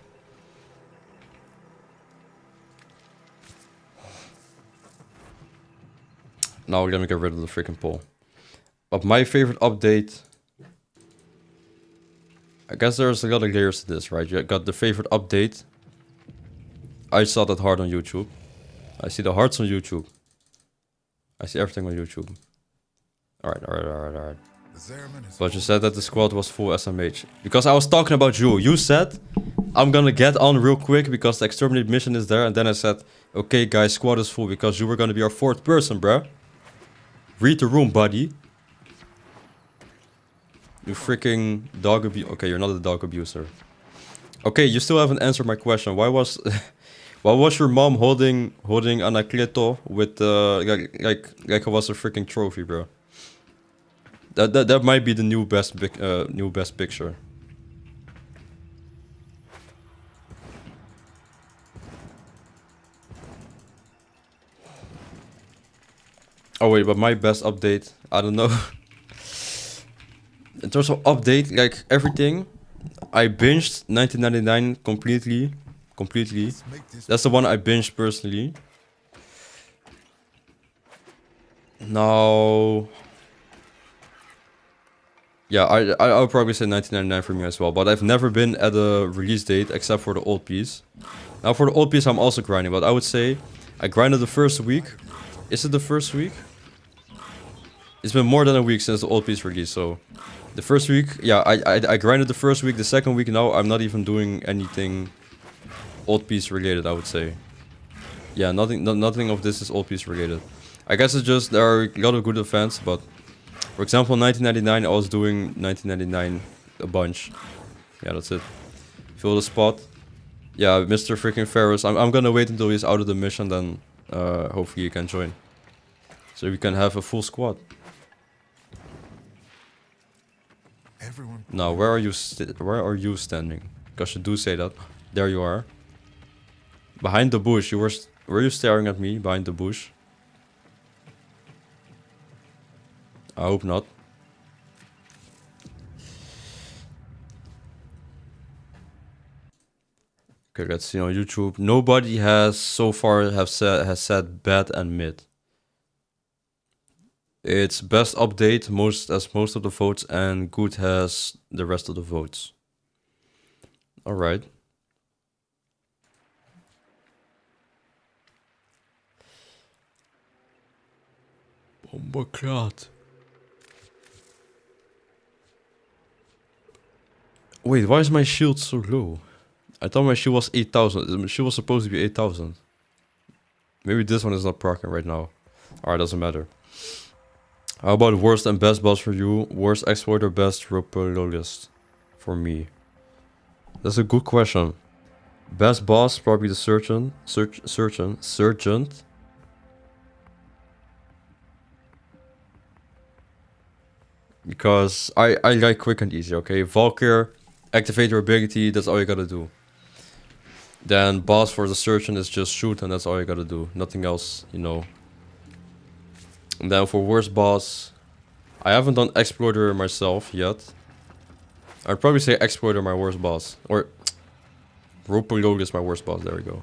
Now let me get rid of the freaking poll. But my favorite update. I guess there's a lot of layers to this, right? You got the favorite update. I saw that heart on YouTube. I see the hearts on YouTube. I see everything on YouTube. Alright. But you said that the squad was full SMH. Because I was talking about you. You said, I'm gonna get on real quick because the exterminate mission is there. And then I said, okay guys, squad is full because you were gonna be our fourth person, bruh. Read the room, buddy. You freaking dog abuse. Okay, you're not a dog abuser. Okay, you still haven't answered my question. Why was your mom holding Anacleto with like it was a freaking trophy, bro? That might be the new best picture. Oh wait, but my best update, I don't know. In terms of update, like everything, I binged 1999 completely. That's the one I binged personally. Now, yeah, I'll probably say 1999 for me as well. But I've never been at a release date except for the old piece. Now for the old piece, I'm also grinding, but I would say I grinded the first week. Is it the first week? It's been more than a week since the old piece release, so the first week, yeah, I grinded the first week. The second week, now I'm not even doing anything old piece related, I would say. Yeah, nothing of this is old piece related. I guess it's just there are a lot of good events, but for example, 1999, I was doing 1999 a bunch. Yeah, that's it. Fill the spot. Yeah, Mr. freaking Ferris. I'm gonna wait until he's out of the mission, then hopefully he can join. So we can have a full squad. Now, where are you standing? Because you do say that. There you are. Behind the bush. Were you staring at me behind the bush? I hope not. Okay, let's see on YouTube. Nobody has so far has said bad and mid. It's best update, most of the votes, and good has the rest of the votes. Alright. Bomberklaat. Wait, why is my shield so low? I thought my shield was 8,000. She was supposed to be 8,000. Maybe this one is not proccing right now. Alright, doesn't matter. How about worst and best boss for you? Worst exploiter, best Rupologist for me. That's a good question. Best boss, probably the Sergeant. Because I like quick and easy, okay? Valkyr, activate your ability, that's all you gotta do. Then boss for the Sergeant is just shoot and that's all you gotta do. Nothing else, you know. And then for worst boss, I haven't done Exploiter myself yet. I'd probably say Exploiter my worst boss. Or Ropolog is my worst boss, there we go.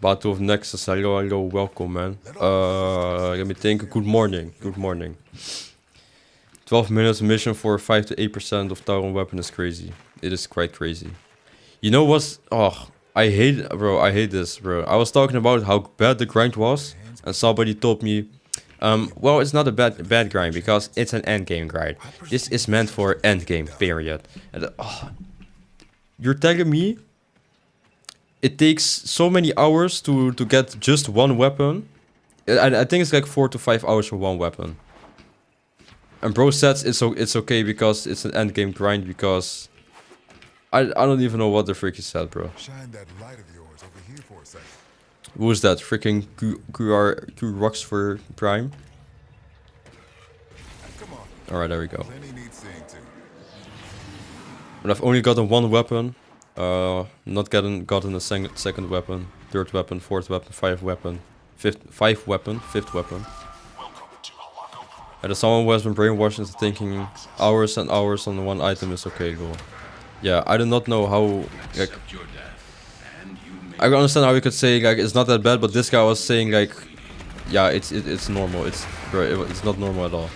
Batu of Nexus, hello, welcome man. Let me think, good morning. 12 minutes mission for 5 to 8% of Tauron weapon is crazy. It is quite crazy. You know what's... Oh, I hate this, bro. I was talking about how bad the grind was, and somebody told me, well, it's not a bad grind because it's an endgame grind. This is meant for endgame, period. And you're telling me it takes so many hours to get just one weapon? I think it's like 4 to 5 hours for one weapon. And bro says it's okay because it's an endgame grind because I don't even know what the frick he said, bro. Shine that light of yours over here for a second. Who's that? Freaking Q rocks for Prime. Alright, there we go. But I've only gotten one weapon. Not gotten a second weapon, third weapon, fourth weapon, fifth weapon. And as someone who has been brainwashed into thinking hours and hours on one item is okay, lol. Yeah, I do not know how, like, I understand how you could say, like, it's not that bad, but this guy was saying, like, yeah, it's normal. It's not normal at all.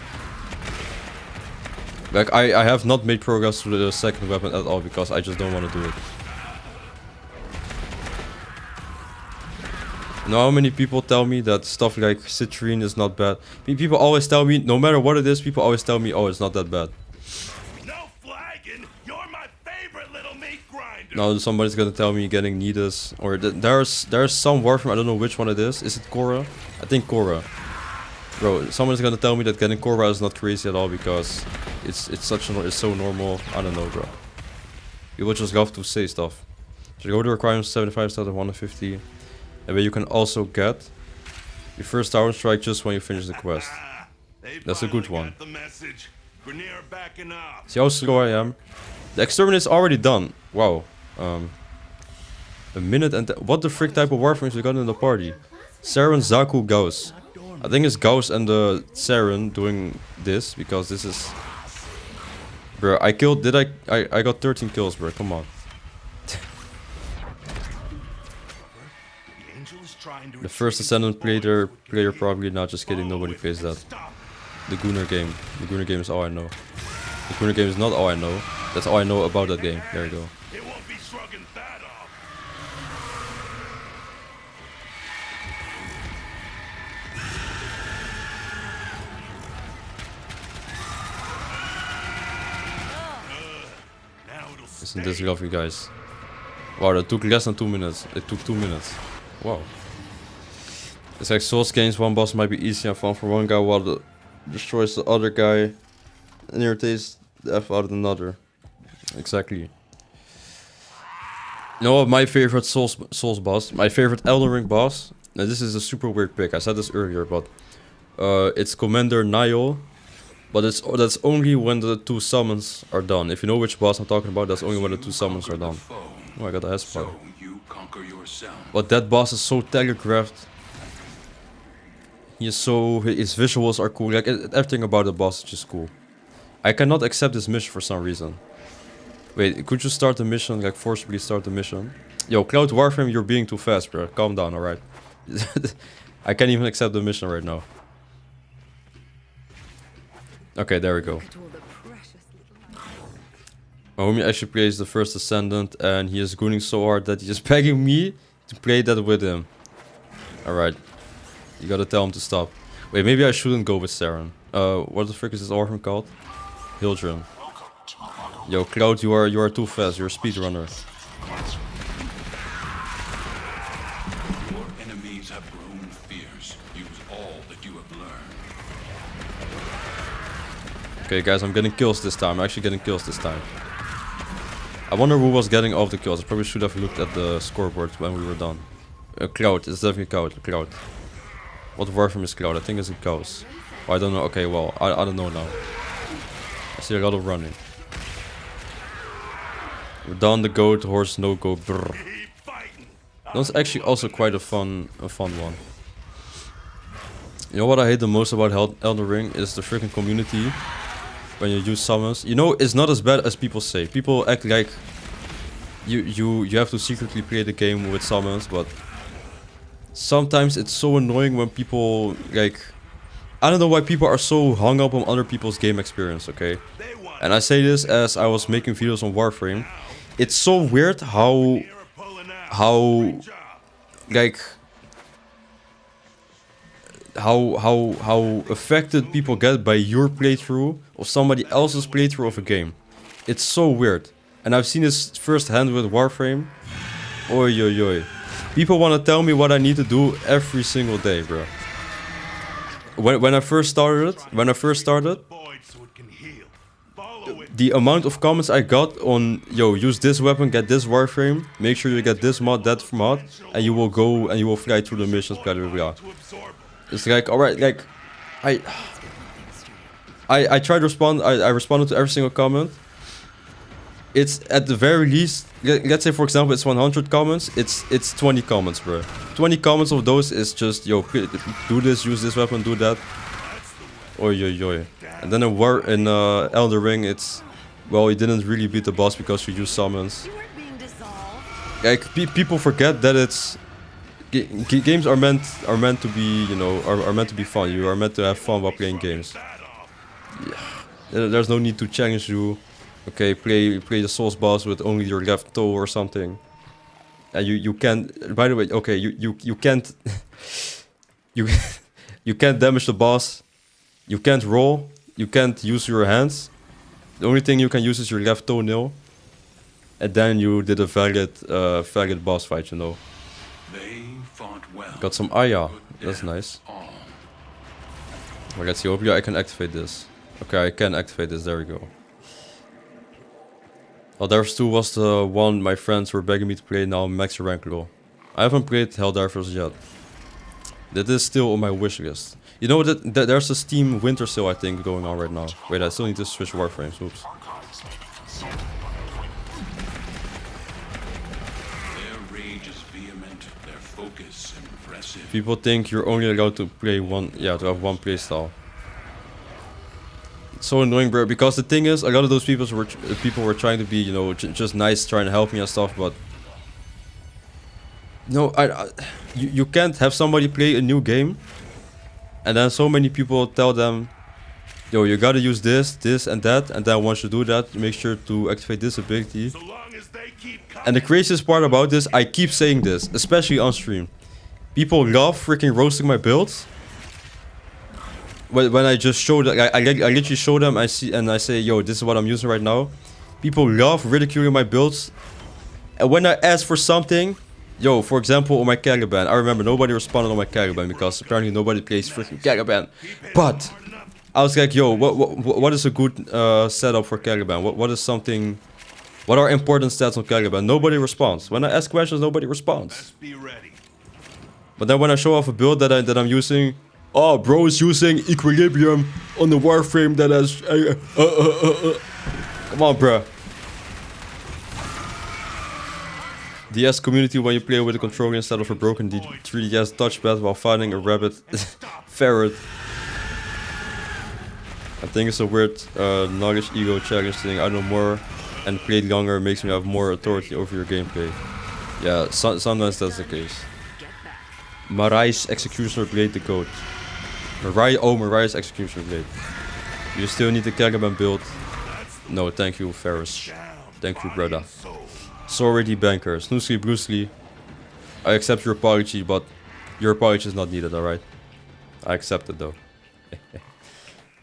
Like, I have not made progress with the second weapon at all because I just don't want to do it. You know how many people tell me that stuff like citrine is not bad? People always tell me, no matter what it is, people always tell me, oh, it's not that bad. Now somebody's gonna tell me getting Nidus, or there's some Warframin, I don't know which one it is. Is it Korra? I think Korra. Bro, someone's gonna tell me that getting Korra is not crazy at all because it's so normal. I don't know, bro. People just love to say stuff. So you go to requirements 75 instead of 150. And where you can also get your first tower strike just when you finish the quest. That's a good one. See how slow I am? The exterminate is already done. Wow. A minute and... What the frick type of Warframes we got in the party? Saren, Zaku, Gauss. I think it's Gauss and the Saren doing this, because this is... Bro, I killed... I got 13 kills, bro. Come on. The first Ascendant player probably not. Just kidding, nobody plays that. The Gunnar game. The Gunnar game is all I know. The Gunnar game is not all I know. That's all I know about that game. There you go. Isn't this lovely, guys? Wow, that took less than 2 minutes. It took 2 minutes. Wow. It's like Souls games, one boss might be easy and fun for one guy while it destroys the other guy and irritates the F out of another. Exactly. You know what my favorite Souls boss? My favorite Elden Ring boss? Now this is a super weird pick, I said this earlier, but it's Commander Niall. But that's only when the 2 summons are done. If you know which boss I'm talking about, that's only when the 2 summons are done. Oh, I got a S-Part. But that boss is so telegraphed. His visuals are cool. Like everything about the boss is just cool. I cannot accept this mission for some reason. Wait, could you start the mission? Like forcibly start the mission? Yo, Cloud Warframe, you're being too fast, bro. Calm down, alright? I can't even accept the mission right now. Okay, there we go. My homie actually plays the first Ascendant and he is gooning so hard that he is begging me to play that with him. Alright. You gotta tell him to stop. Wait, maybe I shouldn't go with Saren. What the frick is this orphan called? Hildren. Yo, Cloud, you are too fast. You're a speedrunner. Your enemies have grown fierce. Use all that you have learned. Okay, guys, I'm getting kills this time. I'm actually getting kills this time. I wonder who was getting all the kills. I probably should have looked at the scoreboard when we were done. Cloud. It's definitely Cloud. What Warframe is Cloud? I think it's a Gauss. Oh, I don't know. Okay, well, I don't know now. I see a lot of running. We're done. The goat, horse, no go. Brr. That's actually also quite a fun one. You know what I hate the most about Elden Ring is the freaking community. When you use summons, you know, it's not as bad as people say. People act like you have to secretly play the game with summons, but sometimes it's so annoying when people like, I don't know why people are so hung up on other people's game experience, okay? And I say this as I was making videos on Warframe. It's so weird how like how affected people get by your playthrough of somebody else's playthrough of a game. It's so weird. And I've seen this firsthand with Warframe. Oi oi oi. People want to tell me what I need to do every single day, bro. When I first started, the amount of comments I got on, yo, use this weapon, get this Warframe, make sure you get this mod, that mod, and you will go and you will fly through the missions, blah blah blah. It's like, alright, like, I tried to respond, I responded to every single comment. It's at the very least, let's say for example it's 100 comments, it's 20 comments, bro. 20 comments of those is just, yo, do this, use this weapon, do that. Oi oi oi. And then in Elden Ring it's, well, you didn't really beat the boss because you used summons. Like, people forget that it's... Games are meant to be, you know, are meant to be fun. You are meant to have fun while playing games. Yeah. There's no need to challenge you. Okay, play the Souls boss with only your left toe or something. And you can't. By the way, okay, you can't you can't damage the boss. You can't roll. You can't use your hands. The only thing you can use is your left toenail. And then you did a valid boss fight, you know. They fought well. Got some Aya. That's nice. Well, let's see. Hopefully I can activate this. Okay, I can activate this. There we go. Helldivers 2 was the one my friends were begging me to play. Now max rank low. I haven't played Helldivers yet. That is still on my wish list. You know that there's a Steam winter sale I think going on right now. Wait, I still need to switch Warframes. Oops. Their rage is vehement, their focus impressive. People think you're only allowed to play one, to have one playstyle. It's so annoying, bro. Because the thing is, a lot of those people were trying to be, you know, just nice, trying to help me and stuff. But no, you can't have somebody play a new game, and then so many people tell them, yo, you gotta use this, and that, and then once you do that, make sure to activate this ability. So long as they keep And the craziest part about this, I keep saying this, especially on stream. People love freaking roasting my builds. When I just show that, I literally show them, I say, yo, this is what I'm using right now. People love ridiculing my builds. And when I ask for something, yo, for example, on my Caliban, I remember nobody responded on my Caliban because apparently nobody plays freaking Caliban. But I was like, yo, what is a good setup for Caliban? What are important stats on Caliban? Nobody responds. When I ask questions, nobody responds. be ready. But then when I show off a build that I'm using, oh, bro is using Equilibrium on the Warframe that has... Come on, bruh. DS community when you play with a controller instead of a broken 3DS touchpad while fighting a rabbit ferret. I think it's a weird knowledge ego challenge thing. I know more and played longer makes me have more authority over your gameplay. Yeah, sometimes that's the case. Marai's Executioner Blade the goat. Marai's Executioner Blade. You still need the Caliban build? No, thank you, Ferris. Thank you, brother. Sorry, dBankerr. Snoosely, Brucely. I accept your apology, but your apology is not needed, alright? I accept it though.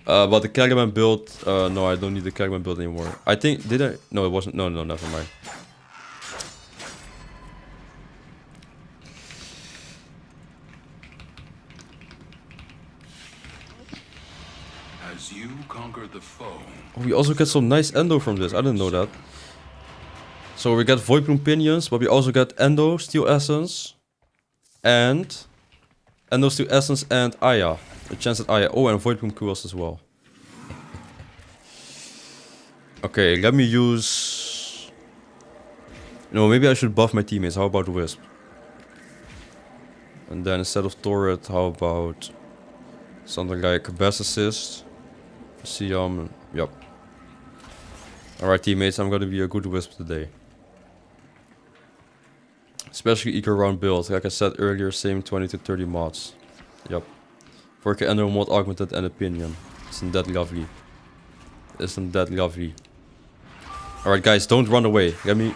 But the Caliban build, no, I don't need the Caliban build anymore. I think, did I? No, it wasn't. No, never mind. As you conquer the foe. Oh, we also get some nice endo from this. I didn't know that. So we get Void Bloom Pinions, but we also get Endo, Steel Essence, and Endo, Steel Essence, and Aya. A chance at Aya. Oh, and Void Bloom Quills as well. Okay, let me use... No, maybe I should buff my teammates. How about Wisp? And then instead of Turret, how about something like Best Assist? Siam, yep. Alright teammates, I'm gonna be a good Wisp today. Especially eco round build, like I said earlier, same 20 to 30 mods. Yep. 4K Endo mod augmented and opinion. Isn't that lovely? Isn't that lovely? Alright guys, don't run away. Let me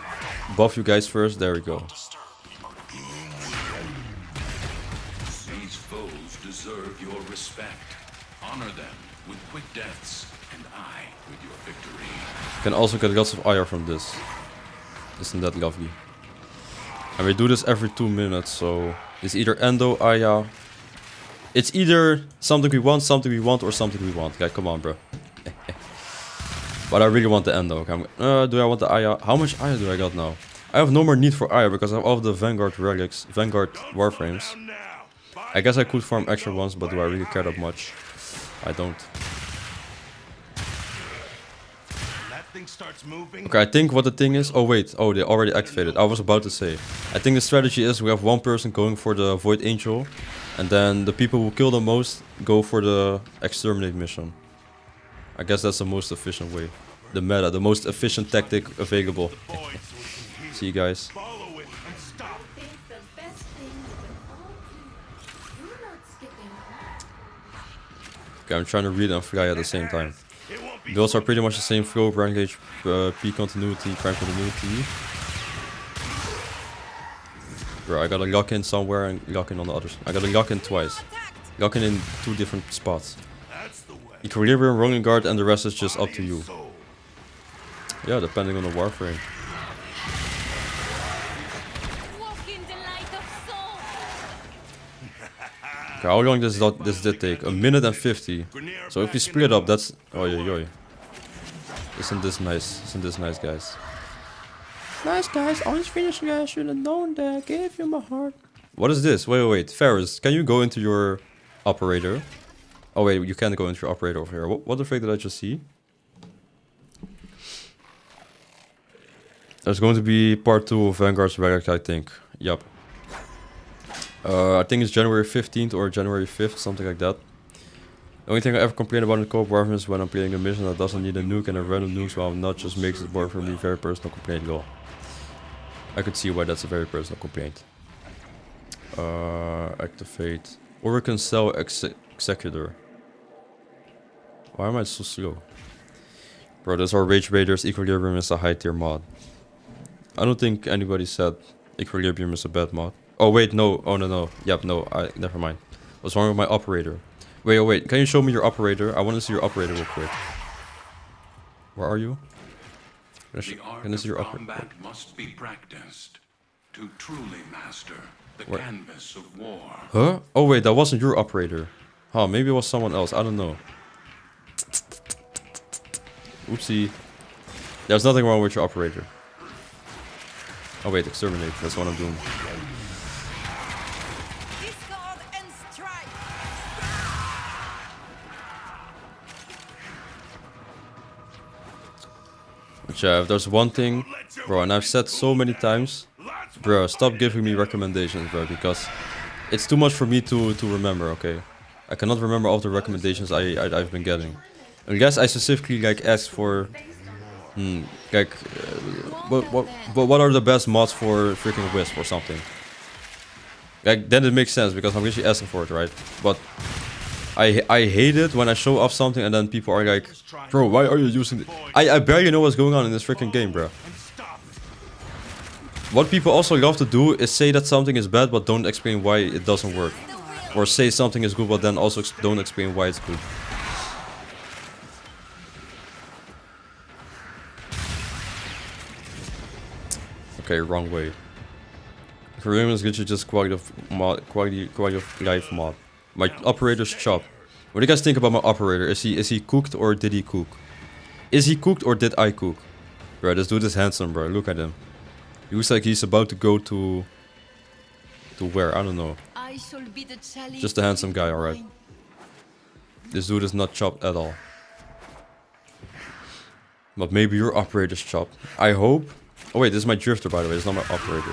buff you guys first, there we go. These foes deserve your respect. Honor them with quick deaths, and I with your victory. You can also get lots of IR from this. Isn't that lovely? And we do this every 2 minutes, so it's either Endo, Aya. It's either something we want, or something we want. Like, come on, bro. But I really want the Endo. Okay, do I want the Aya? How much Aya do I got now? I have no more need for Aya because I have all of the Vanguard Relics, Vanguard Warframes. I guess I could farm extra ones, but do I really care that much? I don't. Okay, I think what the thing is... Oh wait, oh they already activated. I was about to say. I think the strategy is we have one person going for the Void Angel. And then the people who kill the most go for the Exterminate mission. I guess that's the most efficient way. The meta, the most efficient tactic available. See you guys. Okay, I'm trying to read and fly at the same time. Builds are pretty much the same flow, rank gauge, P continuity, prime continuity. Bro, I gotta lock in somewhere and lock in on the others. I gotta lock in twice. Lock in 2 different spots. Equilibrium, Rolling Guard, and the rest is just up to you. Yeah, depending on the Warframe. Okay, how long does this did take? A minute and 50. So if we split up, that's... Oh, yo. Isn't this nice? Isn't this nice, guys? Nice, guys. Always finish, guys. Should have known that. I gave you my heart. What is this? Wait. Ferris, can you go into your operator? Oh, wait. You can't go into your operator over here. What the frick did I just see? There's going to be part 2 of Vanguard's Relics, I think. Yup. I think it's January 15th or January 5th, something like that. The only thing I ever complain about in co-op Warframin is when I'm playing a mission that doesn't need a nuke and a random nuke, so not just makes it more for me very personal complaint law. I could see why that's a very personal complaint. Activate. Or we can sell Executor. Why am I so slow? Bro, that's our Rage Raiders. Equilibrium is a high tier mod. I don't think anybody said Equilibrium is a bad mod. Oh wait, no. Oh no. Yep, no. Never mind. What's wrong with my operator? Wait. Can you show me your operator? I want to see your operator real quick. Where are you? Can I see your operator? Combat must be practiced to truly master the canvas of war. Huh? Oh wait, that wasn't your operator. Huh? Maybe it was someone else. I don't know. Oopsie. There's nothing wrong with your operator. Oh wait, exterminate. That's what I'm doing. But yeah, if there's one thing, bro, and I've said so many times, bro, stop giving me recommendations, bro, because it's too much for me to remember, okay? I cannot remember all the recommendations I've been getting. And yes, I specifically like asked for, what are the best mods for freaking Wisp or something? Like, then it makes sense because I'm actually asking for it, right? But I hate it when I show off something and then people are like, bro, why are you using it? I barely know what's going on in this freaking game, bro. What people also love to do is say that something is bad but don't explain why it doesn't work. Or say something is good but then also don't explain why it's good. Okay, wrong way. For women, it's literally just quality of life mod. My operator's chop. What do you guys think about my operator? Is he cooked or did he cook? Is he cooked or did I cook? Bro, this dude is handsome, bro. Look at him. He looks like he's about to go to where? I don't know. Just a handsome guy, alright. This dude is not chopped at all. But maybe your operator's chopped. I hope. Oh wait, this is my drifter, by the way. It's not my operator.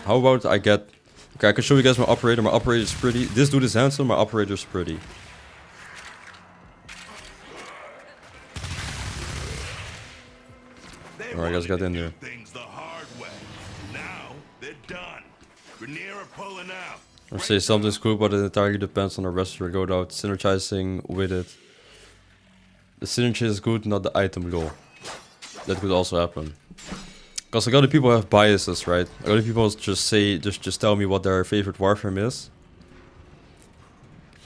How about I get... Okay, I can show you guys my operator. My operator is pretty. This dude is handsome. My operator is pretty. Alright, guys, got in there. Or say something's cool, but it entirely depends on the rest of your loadout. Synergizing with it. The synergy is good, not the item goal. That could also happen. Because a lot of people have biases, right? A lot of people just say, just tell me what their favorite Warframe is.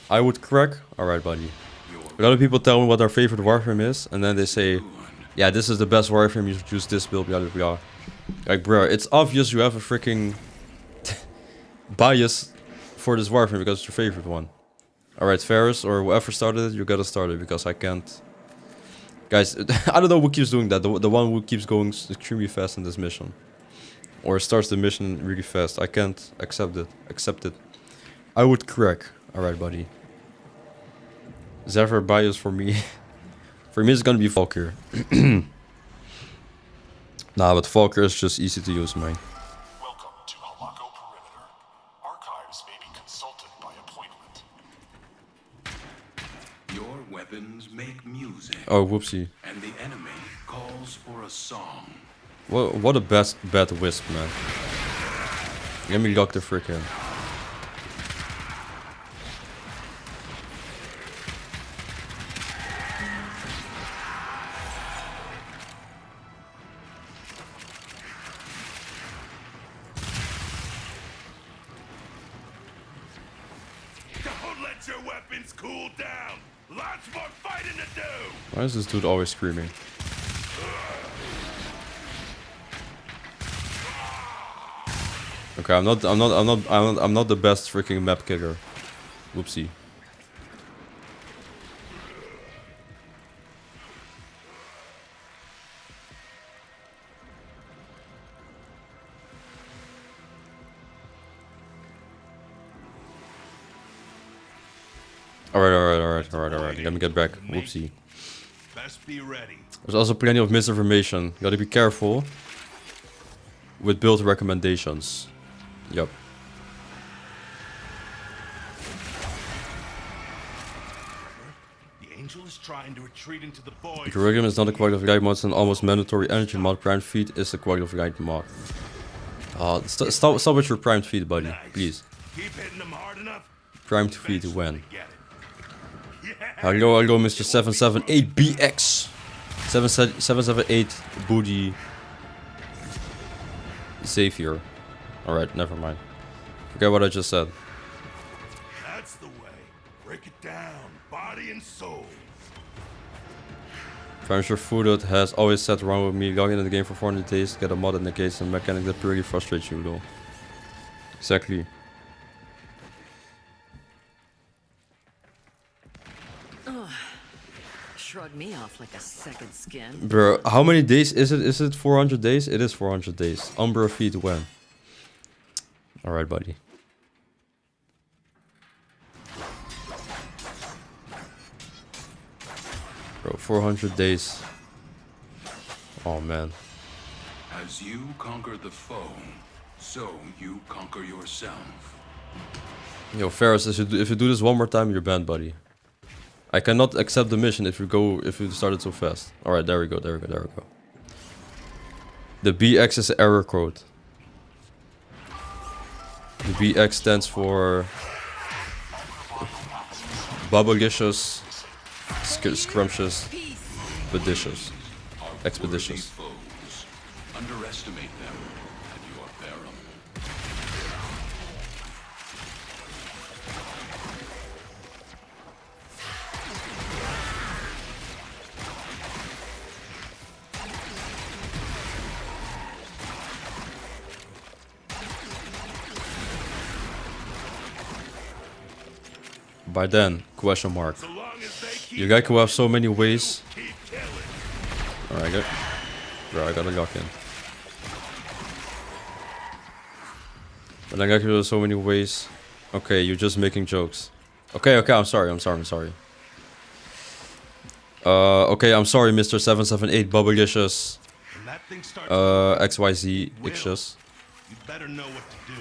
I would crack. Alright, buddy. A lot of people tell me what their favorite Warframe is, and then they say, yeah, this is the best Warframe, you should use this build, blah blah blah. Like, bro, it's obvious you have a freaking bias for this Warframe because it's your favorite one. Alright, Ferris, or whoever started it, you gotta start it because I can't. Guys, I don't know who keeps doing that. The one who keeps going extremely fast in this mission. Or starts the mission really fast. I can't accept it. I would crack. Alright, buddy. Zephyr bias for me. For me, it's gonna be Valkyr. Nah, but Valkyr is just easy to use, man. Welcome to Halako Perimeter. Archives may be consulted by appointment. Your weapons make music. Oh, whoopsie. And the enemy calls for a song. What a bad wisp, man. Let me lock the frick in. Why is this dude always screaming? Okay, I'm not the best freaking map killer. Whoopsie. Alright. Let me get back. Whoopsie. Best be ready. There's also plenty of misinformation. Gotta be careful with build recommendations. Yup. The angel is trying to retreat into the void. Curriculum is not a quality of life mod, it's an almost mandatory energy mod. Primed feed is a quality of life mod. Stop with your primed feed, buddy. Nice. Please. Keep hitting them hard enough. Primed feed when? Get it. Hello, Mr. 778BX. 778 Booty Xavier. Alright, never mind. Forget what I just said. That's the way. Break it down, body and soul. I'm sure Foodot has always sat around with me, logging in the game for 400 days to get a mod that negates a mechanic that purely frustrates you, though. Exactly. Shrug me off like a second skin. Bro, how many days is it? Is it 400 days? It is 400 days. Umbra feed when? Alright, buddy. Bro, 400 days. Oh, man. As you conquer the foe, so you conquer yourself. Yo, Ferris, if you do this one more time, you're banned, buddy. I cannot accept the mission if you started so fast. Alright, there we go. The BX is an error code. The BX stands for Bubblicious, Scrumptious, Expeditious. Expeditious. Foes. Underestimate them, and you are barren. By then, question mark. You guys could have so many ways. Alright, good. Bro, I gotta lock in. But I got you so many ways. Okay, you're just making jokes. Okay, I'm sorry. Okay, I'm sorry, Mr. 778 Bubblicious. XYZ Ixus. You better know what to do.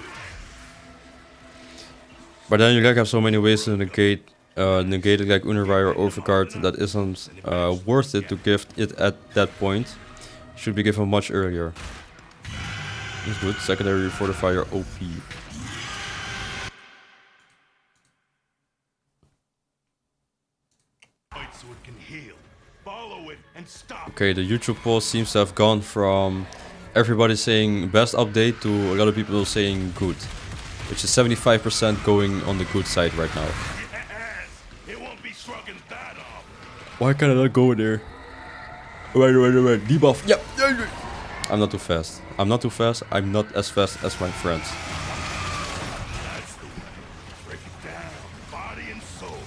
But then you have so many ways to negate it like Unirwire or Overcard that isn't worth it to give it at that point. Should be given much earlier. It's good. Secondary Fortifier OP. So it can heal. Follow it and stop. Okay, the YouTube poll seems to have gone from everybody saying best update to a lot of people saying good. Which is 75% going on the good side right now. Yes, it won't be shrugging that off. Why can I not go there? Right. Debuff. Yep. I'm not too fast. I'm not as fast as my friends. That's the way. Break it down, body and soul.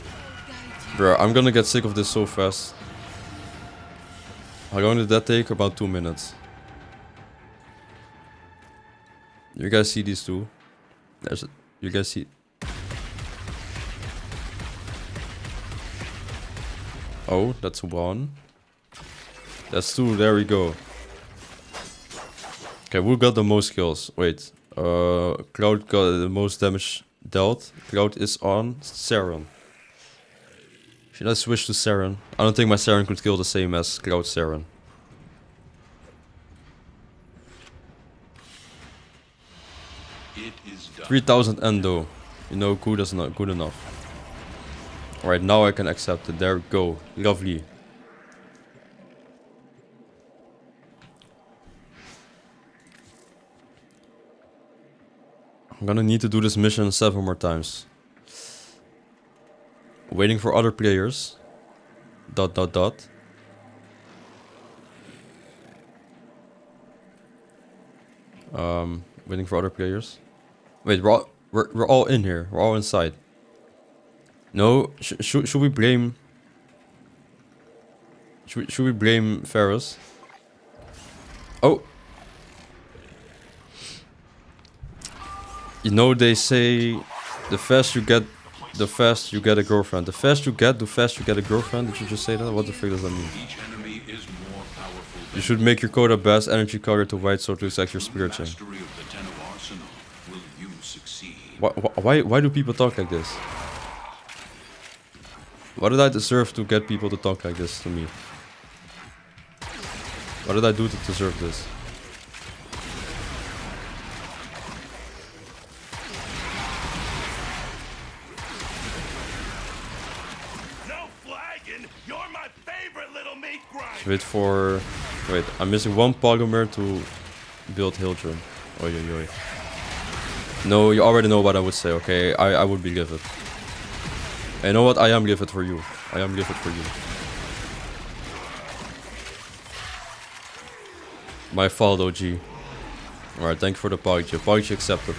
Bro, I'm gonna get sick of this so fast. How long did that take? About 2 minutes. You guys see these two? You guys see? Oh, that's one. That's two. There we go. Okay, who got the most kills? Wait. Cloud got the most damage dealt. Cloud is on Saren. Should I switch to Saren? I don't think my Saren could kill the same as Cloud Saren. It is done. 3000 endo. You know, good is not good enough. Alright, now I can accept it. There we go. Lovely. I'm gonna need to do this mission 7 more times. Waiting for other players. ... Waiting for other players. Wait, we're all in here. We're all inside. No, should we blame... Should we blame Ferris? Oh! You know, they say the faster you get, the faster you get a girlfriend. The faster you get, the faster you get a girlfriend. Did you just say that? What the frick does that mean? Each enemy is more powerful You should make your coda best energy color to white so to exact your spirit chain. mastery of the Tenno arsenal. Will you succeed? Why do people talk like this? What did I deserve to get people to talk like this to me? What did I do to deserve this? No flagging. You're my favorite little meat grind. Wait for... Wait, I'm missing one polymer to build Hildren. Oi, oi, oi. No, you already know what I would say, okay? I would be livid. And you know what? I am livid for you. I am livid for you. My fault, OG. Alright, thank you for the apology. Apology accepted.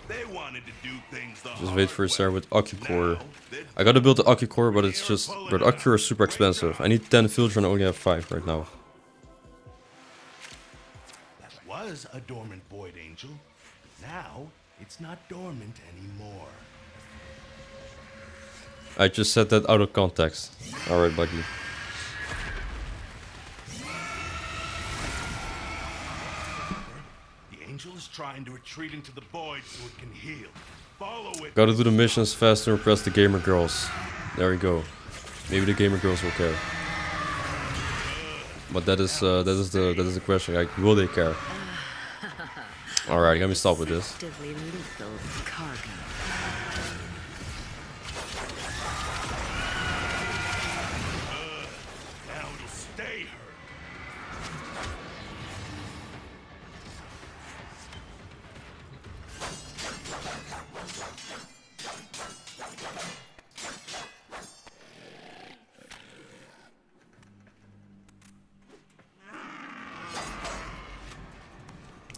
They wanted to do things the Just wait for a start with AccuCore. I gotta build the AccuCore, but it's just... But AccuCore is super expensive. I need 10 filters and I only have 5 right now. That was a dormant void angel. Now it's not dormant anymore. I just said that out of context. Alright, buddy. The angel is trying to retreat into the void so it can heal. Follow it. Gotta do the missions faster and impress the gamer girls. There we go. Maybe the gamer girls will care. But that is the question. Like, will they care? Alright, let me stop with this. Now it'll stay her.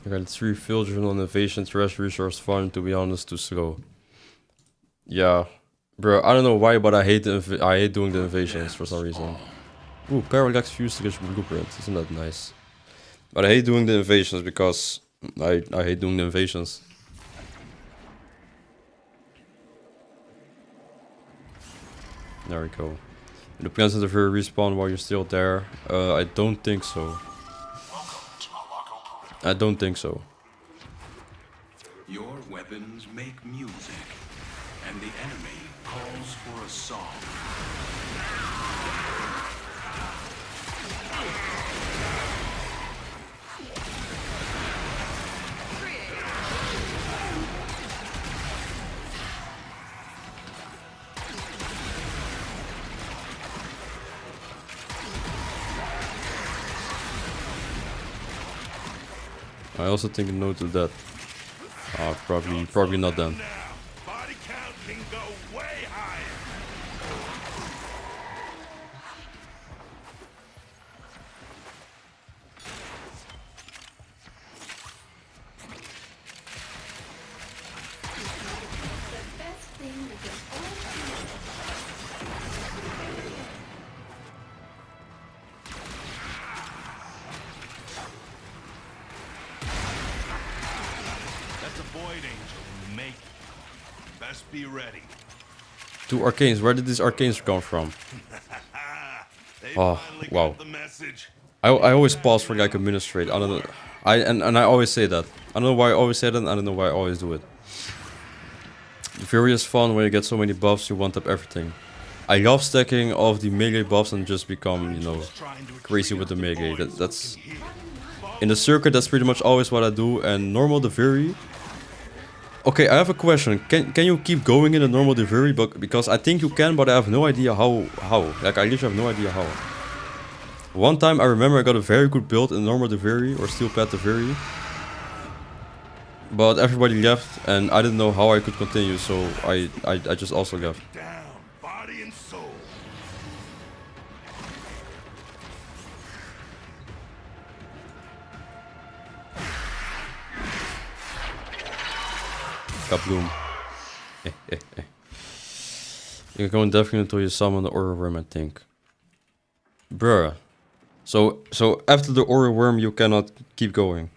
I got 3 filters on innovation, trash resource farm, to be honest, too slow. Yeah. Bro, I don't know why, but I hate doing the invasions for some reason. Ooh, Parallax fused to get blueprint. Isn't that nice? But I hate doing the invasions because I hate doing the invasions. There we go. The plans of the very respawn while you're still there? I don't think so. I don't think so. Your weapons make music, and the enemy calls for a song. I also think a note to that. Probably not then. Body count can go way higher. That's a void angel in the making. Best be ready. 2 arcanes. Where did these arcanes come from? Oh, wow. I always pause for like a minute straight. I don't know. And I always say that. I don't know why I always say that, and I don't know why I always do it. Fury is fun when you get so many buffs, you one tap everything. I love stacking all of the melee buffs and just become, you know, crazy with the melee. That's in the circuit, that's pretty much always what I do. And normal the Fury. Okay, I have a question. Can you keep going in a normal Fury? Because I think you can, but I have no idea how. Like, I literally have no idea how. One time I remember I got a very good build in normal Fury or Steel Pad Fury. But everybody left and I didn't know how I could continue, so I just also left. Down, body and soul. Kabloom. You're going definitely until you summon the aura worm, I think. Bruh. So after the aura worm, you cannot keep going.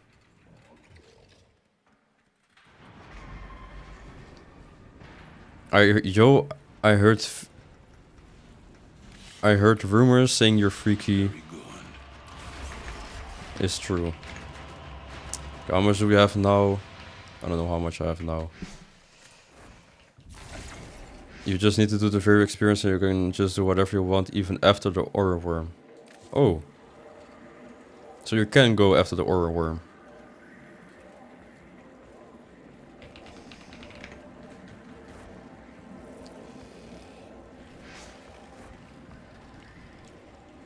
I heard rumors saying you're freaky. It's true. How much do we have now? I don't know how much I have now. You just need to do the very experience and you can just do whatever you want even after the aura worm. Oh. So you can go after the aura worm.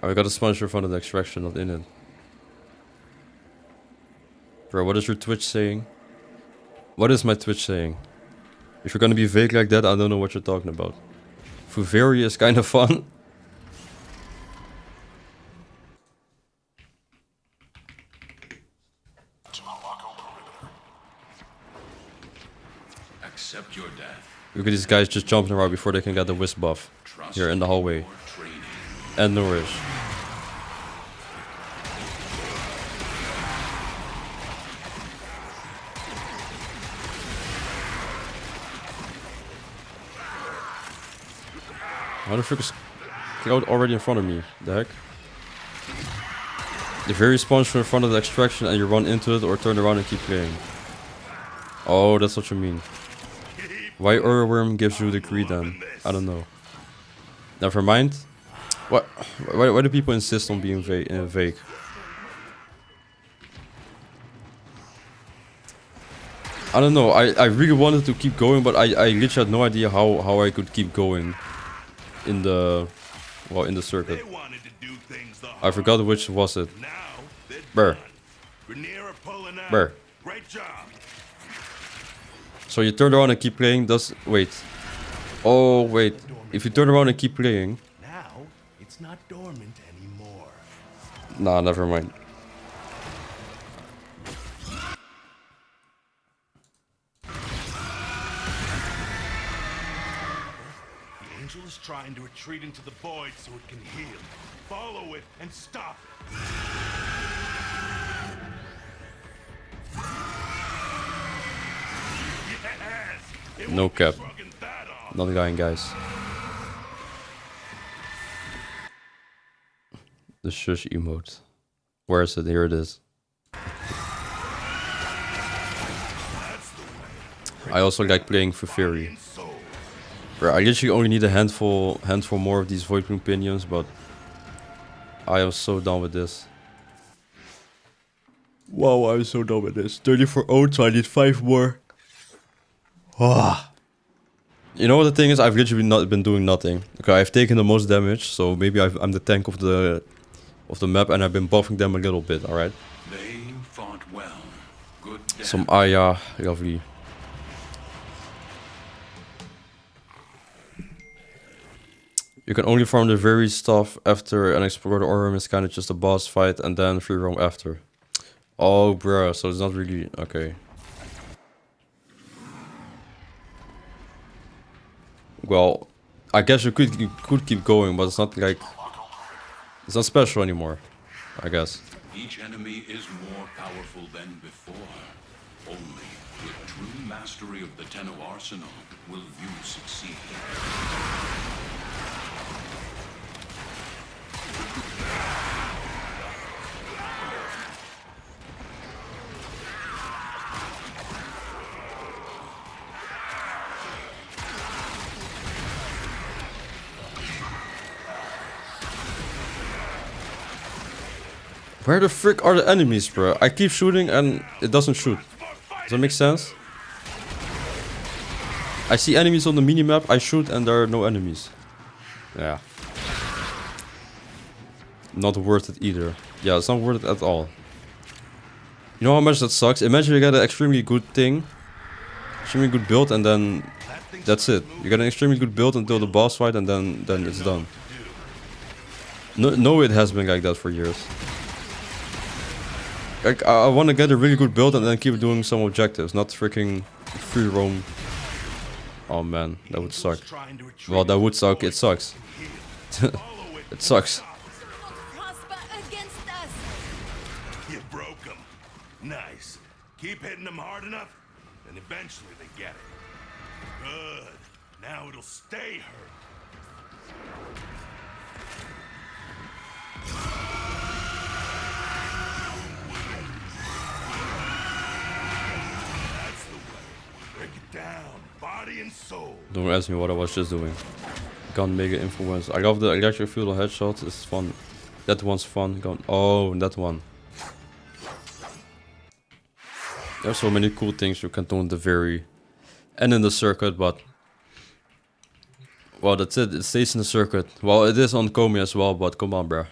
Oh, I got a sponge in front of the extraction, not in it. Bro, what is your Twitch saying? What is my Twitch saying? If you're gonna be vague like that, I don't know what you're talking about. Fuveria is kind of fun. Accept your death. Look at these guys just jumping around before they can get the wisp buff. Here in the hallway. And nourish. How the frick is Cloud already in front of me? The heck? The very sponge in front of the extraction and you run into it or turn around and keep playing. Oh, that's what you mean. Why aura worm gives you the greed then? I don't know. Never mind. What? Why do people insist on being vague? I don't know. I really wanted to keep going, but I literally had no idea how I could keep going in the circuit. I forgot which was it. Brr. Brr. So you turn around and keep playing. Wait. Oh wait. If you turn around and keep playing. Now it's not dormant anymore. Nah, never mind. The angel is trying to retreat into the void so it can heal. Follow it and stop it. Yes, No cap. Not lying, guys. The shush emote. Where is it? Here it is. I also like playing for Fury. Bro, I literally only need a handful more of these Void Bloom Pinions, but I am so done with this. Wow, I'm so done with this. 34 oats, so I need 5 more. Ah. You know what the thing is? I've literally not been doing nothing. Okay, I've taken the most damage, so maybe I'm the tank of the map, and I've been buffing them a little bit. All right. They fought well. Good. Some Aya, lovely. You can only farm the very stuff after an Explorer Aurum is kind of just a boss fight, and then free roam after. Oh, bruh, so it's not really okay. Well, I guess you could keep going, but it's not like it's not special anymore, I guess. Each enemy is more powerful than before. Only with true mastery of the Tenno arsenal will you succeed. Where the frick are the enemies, bro? I keep shooting and it doesn't shoot. Does that make sense? I see enemies on the minimap, I shoot and there are no enemies. Yeah. Not worth it either. Yeah, it's not worth it at all. You know how much that sucks? Imagine you get an extremely good thing. Extremely good build and then that's it. You get an extremely good build until the boss fight and then it's done. No, it has been like that for years. Like, I want to get a really good build and then keep doing some objectives, not freaking free roam. Oh man, that would suck. Well, that would suck. It sucks. It sucks. You broke them. Nice. Keep hitting them hard enough, and eventually they get it. Good. Now it'll stay hurt. That's the way. Break it down, body and soul. Don't ask me what I was just doing. Gun mega influence. I love the electric field headshot. It's fun. That one's fun. Gun. Oh, that one. There's so many cool things you can do in the very and in the circuit, but well, that's it. It stays in the circuit. Well, it is on Komi as well, but come on, bruh.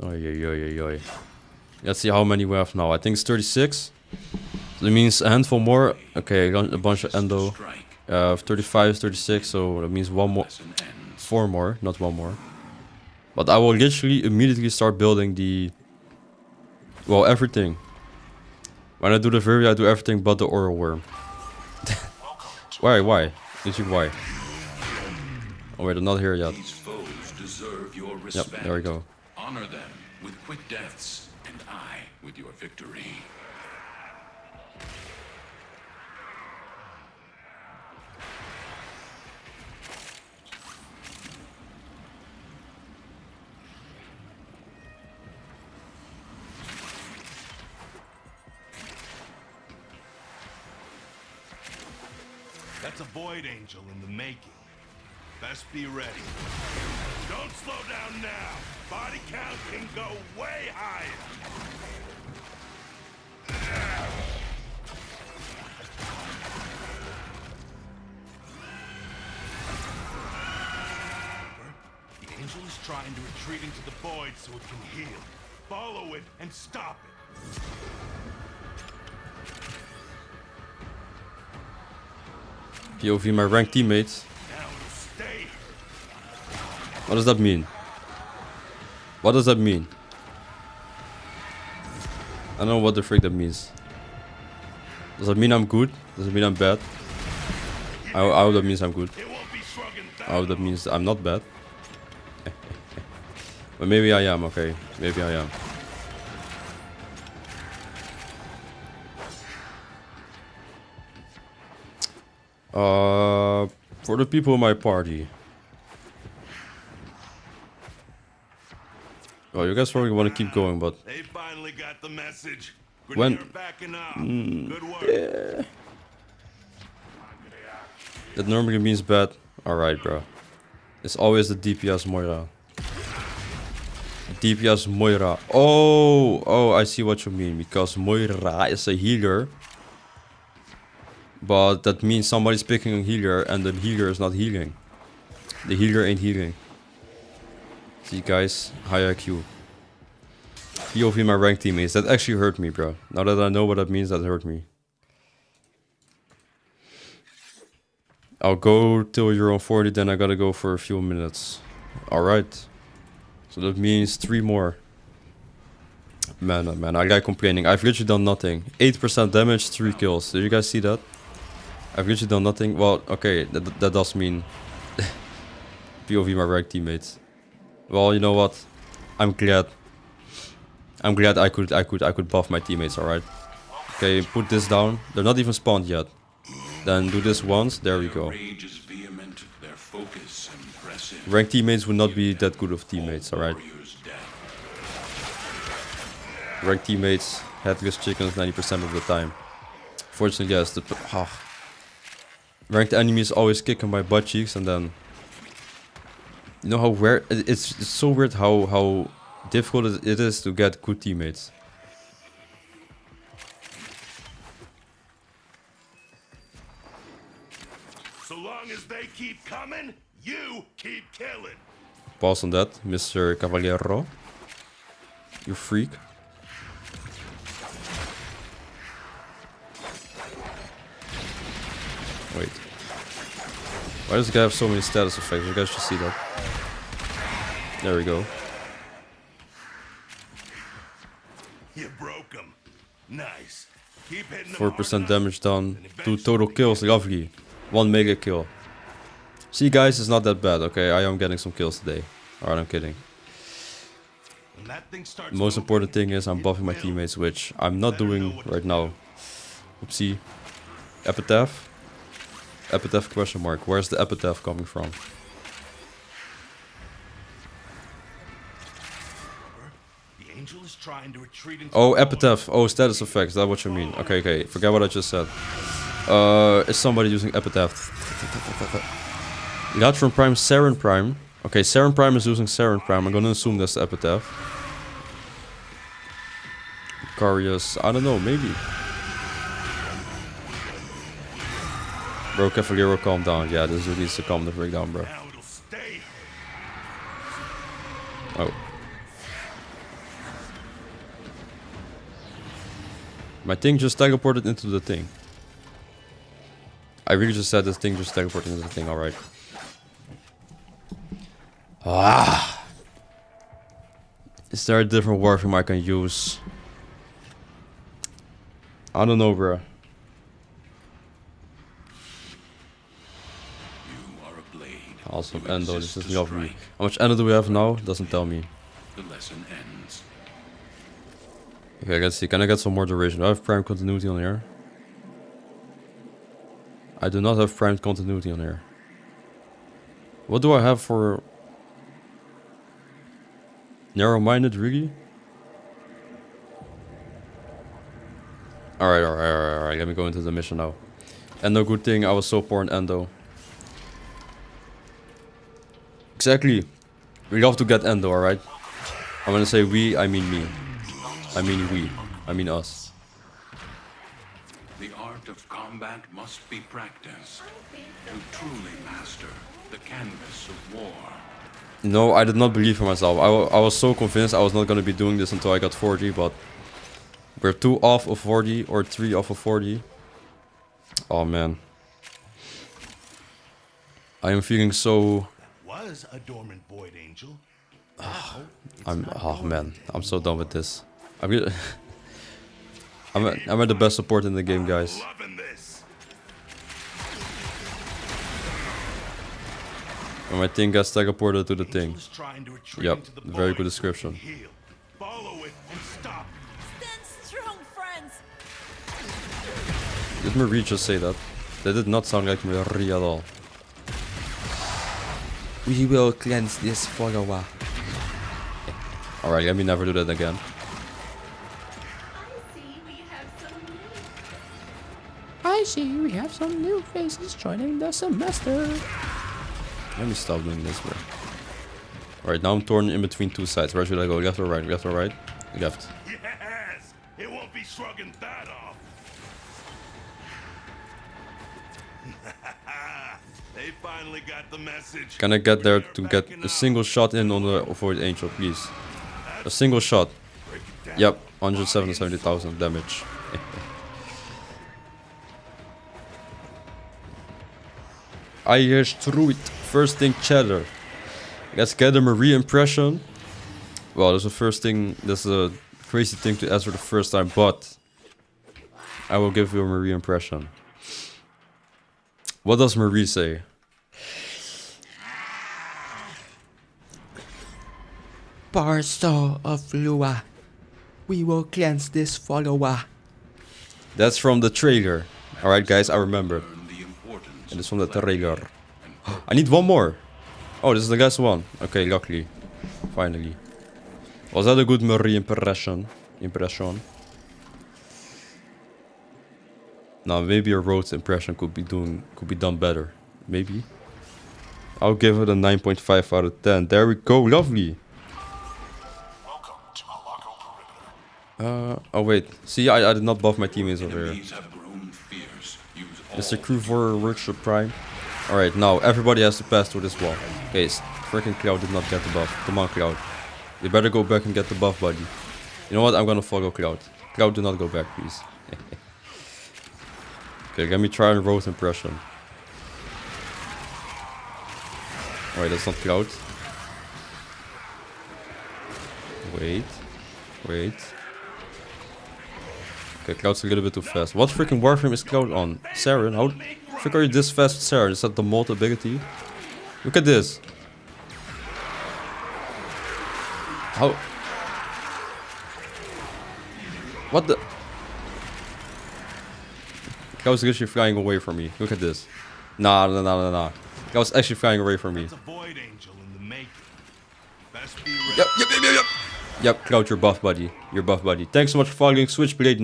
Oi. Let's see how many we have now. I think it's 36. That means a handful more. Okay, I got a bunch of endo. 35, 36, so that means one more. 4 more, not one more. But I will literally immediately start building the... well, everything. When I do the very, I do everything but the oral worm. Why? Why? Oh wait, I'm not here yet. These foes deserve your Yep, respect. there we go. Honor them with quick deaths, and I with your victory. That's a Void Angel in the making. Best be ready. Don't slow down now. Body count can go way higher. The Angel is trying to retreat into the void so it can heal. Follow it and stop it. POV my ranked teammates. What does that mean? What does that mean? I don't know what the frick that means. Does that mean I'm good? Does it mean I'm bad? I hope that means I'm good. I hope that means I'm not bad. But maybe I am, okay. Maybe I am. For the people in my party. Well, you guys probably want to keep going, but They finally got the message. when? Grenadier backing up. Good work. Yeah. That normally means bad. Alright, bro. It's always the DPS Moira. DPS Moira. Oh, I see what you mean. Because Moira is a healer. But that means somebody's picking a healer and the healer is not healing. The healer ain't healing. See guys, high IQ. POV my ranked teammates. That actually hurt me, bro. Now that I know what that means, that hurt me. I'll go till you're on 40, then I gotta go for a few minutes. Alright. So that means 3 more. Man, oh man, I like complaining. I've literally done nothing. 8% damage, 3 kills. Did you guys see that? I've literally done nothing. Well, okay, that does mean POV my ranked teammates. Well, you know what? I'm glad I could buff my teammates, alright? Okay, put this down. They're not even spawned yet. Then do this once, there we go. Ranked teammates would not be that good of teammates, alright? Ranked teammates, headless chickens 90% of the time. Fortunately, yes, ranked enemies always kicking my butt cheeks and then... You know how weird... It's so weird how difficult it is to get good teammates. So long as they keep coming, you keep killing. Pause on that, Mr. Cavaliero. You freak. Wait. Why does the guy have so many status effects? You guys should see that. There we go. You broke him. Nice. Keep hitting 4% damage done. 2 total kills, lovely. 1 mega kill. See guys, it's not that bad, okay? I am getting some kills today. Alright, I'm kidding. The most important thing is I'm buffing my teammates, which I'm not doing right now. Oopsie. Epitaph? Epitaph question mark. Where's the epitaph coming from? Oh, epitaph. Oh, status effects. Is that what you mean? Okay, okay. Forget what I just said. Is somebody using epitaph? Latron Prime, Saren Prime. Okay, Saren Prime is using Saren Prime. I'm gonna assume that's the epitaph. Carius. I don't know. Maybe. Bro, Cavaliero, calm down. Yeah, this dude needs to calm the freak down, bro. Oh. My thing just teleported into the thing. I really just said this thing just teleported into the thing, alright. Ah! Is there a different Warframin I can use? I don't know, bro. Awesome, Endo, this is lovely. How much Endo do we have now? Doesn't tell me. The lesson ends. Okay, let's see. Can I get some more duration? Do I have prime continuity on here? I do not have prime continuity on here. What do I have for... narrow-minded, really? Alright. Let me go into the mission now. Endo, good thing I was so poor in Endo. Exactly. We love to get Endo, alright? I'm gonna say we, I mean me. I mean we. I mean us. The art of combat must be practiced to truly master the canvas of war. No, I did not believe in myself. I was so convinced I was not gonna be doing this until I got 40, but... we're 2 off of 40, or 3 off of 40. Oh man. I am feeling so... was a dormant void angel. oh man, I'm so done with this. I'm at the best support in the game, guys. And my thing gets teleported to the thing. Yep, very good description. Did Marie just say that? That did not sound like Marie at all. We will cleanse this follower. Alright, let me never do that again. I see we have some new faces joining the semester. Let me stop doing this, bro. Alright, now I'm torn in between 2 sides. Where should I go? Left or right? Left or right? Left. Yes! It won't be shrugging that off. They finally got the message. Can I get there to get a single shot in on the Void Angel, please? A single shot. Yep, 170,000 damage. I hear Struit. First thing cheddar. Let's get a Marie impression. Well, that's the first thing. That's a crazy thing to ask for the first time, but I will give you a Marie impression. What does Marie say? Parcel of Lua. We will cleanse this follower. That's from the trailer. Alright guys, I remember. And it's from the trailer. I need one more. Oh, this is the last one. Okay, luckily. Finally. Was that a good Marie impression? Now maybe a Rhodes impression could be done better. Maybe. I'll give it a 9.5 out of 10. There we go, lovely. Oh wait. See, I did not buff my teammates over here. Mr. Crew for Workshop Prime. Alright, now everybody has to pass through this wall. Okay, freaking Cloud did not get the buff. Come on, Cloud. You better go back and get the buff, buddy. You know what? I'm gonna follow Cloud. Cloud, do not go back, please. Okay, let me try and road impression. Alright, that's not Cloud. Wait. Wait. Okay, Cloud's a little bit too fast. What freaking Warframe is Cloud on? Saren? How the frick are you this fast with Saren? Is that the mold ability? Look at this. How? What the? Cloud's literally flying away from me. Look at this. Nah. Cloud's actually flying away from me. Yep. Yep, Cloud, you're buff, buddy. You're buff, buddy. Thanks so much for following Switchblade.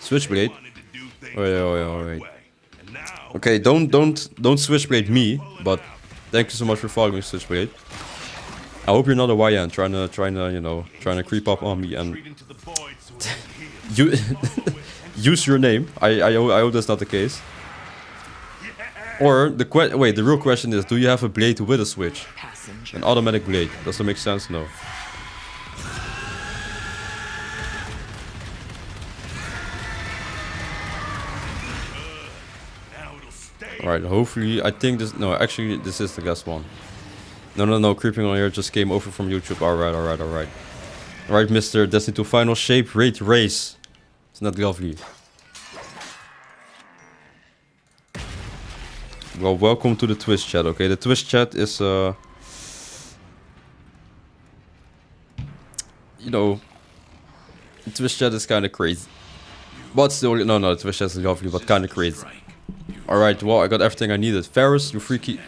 Switchblade? Wait. Okay, don't Switchblade me, but thank you so much for following Switchblade. I hope you're not a YN trying to creep up on me and you use your name. I hope that's not the case. Or the real question is, do you have a blade with a switch? An automatic blade. Does that make sense? No. Alright, hopefully, I think this, no, actually, this is the last one. No, creeping on here just came over from YouTube. Alright. Alright, Mr. Destiny 2 final shape rate race. Isn't that lovely? Well, welcome to the Twitch chat, okay? The Twitch chat is, you know, the Twitch chat is kind of crazy. But still, no, the Twitch chat is lovely, but kind of crazy. Alright, well, I got everything I needed. Ferris, you freaky...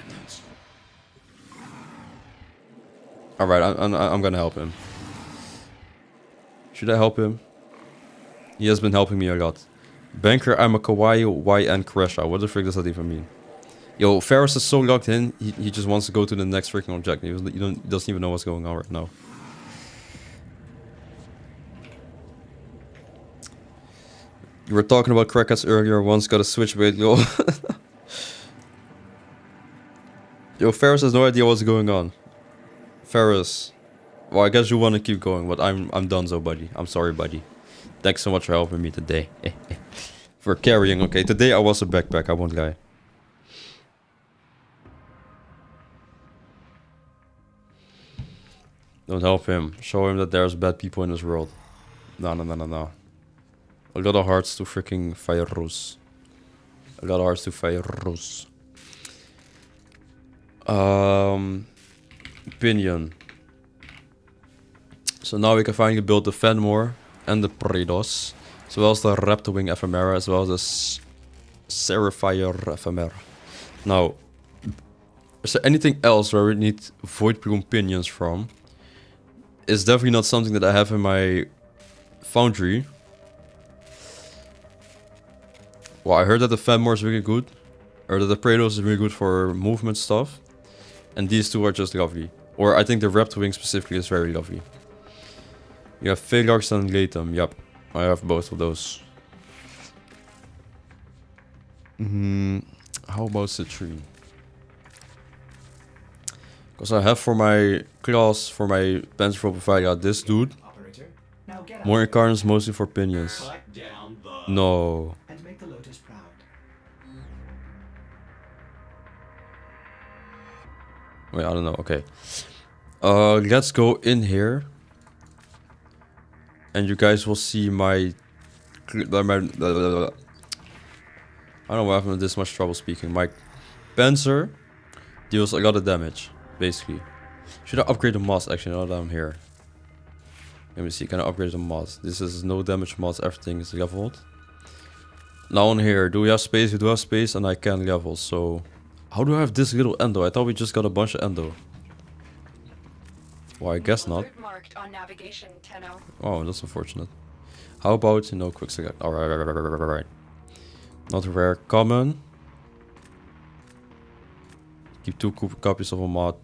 Alright, I'm gonna help him. Should I help him? He has been helping me a lot. Banker, I'm a kawaii YN Kresha. What the frick does that even mean? Yo, Ferris is so locked in, he just wants to go to the next freaking objective. He doesn't even know what's going on right now. You were talking about crackheads earlier, one's got a switchblade, yo. Yo, Ferris has no idea what's going on. Ferris. Well, I guess you want to keep going, but I'm done so, buddy. I'm sorry, buddy. Thanks so much for helping me today. For carrying, okay. Today I was a backpack, I won't lie. Don't help him. Show him that there's bad people in this world. No. A lot of hearts to freaking Fairouz. A lot of hearts to Fairouz. Opinion. So now we can finally build the Fenmore and the Praedos, as well as the Raptorwing Ephemera, as well as the Seraphire Ephemera. Now, is there anything else where we need Void Bloom Pinions from? It's definitely not something that I have in my foundry. Well, I heard that the Fenmore is really good. Or that the Praedos is really good for movement stuff. And these two are just lovely. Or I think the Raptorwing specifically is very lovely. You have Phalanx and Latham. Yep, I have both of those. How about Citrine? Because I have for my class, for my Panzer Profiler, this dude. More incarnates, mostly for pinions. No. And make the Lotus proud. Wait, I don't know. Okay. Let's go in here. And you guys will see my... I don't know why I'm having this much trouble speaking. My Panzer deals a lot of damage, basically. Should I upgrade the mods actually now that I'm here? Let me see, can I upgrade the mods? This is no damage mods, everything is leveled. Now on here, do we have space? We do have space and I can level, so... How do I have this little endo? I thought we just got a bunch of endo. Well, I guess not. On navigation, Tenno. Oh, that's unfortunate. How about, you know, quick select? Alright. Not rare, common. Keep 2 copies of a mod.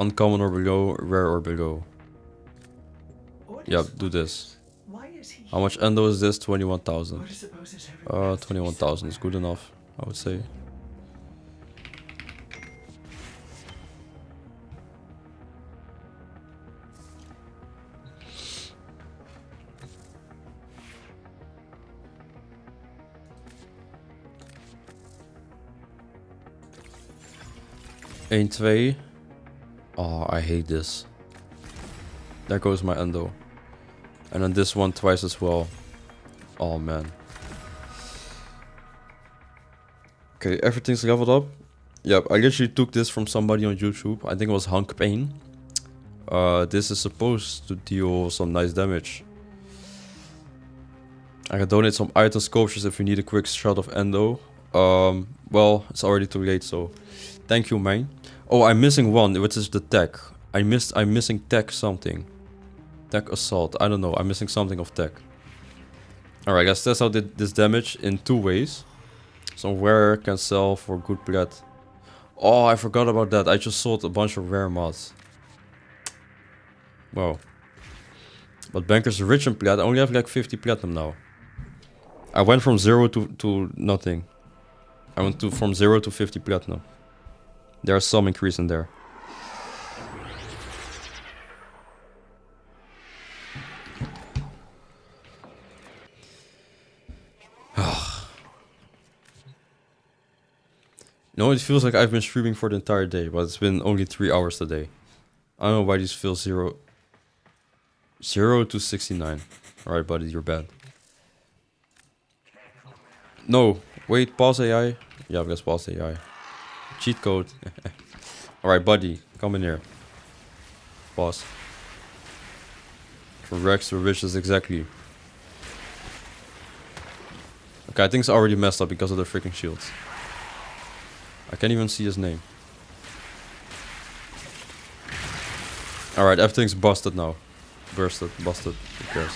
Uncommon or below, rare or below. Yeah, do this. How much endo is this? 21,000. 21,000 is good enough, I would say. 1, 2. Oh, I hate this. There goes my endo. And then this one twice as well. Oh man. Okay, everything's leveled up. Yep, I literally took this from somebody on YouTube. I think it was Hunk Pain. This is supposed to deal some nice damage. I can donate some item sculptures if you need a quick shot of endo. Well, it's already too late, so thank you, man. Oh, I'm missing one, which is the tech. I'm missing tech something. Tech assault. I don't know. I'm missing something of tech. Alright, let's test out this damage in 2 ways. Some rare can sell for good plat. Oh, I forgot about that. I just sold a bunch of rare mods. Wow. But Banker's rich in plat. I only have like 50 platinum now. I went from 0 to nothing. I went from 0 to 50 platinum. There's some increase in there. No, it feels like I've been streaming for the entire day, but it's been only 3 hours today. I don't know why these feel 0 to 69. Alright, buddy, you're bad. No, wait, pause AI. Yeah, I guess pause AI. Cheat code. Alright, buddy, come in here. Pause. From Rex to Riches, exactly. Okay, I think it's already messed up because of the freaking shields. I can't even see his name. Alright, everything's busted now. Busted. Who cares?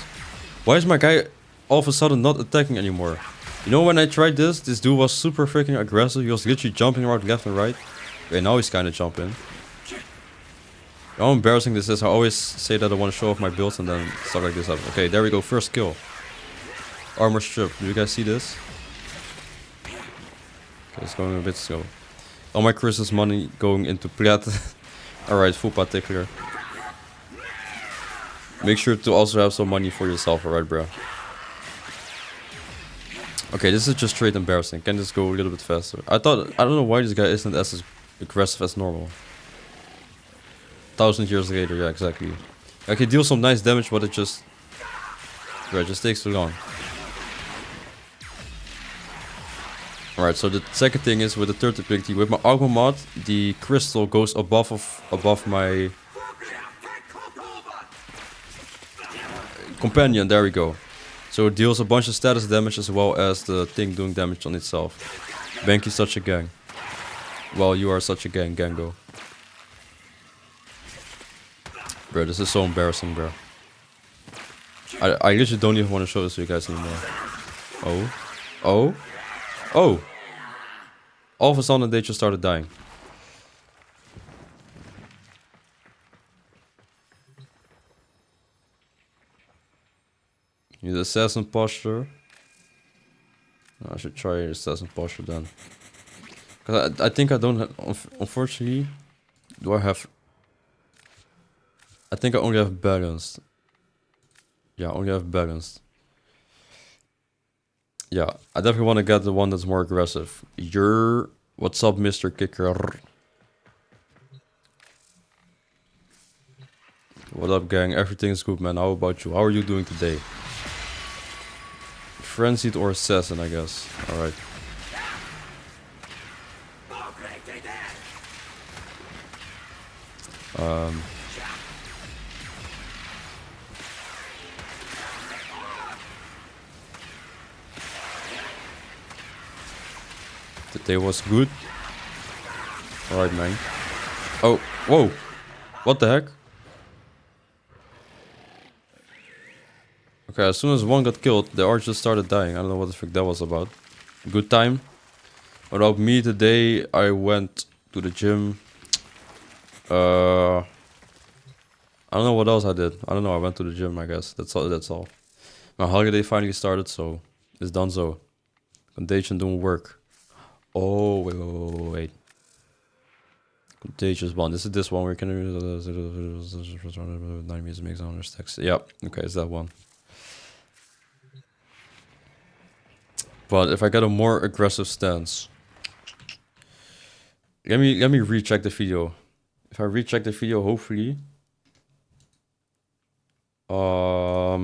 Why is my guy all of a sudden not attacking anymore? You know, when I tried this dude was super freaking aggressive. He was literally jumping around left and right. Okay, now he's kind of jumping. How embarrassing this is. I always say that I want to show off my builds and then stuff like this up. Okay, there we go. First kill. Armor strip. Do you guys see this? Okay, it's going a bit slow. All my Christmas money going into plat. Alright, full particular. Make sure to also have some money for yourself, alright, bro. Okay, this is just straight embarrassing. Can this go a little bit faster? I don't know why this guy isn't as aggressive as normal. 1000 years later, yeah, exactly. I can deal some nice damage, but it just... Bro, it just takes too long. Alright, so the second thing is with the third ability, with my Agro mod, the crystal goes above my companion, there we go. So it deals a bunch of status damage as well as the thing doing damage on itself. Banky's such a gang. Well, you are such a gang, Gango. Bro, this is so embarrassing, bro. I literally don't even want to show this to you guys anymore. Oh. All of a sudden they just started dying. Use assassin posture. I should try assassin posture then. Cause I think I don't have, unfortunately, do I have... I think I only have balanced. Yeah, I only have balanced. Yeah, I definitely want to get the one that's more aggressive. What's up, Mr. Kicker? What up, gang? Everything's good, man. How about you? How are you doing today? Frenzied or assassin, I guess. Alright. Today was good. Alright, man. Oh, whoa. What the heck? Okay, as soon as one got killed, the arch just started dying. I don't know what the frick that was about. Good time. What about me today? I went to the gym. I don't know what else I did. I don't know. I went to the gym, I guess. That's all. My holiday finally started, so it's done so. Contagion don't work. Oh, wait. Contagious one. This is this one where you can... 9 meters makes 100 stacks. Yeah, okay, it's that one. But if I get a more aggressive stance... Let me recheck the video. If I recheck the video, hopefully. I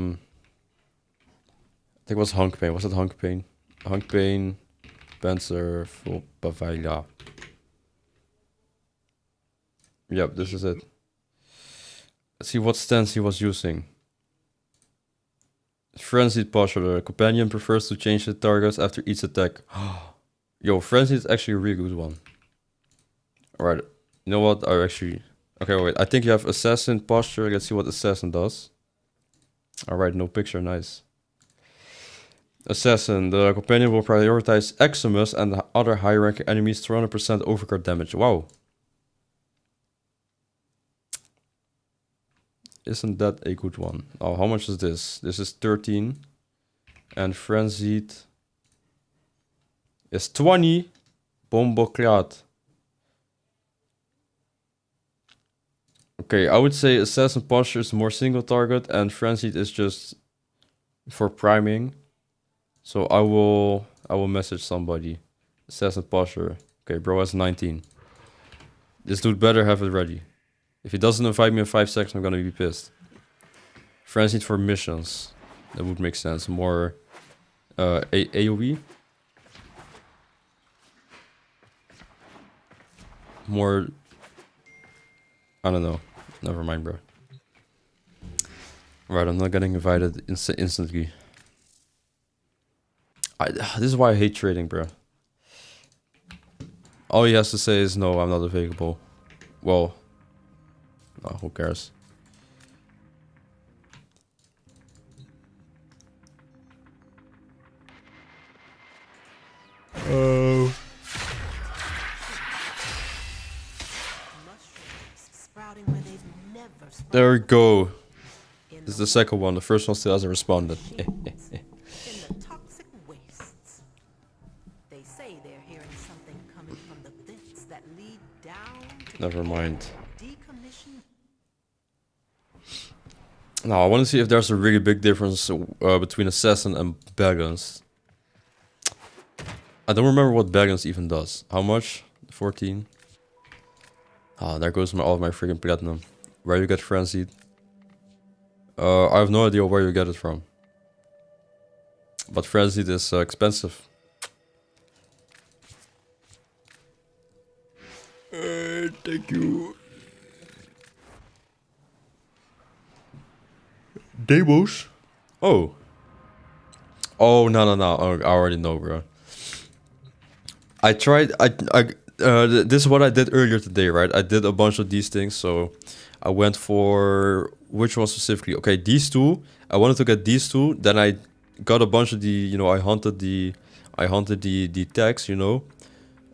think it was Hunk Pain. Was it Hunk Pain? Hunk Pain, Panzer, for Bavaria. Yep, this is it. Let's see what stance he was using. Frenzied posture. The companion prefers to change the targets after each attack. Yo, Frenzied is actually a really good one. Alright, you know what? I actually... Okay, wait. I think you have Assassin posture. Let's see what Assassin does. Alright, no picture. Nice. Assassin. The companion will prioritize Eximus and the other high-ranking enemies 200% overcard damage. Wow. Isn't that a good one? Oh, how much is this? This is 13. And Frenzied is 20. Bomboclat. Okay, I would say Assassin Posture is more single target and Frenzied is just for priming. So I will message somebody. Assassin Posture. Okay, bro has 19. This dude better have it ready. If he doesn't invite me in 5 seconds, I'm gonna be pissed. Frenzied for missions. That would make sense. More AoE. More... I don't know. Never mind, bro. Right, I'm not getting invited instantly. This is why I hate trading, bro. All he has to say is, no, I'm not available. Well... Oh, who cares? Oh. There we go. This is the second one. The first one still hasn't responded. Never mind. Now, I want to see if there's a really big difference between Assassin and Valiance. I don't remember what Valiance even does. How much? 14? Ah, there goes all of my freaking platinum. Where you get Frenzied? I have no idea where you get it from. But Frenzied is expensive. Thank you. Demos? Oh. Oh, no. Oh, I already know, bro. I tried... this is what I did earlier today, right? I did a bunch of these things, so... I went for... Which one specifically? Okay, these two. I wanted to get these two. Then I got a bunch of the... You know, I hunted the tags, you know.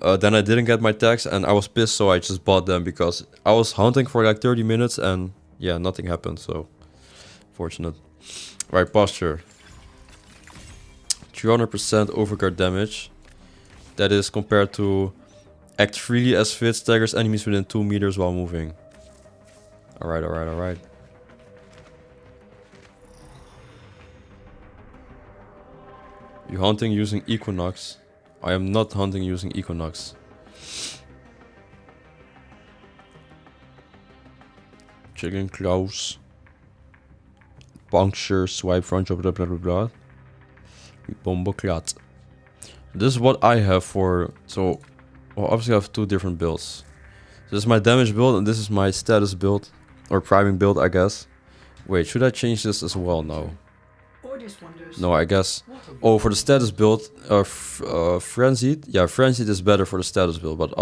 Then I didn't get my tags, and I was pissed, so I just bought them. Because I was hunting for like 30 minutes, and... Yeah, nothing happened, so... Fortunate. Right, posture. 300% overguard damage. That is compared to act freely as fit, staggers enemies within 2 meters while moving. Alright. You hunting using Equinox? I am not hunting using Equinox. Chicken claws. Puncture, swipe, front chop, blah blah blah. Bomboclat. This is what I have for... So, well, obviously I have two different builds. This is my damage build and this is my status build. Or priming build, I guess. Wait, should I change this as well? No. No, I guess. Oh, for the status build, Frenzied. Yeah, Frenzied is better for the status build, but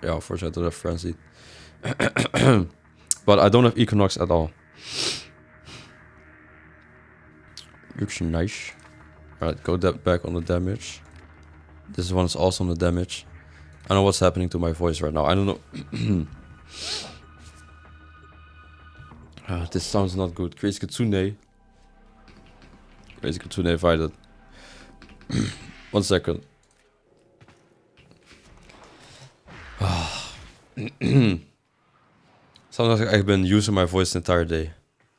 yeah, unfortunately I don't have Frenzied. But I don't have Equinox at all. Looks nice. Alright, go back on the damage. This one is also on the damage. I know what's happening to my voice right now. I don't know. This sounds not good. Crazy Kitsune. Crazy Kitsune invited. 1 second. Sounds like I've been using my voice the entire day.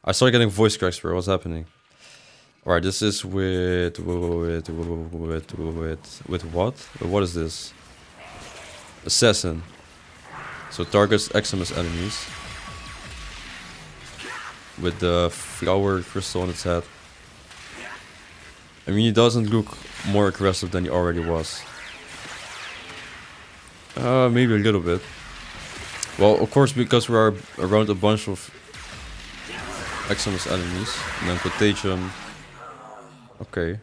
I started getting voice cracks, bro. What's happening? Alright, this is with what? What is this? Assassin. So targets Eximus enemies with the flower crystal on its head. I mean, he doesn't look more aggressive than he already was. Maybe a little bit. Well, of course, because we are around a bunch of Eximus enemies. And then Contagion. Okay.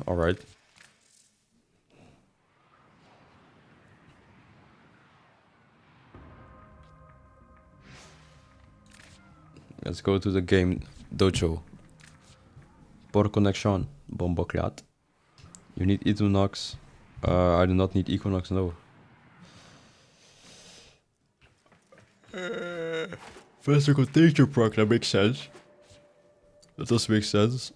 Alright. Let's go to the game dojo. Por connection, bomboclat. You need Equinox. I do not need Equinox, no. Faster contagion proc, that makes sense. That does make sense.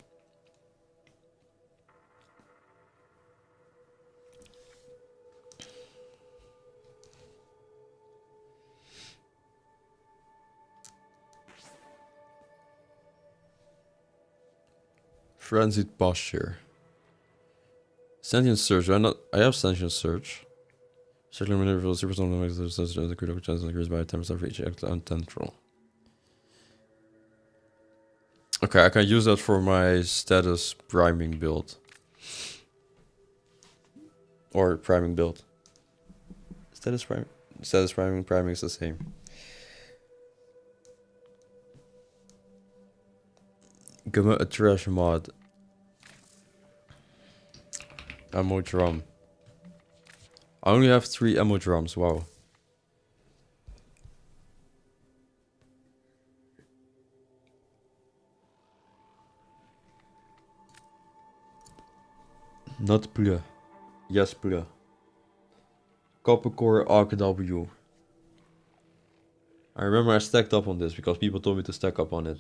Frenzied posture. Sentient search. I have sentient search. Circular maneuver for super strong makes the critical chance increased by 10% for each untentral. Okay, I can use that for my status priming build. Or priming build. Status priming is the same. Give me a trash mod. Ammo drum. I only have 3 ammo drums, wow. Not bleu. Yes, bleu. Copper core AKW. I remember I stacked up on this because people told me to stack up on it.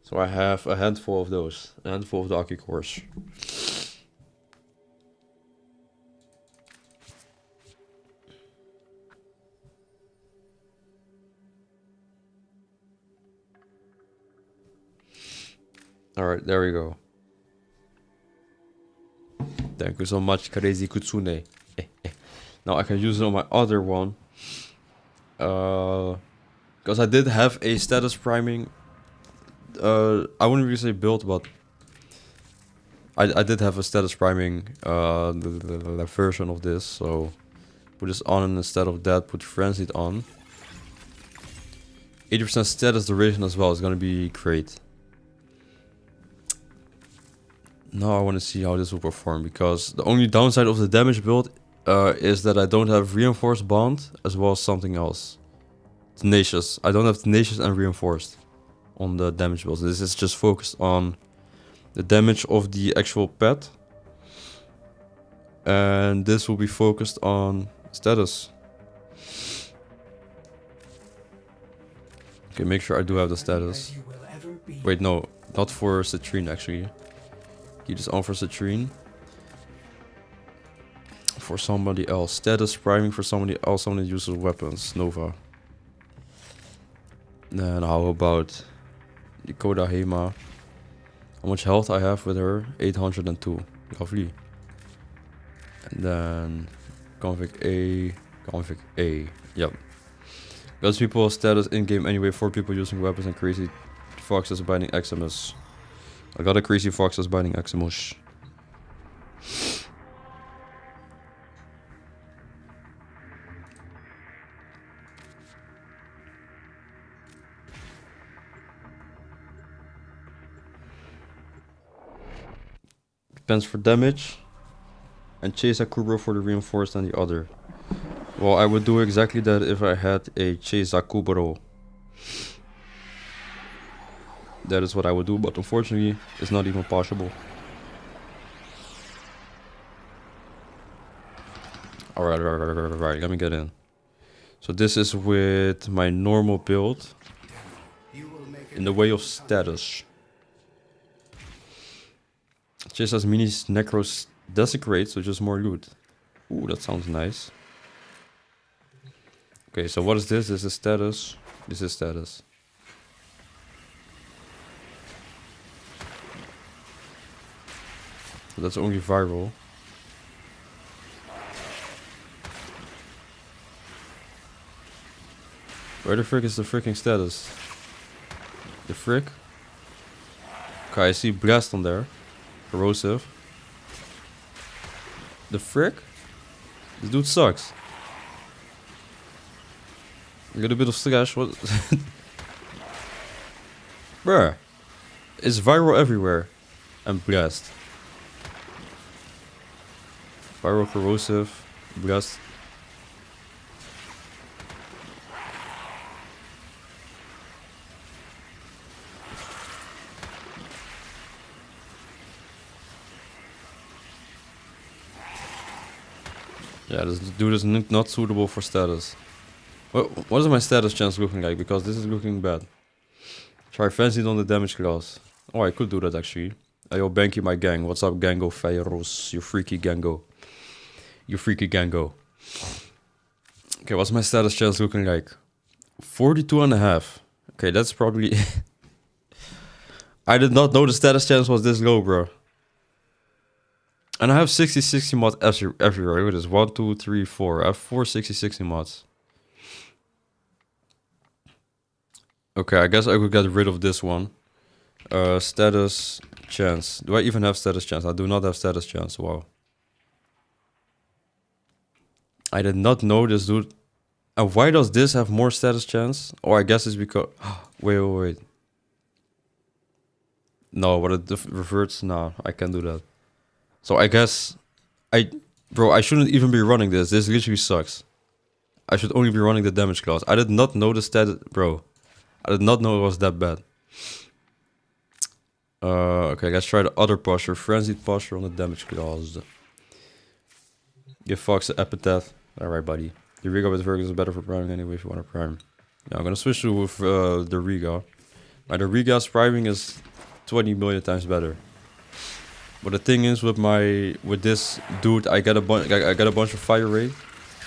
So I have a handful of those. A handful of the Aki cores. Alright, there we go. Thank you so much, Crazy Kutsune. Now I can use it on my other one. Because I did have a status priming. I wouldn't really say build, but I did have a status priming the version of this. So put this on, and instead of that, put Frenzied on. 80% status duration as well is gonna be great. Now I want to see how this will perform, because the only downside of the damage build is that I don't have reinforced bond as well as something else. Tenacious. I don't have tenacious and reinforced on the damage build. This is just focused on the damage of the actual pet. And this will be focused on status. Okay, make sure I do have the status. Wait, no, not for Citrine actually. Keep this on for Citrine. For somebody else. Status priming for somebody else. Somebody uses weapons. Nova. Then how about Dakota Hema? How much health I have with her? 802. Lovely. And then Convict A. Convict A. Yep. Those people status in-game anyway. 4 people using weapons and Crazy Foxes binding Eximus. I got a Crazy Foxes binding Eximus. Depends for damage. And Chase Akubro for the reinforced and the other. Well, I would do exactly that if I had a Chase Akubro. That is what I would do, but unfortunately, it's not even possible. Alright, let me get in. So this is with my normal build. In the way of status. Just as minis Necros Desecrate, so just more loot. Ooh, that sounds nice. Okay, so what is this? This is status. This is status. So that's only viral. Where the frick is the freaking status? The frick? Okay, I see blast on there. Corrosive. The frick? This dude sucks. I got a bit of slash. What? Bruh. It's viral everywhere. And blast. Viral, corrosive, blast. Yeah, this dude is not suitable for status. What is my status chance looking like? Because this is looking bad. Try frenzied on the damage class. Oh, I could do that actually. Yo, Banky, my gang. What's up, Gango Fairos? You freaky Gango. You freaky Gango. Okay, what's my status chance looking like? 42.5. Okay, that's probably... I did not know the status chance was this low, bro. And I have 60-60 mods everywhere. Look at this. 1, 2, 3, 4. I have 4 60-60 mods. Okay, I guess I could get rid of this one. Status chance. Do I even have status chance? I do not have status chance. Wow. I did not know this dude. And why does this have more status chance? Or I guess it's because... wait. No, but it reverts. No, I can't do that. So I guess... Bro, I shouldn't even be running this. This literally sucks. I should only be running the damage class. I did not know the status... Bro. I did not know it was that bad. Okay, let's try the other posture. Frenzied posture on the damage class. Give Fox an epitaph. Alright, buddy. The Riga with Virgus is better for priming anyway if you want to prime. Yeah, I'm gonna switch to with the Riga. My the Riga's priming is 20 million times better. But the thing is with this dude, I get a bunch of fire rate.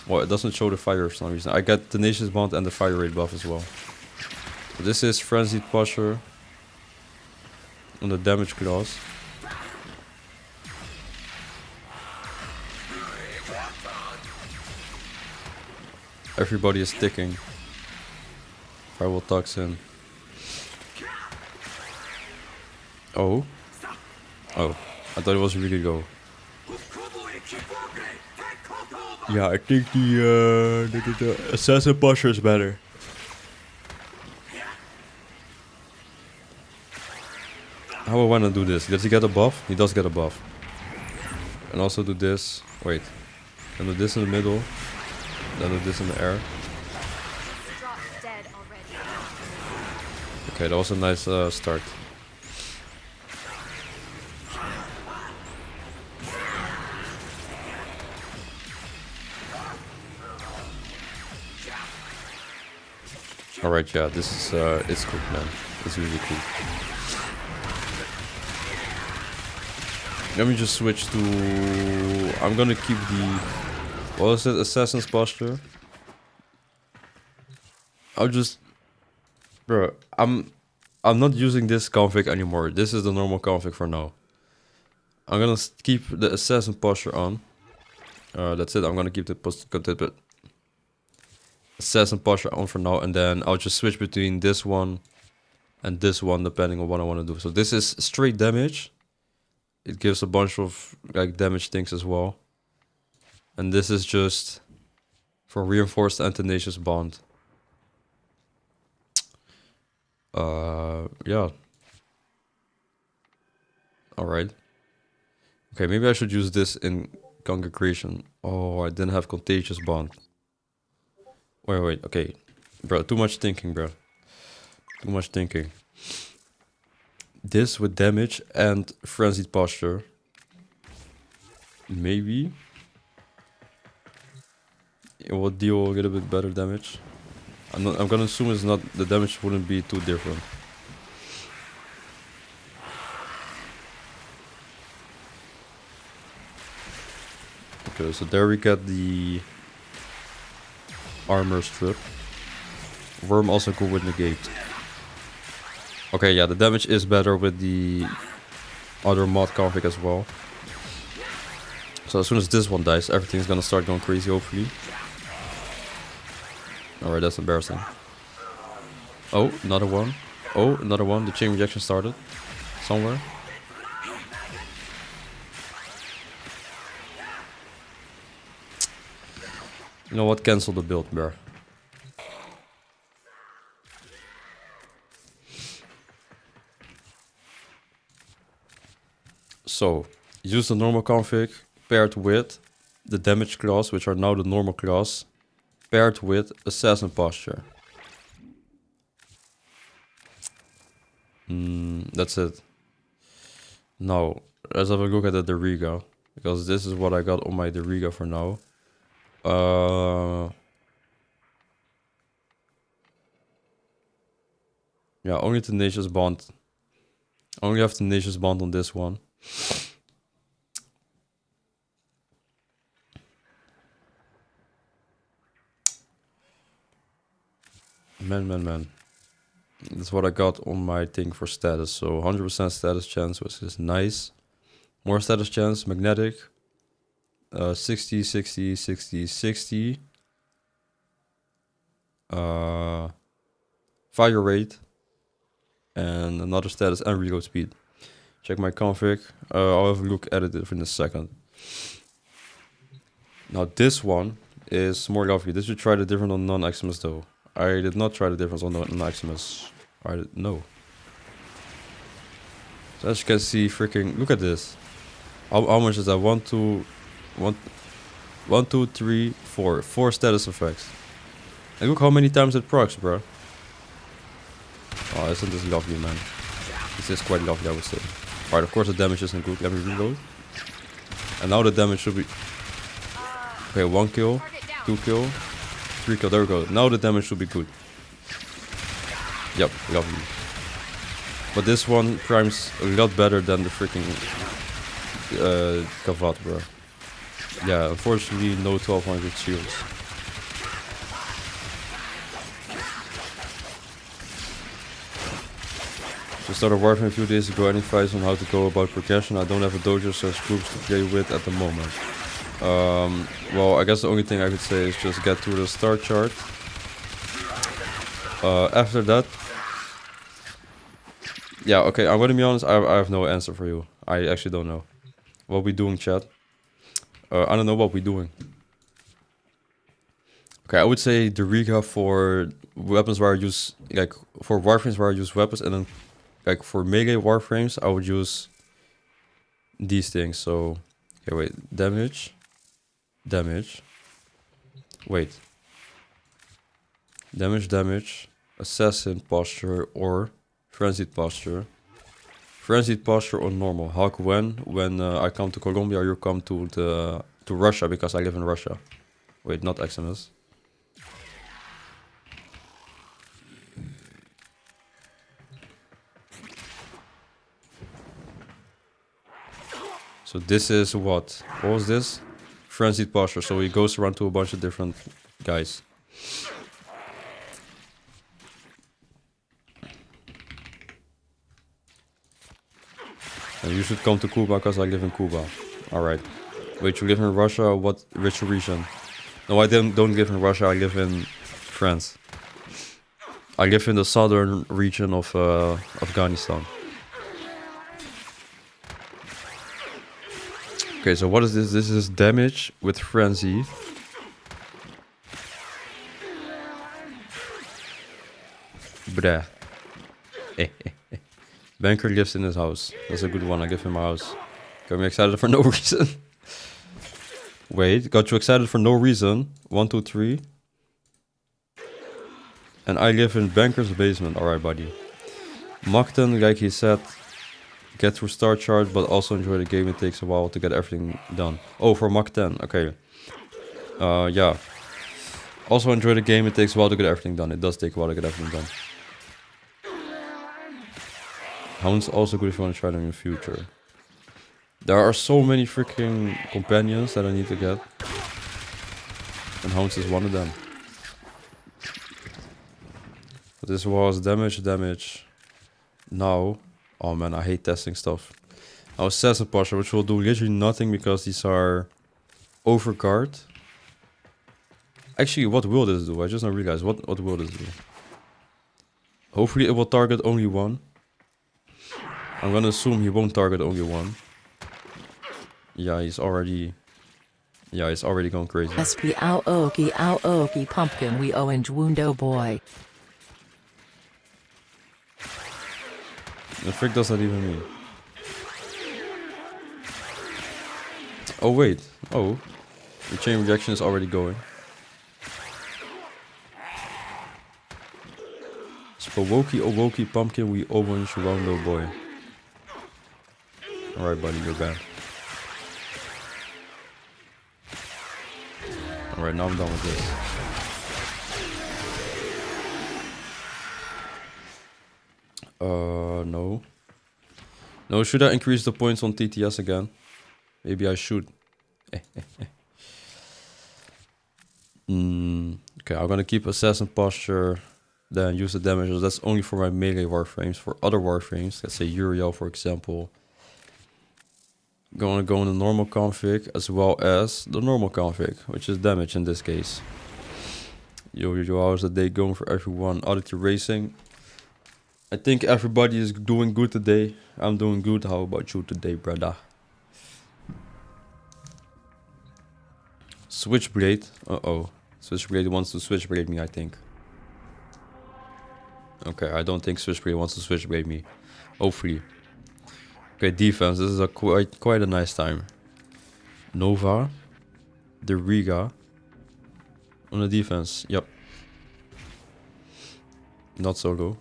Well, it doesn't show the fire for some reason. I get Tenacious Bond and the fire rate buff as well. So this is Frenzied Posture on the damage class. Everybody is ticking. Firewall Toxin. Oh. I thought it was really go. Yeah, I think the Assassin Posture is better. How I wanna do this? Does he get a buff? He does get a buff. And also do this. Wait. And do this in the middle. Then do this in the air. Okay, that was a nice start. Alright, yeah, this is it's cool, man. It's really cool. Let me just switch to... I'm gonna keep the... What is it? Assassin's Posture. I'll just... Bro, I'm not using this config anymore. This is the normal config for now. I'm gonna keep the Assassin Posture on. That's it. I'm gonna keep the Assassin Posture on for now. And then I'll just switch between this one and this one depending on what I want to do. So this is straight damage. It gives a bunch of like damage things as well. And this is just for reinforced and tenacious bond. Yeah. Alright. Okay, maybe I should use this in Congregation. Oh, I didn't have contagious bond. Wait, okay. Bro, too much thinking, bro. Too much thinking. This with damage and frenzied posture. Maybe it will deal a little bit better damage. I'm gonna assume it's not, the damage wouldn't be too different. Okay, so there we get the armor strip. Worm also good with negate. Okay, yeah, the damage is better with the other mod config as well. So as soon as this one dies, everything's gonna start going crazy, hopefully. Alright, that's embarrassing. Oh, another one. Oh, another one. The chain reaction started. Somewhere. You know what? Cancel the build, bro. So, use the normal config paired with the damage class, which are now the normal class, paired with assassin posture. That's it. Now, let's have a look at the Deriga, because this is what I got on my Deriga for now. Yeah, only Tenacious Bond. Only have Tenacious Bond on this one. Man. That's what I got on my thing for status. So 100% status chance, which is nice. More status chance, magnetic. 60, 60, 60, 60. Fire rate. And another status and reload speed. Check my config. I'll have a look at it in a second. Now this one is more lovely. Did you try the difference on non-Maximus though? I did not try the difference on non-Maximus. No. So as you can see, freaking look at this. How much is that? 1, 2, 3, 4. 4 status effects. And look how many times it procs, bro. Oh, isn't this lovely, man? This is quite lovely, I would say. Alright, of course the damage isn't good. Let me reload. And now the damage should be... Okay, 1 kill, 2 kill, 3 kill. There we go. Now the damage should be good. Yep, lovely. But this one primes a lot better than the freaking Kavat, bro. Yeah, unfortunately no 1200 shields. Just started Warframin a few days ago. Any advice on how to go about progression? I don't have a dojo such groups to play with at the moment. Well, I guess the only thing I could say is just get to the start chart. After that, yeah, okay, I'm gonna be honest, I have no answer for you. I actually don't know. What we doing, chat? I don't know what we doing. Okay, I would say the Riga for weapons where I use, like, for Warframes where I use weapons, and then, like, for melee Warframes, I would use these things. So, okay, wait, damage, wait, damage, assassin posture or frenzied posture. Frenzied posture or normal. Hawk when I come to Colombia, you come to Russia because I live in Russia. Wait, not Eximus. So this is what? What was this? Frenzied posture. So he goes around to a bunch of different guys. And you should come to Cuba because I live in Cuba. Alright. Wait, you live in Russia? What which region? No, I don't live in Russia. I live in France. I live in the southern region of Afghanistan. Okay, so what is this? This is damage with frenzy. Bruh. Banker lives in his house. That's a good one. I give him a house. Got me excited for no reason. Wait, got you excited for no reason. 1, 2, 3. And I live in Banker's basement. Alright, buddy. Macton, like he said, get through start chart, but also enjoy the game. It takes a while to get everything done. Oh, for Mach 10. Okay. Yeah. Also enjoy the game. It takes a while to get everything done. It does take a while to get everything done. Hound's also good if you want to try them in the future. There are so many freaking companions that I need to get. And Hounds is one of them. But this was damage. Now, oh man, I hate testing stuff. Now Assassin Posture, which will do literally nothing because these are overguard. Actually, what will this do? I just now realized. What will this do? Hopefully it will target only one. I'm gonna assume he won't target only one. Yeah, he's already going crazy. SP Aoki pumpkin we orange wundo boy. The frick does that even mean? Oh wait, oh. The chain reaction is already going. Spowoki pumpkin we orange wundo boy. Alright buddy, you're bad. Alright, now I'm done with this. No. No, should I increase the points on TTS again? Maybe I should. Okay, I'm gonna keep Assassin Posture, then use the damage. That's only for my melee Warframes. For other Warframes, let's say Uriel for example, gonna go in the normal config as well as the normal config, which is damage in this case. Yo, how's the day going for everyone? Oddity Racing. I think everybody is doing good today. I'm doing good. How about you today, brother? Switchblade. Uh-oh. Switchblade wants to switchblade me, I think. Okay, I don't think Switchblade wants to switchblade me. Hopefully. Okay, defense. This is a quite a nice time. Nova. The Riga. On the defense. Yep. Not solo.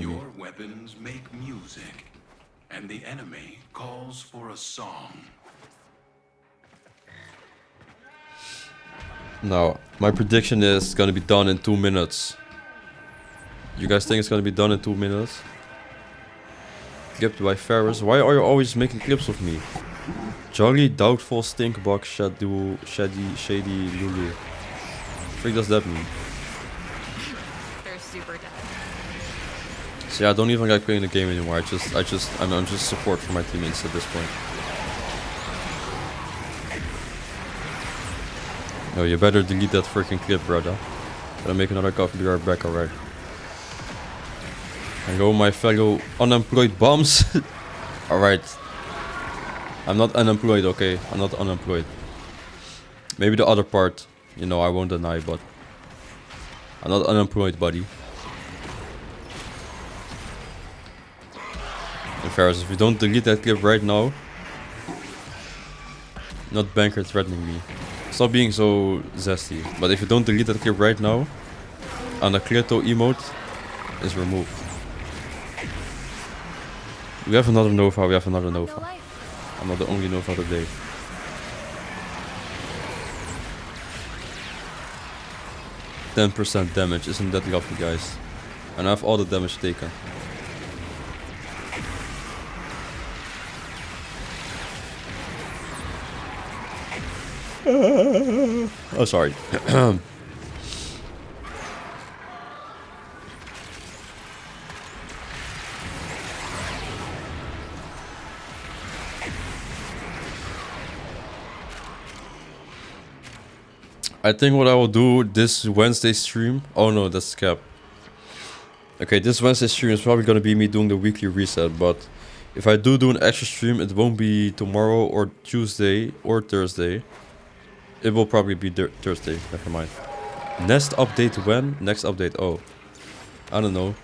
Your weapons make music, and the enemy calls for a song. Now, my prediction is it's gonna be done in 2 minutes. You guys think it's gonna be done in 2 minutes? Clipped by Ferris. Why are you always making clips of me? Jolly, Doubtful, Stinkbug, Shady, Lulu. What does that mean? They're super dead. See, I don't even like playing the game anymore. I'm just support for my teammates at this point. Oh, you better delete that freaking clip, brother. Gotta make another coffee, be right back, alright. Hello, my fellow unemployed bums. Alright. I'm not unemployed, okay? I'm not unemployed. Maybe the other part, you know, I won't deny, but I'm not unemployed, buddy. And Ferris, if you don't delete that clip right now, not dBankerr threatening me. Stop being so zesty. But if you don't delete that clip right now, Anacleto emote is removed. We have another Nova, I'm not the only Nova today. %10 damage, isn't that lovely, guys? And I have all the damage taken. Oh, sorry. I think what I will do this Wednesday stream. Oh no, that's cap. Okay, this Wednesday stream is probably gonna be me doing the weekly reset, but if I do an extra stream, it won't be tomorrow or Tuesday or Thursday. It will probably be Thursday, never mind. Next update when? Next update, oh. I don't know.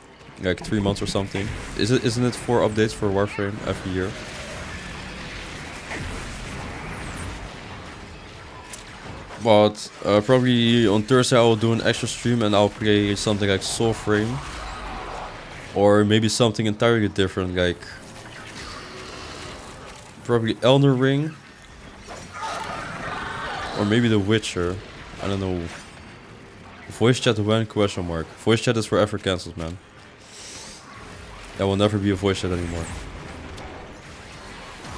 Like 3 months or something. Isn't it 4 updates for Warframe every year? But probably on Thursday I will do an extra stream and I'll play something like Soulframe. Or maybe something entirely different, like probably Elden Ring. Or maybe The Witcher. I don't know. Voice chat when? Question mark. Voice chat is forever cancelled, man. I will never be a voice chat anymore.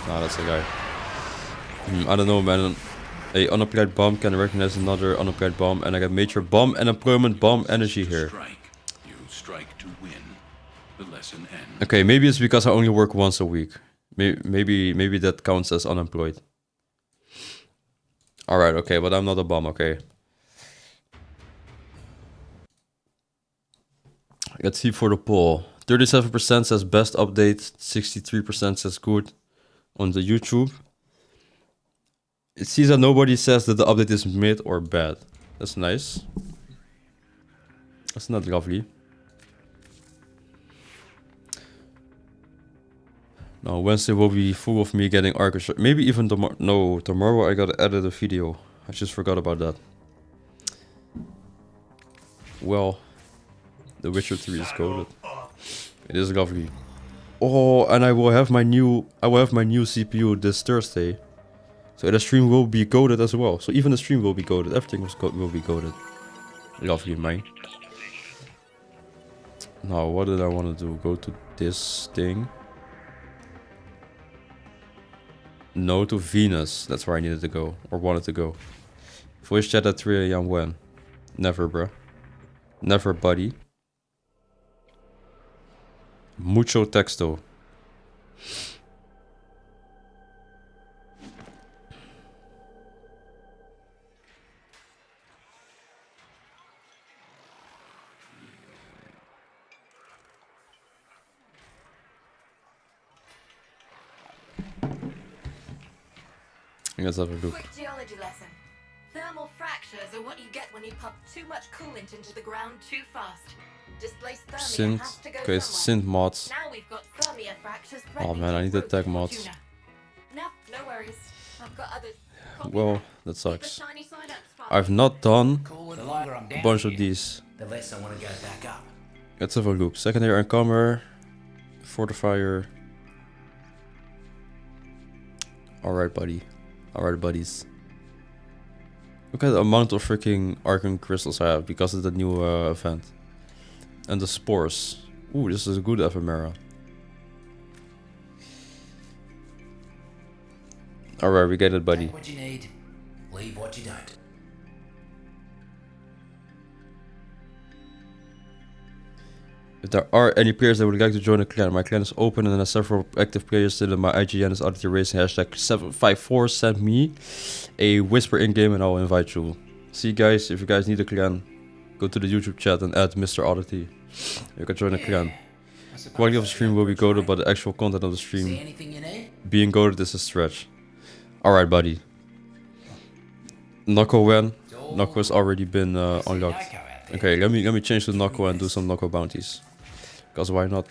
Nah, that's the guy. I don't know, man. A unapplied bomb can recognize another unapplied bomb, and I get major bomb and employment bomb energy here. You strike to win. The lesson ends. Okay, maybe it's because I only work once a week. Maybe that counts as unemployed. Alright, okay, but I'm not a bomb, okay. Let's see for the poll. 37% says best update, 63% says good on the YouTube. It seems that nobody says that the update is mid or bad. That's nice. That's not lovely. Now Wednesday will be full of me getting Arcus. Maybe even tomorrow. No, tomorrow I gotta edit a video. I just forgot about that. Well, The Witcher 3 is goated. It is lovely. Oh, and I will have my new CPU this Thursday. So the stream will be goated as well. So even the stream will be goated. Everything will be goated. Lovely, man. Now, what did I want to do? Go to this thing. No, to Venus. That's where I needed to go. Or wanted to go. Voice chat at 3 AM when? Never, bro. Never, buddy. Mucho texto. Let's have a look. Quick geology lesson. Thermal fractures are what you get when you pump too much coolant into the ground too fast. Displaced thermia has to go Okay, somewhere. synth mods. Now we've got thermia fractures. Oh man, I need to tag mods. No worries. I've got others. Well, that sucks. I've not done a bunch of these. The less I want to go back up. Let's have a look. Secondary Encomer, Fortifier. Alright, buddy. Alright, buddies. Look at the amount of freaking Arcane Crystals I have because of the new event. And the Spores. Ooh, this is a good ephemera. Alright, we get it, buddy. Take what you need, leave what you don't. If there are any players that would like to join the clan, my clan is open and there are several active players still in my IGN is Oddity Racing #754. Send me a whisper in game and I'll invite you. See guys, if you guys need a clan, go to the YouTube chat and add Mr. Oddity. You can join the clan. Quality of the stream will be goated, but the actual content of the stream being goated is a stretch. Alright, buddy. Knuckle when? Knuckle has already been unlocked. Okay, let me change to Knuckle and do some Knuckle bounties. Because why not?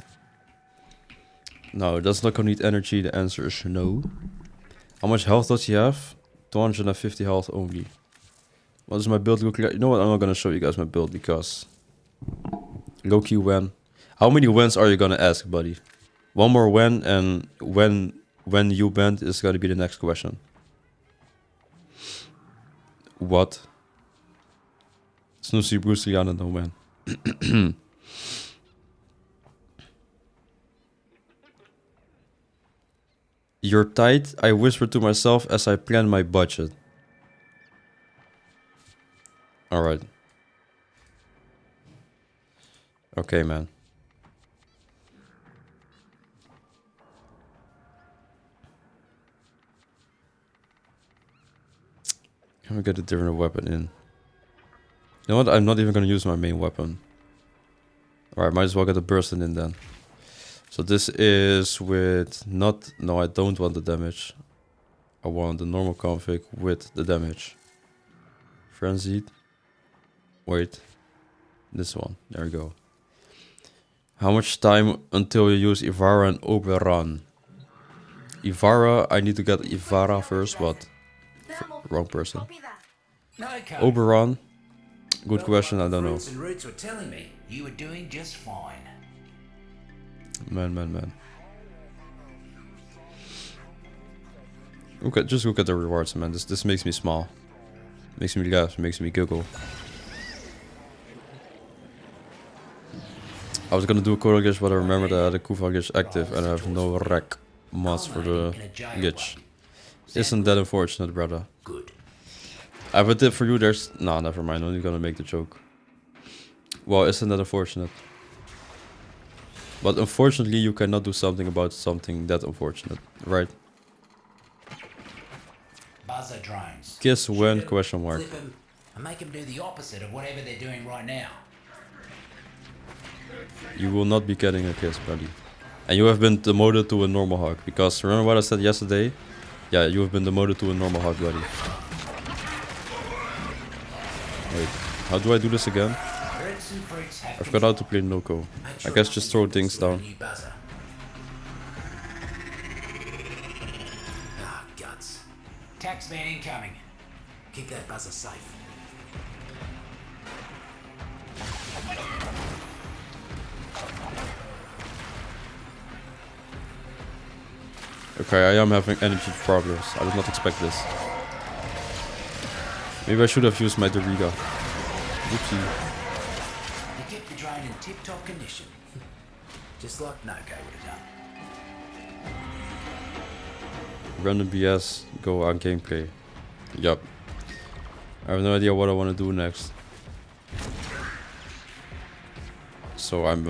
No, does Knuckle need energy? The answer is no. How much health does he have? 250 health only. What does my build look like? You know what? I'm not gonna show you guys my build because low-key when. How many wins are you gonna ask, buddy? One more when, and when you bend is gonna be the next question. What? Snoopy Bruce Lee, I don't know when. You're tight, I whisper to myself as I plan my budget. Alright. Okay, man. Can we get a different weapon in? You know what? I'm not even gonna use my main weapon. Alright, might as well get a burst in then. So this is with not... No, I don't want the damage. I want the normal config with the damage. Frenzied. Wait. This one. There we go. How much time until you use Ivara and Oberon? Ivara, I need to get Ivara first, but... Wrong person. Oberon. Good question, I don't know. And roots were telling me you were doing just fine. Man. Just look at the rewards, man. This makes me smile. Makes me laugh, makes me giggle. I was gonna do a Koda glitch, but I remember that I had a Kufa glitch active and I have no rack mods for the glitch. Isn't that unfortunate, brother? Good. I have a tip for you, there's... Nah, never mind, I'm only gonna make the joke. Well, isn't that unfortunate? But unfortunately, you cannot do something about something that unfortunate, right? Buzzer drones. Kiss when? Question mark. Flip 'em, and make them do the opposite of whatever they're doing right now. You will not be getting a kiss, buddy. And you have been demoted to a normal hug. Because remember what I said yesterday? Yeah, you have been demoted to a normal hug, buddy. Wait, how do I do this again? I forgot how to play Noko. I guess just throw things down. Ah, guts. Taxman incoming. Keep that buzzer safe. Okay, I am having energy problems. I did not expect this. Maybe I should have used my Doriga. Oopsie. You kept the drone in tip-top condition. Just like Noko would have done. Random BS, go on gameplay. Yup. I have no idea what I want to do next. So I'm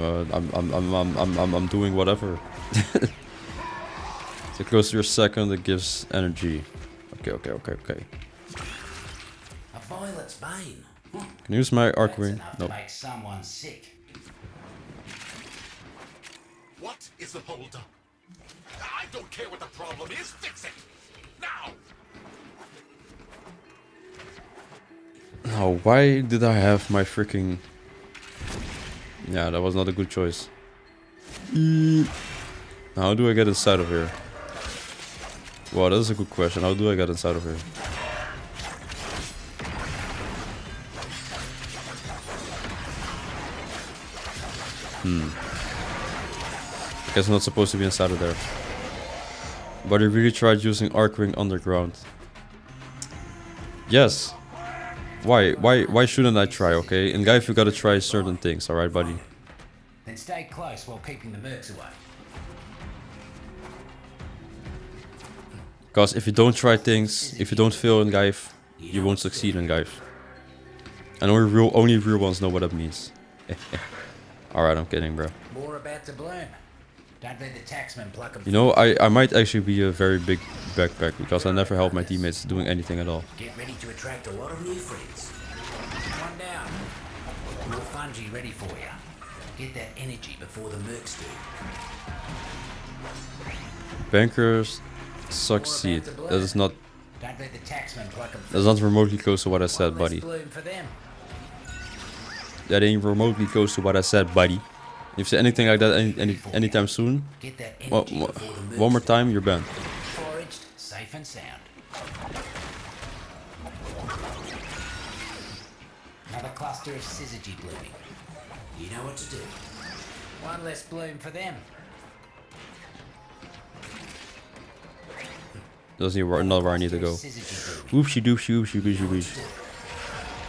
doing whatever. So close to your second, it gives energy. Okay. A violet's bane. Can I use my arc ring? No. Nope. Make someone sick. What is the holdup? I don't care what the problem is. Fix it now. Oh, why did I have my freaking... Yeah, that was not a good choice. How do I get inside of here? Wow, that is a good question. How do I get inside of here? I guess I'm not supposed to be inside of there. But I really tried using Arc Ring Underground. Yes. Why shouldn't I try, okay? In Gaif you gotta try certain things, alright buddy? Then stay close while keeping the mercs away. Because if you don't try things, if you don't fail in Gaif, you won't succeed in Gaif. And only real ones know what that means. Alright, I'm kidding, bro. More about to bloom. Don't let the taxman pluck them. You know, I might actually be a very big backpack because I never help my teammates doing anything at all. Get ready to attract a lot of new friends. One down. More fungi ready for you. Get that energy before the mercs do. Bankers succeed. That is not... Don't let the taxman pluck them. That's not remotely close to what I said, buddy. Bloom for them. That ain't remotely close to what I said, buddy. If you say anything like that anytime soon, one more time, you're banned. Foraged, safe and sound. Another cluster of syzygy blooming. You know what to do. One less bloom for them. Doesn't even know where I need to go. Whoopsie doopsie whoopsie doopsie doopsie.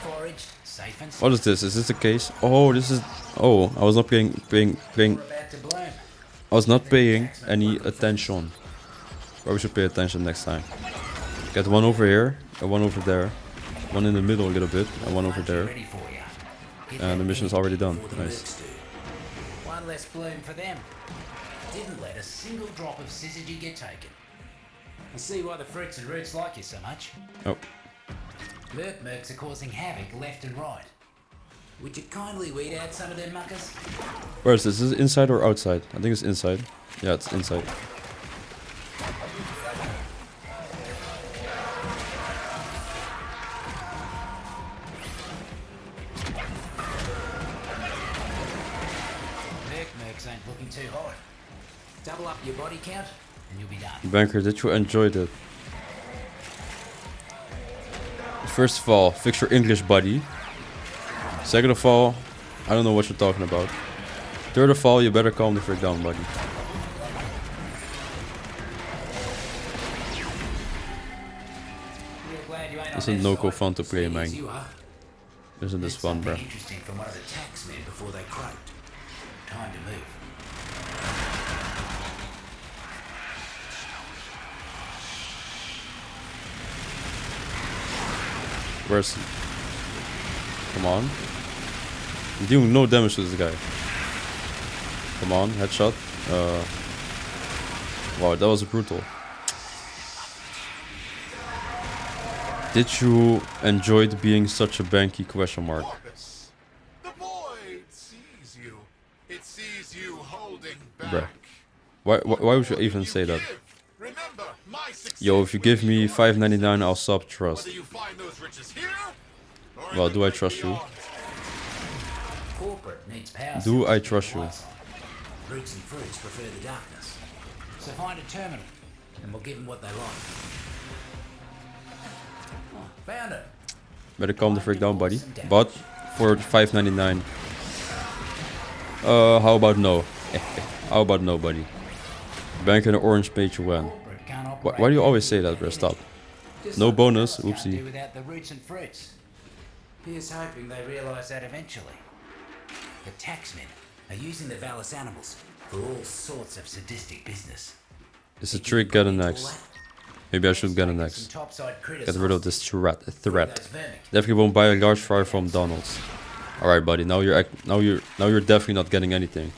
Foraged, safe and sound. What is this? Is this the case? Oh, this is... Oh, I was not paying I was not paying any attention. Probably should pay attention next time. Get one over here, and one over there. One in the middle a little bit, and one over there. And the mission is already done. Nice. One less bloom for them. Didn't let a single drop of syzygy get taken. I see why the fruits and roots like you so much. Oh. Mercs are causing havoc left and right. Would you kindly weed out some of them muckers? Where is this? Is it inside or outside? I think it's inside. Yeah, it's inside. Mercs ain't looking too hot. Double up your body count and you'll be done. Banker, did you enjoy that? First of all, fix your English, buddy. Second of all, I don't know what you're talking about. Third of all, you better calm the frick down, buddy. Isn't Noko fun to play, man? Isn't this fun, bro? Interesting from one of the taxmen before they croaked. Time to move. Where's he? Come on. I'm doing no damage to this guy. Come on, headshot. Wow, that was brutal. Did you enjoy being such a banky question mark? The void sees you. It sees you holding back. Bruh. Why would you even say that? Remember, my success. Yo, if you give me $5.99, I'll sub trust. Whether you find those riches here, or Well, do I trust you? Corporate needs power. Do I trust you? Roots and fruits prefer the darkness. So find a terminal, and we'll give them what they like. Oh, found it. Better calm the frick down, buddy. But for $5.99, how about no? How about no, buddy? Bank in an orange page you win. Why do you always say that, bro? Stop. No bonus. Can't do Oopsie. without the roots and fruits. Here's hoping they realise that eventually. The taxmen are using the Valiance animals for all sorts of sadistic business. It's a trick. Get an X. Maybe I should get an X. Get rid of this threat. Definitely won't buy a large fry from Donald's. All right, buddy. Now you're definitely not getting anything.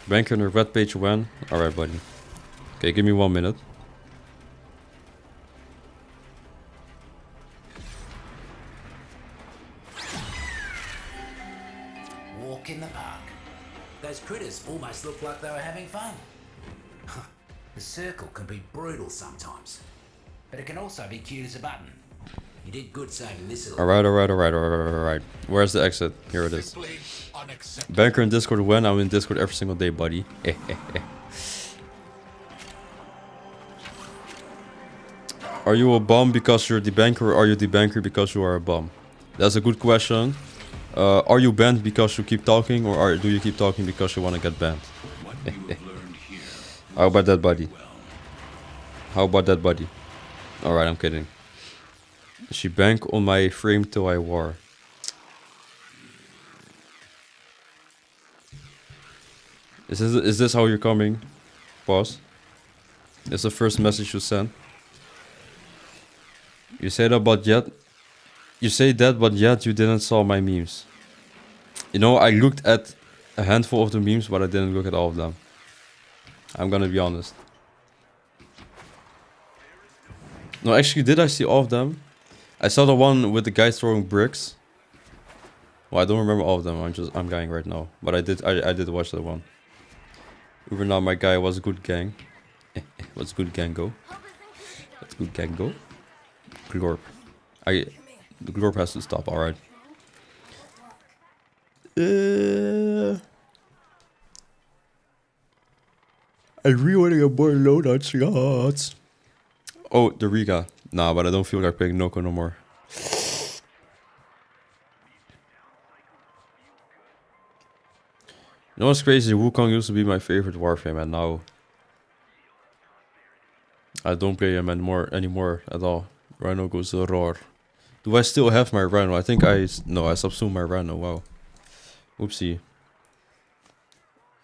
Banker in the red page when? All right, buddy. Okay, give me 1 minute. Walk in the park. Those critters almost look like they were having fun. The circle can be brutal sometimes, but it can also be cute as a button. You did good saving this little. Alright. Where's the exit? Here it is. Banker in Discord when? I'm in Discord every single day, buddy. Are you a bum because you're dBankerr, or are you dBankerr because you are a bum? That's a good question. Are you banned because you keep talking, or do you keep talking because you want to get banned? How about that, buddy? How about that, buddy? Alright, I'm kidding. She bank on my frame till I war. Is this how you're coming? Pause. It's the first message you sent. You say that, but yet you didn't saw my memes. You know, I looked at a handful of the memes, but I didn't look at all of them. I'm gonna be honest. No, actually, did I see all of them? I saw the one with the guys throwing bricks. Well, I don't remember all of them. I'm going right now, but I did watch that one. Even now, my guy was a good gang. What's good gang go? What's good gang go? Glorp. The glorp has to stop. All right. I really want to get more loadout slots. Oh, the Riga. Nah, but I don't feel like playing Noko no more. You know what's crazy? Wukong used to be my favorite Warframe, and now I don't play him anymore at all. Rhino goes roar. Do I still have my Rhino? I think I subsumed my Rhino. Wow. Oopsie.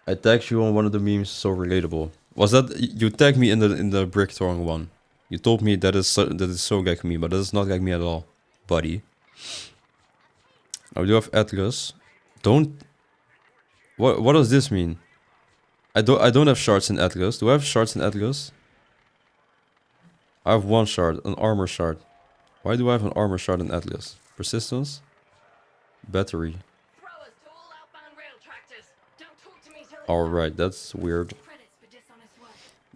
I tagged you on one of the memes, so relatable. Was that you tagged me in the brick throwing one? You told me that is so like me, but that is not like me at all, buddy. I do have Atlas. Don't. What does this mean? I don't have shards in Atlas. Do I have shards in Atlas? I have one shard, an armor shard. Why do I have an armor shard in Atlas? Persistence? Battery. Alright, that's weird.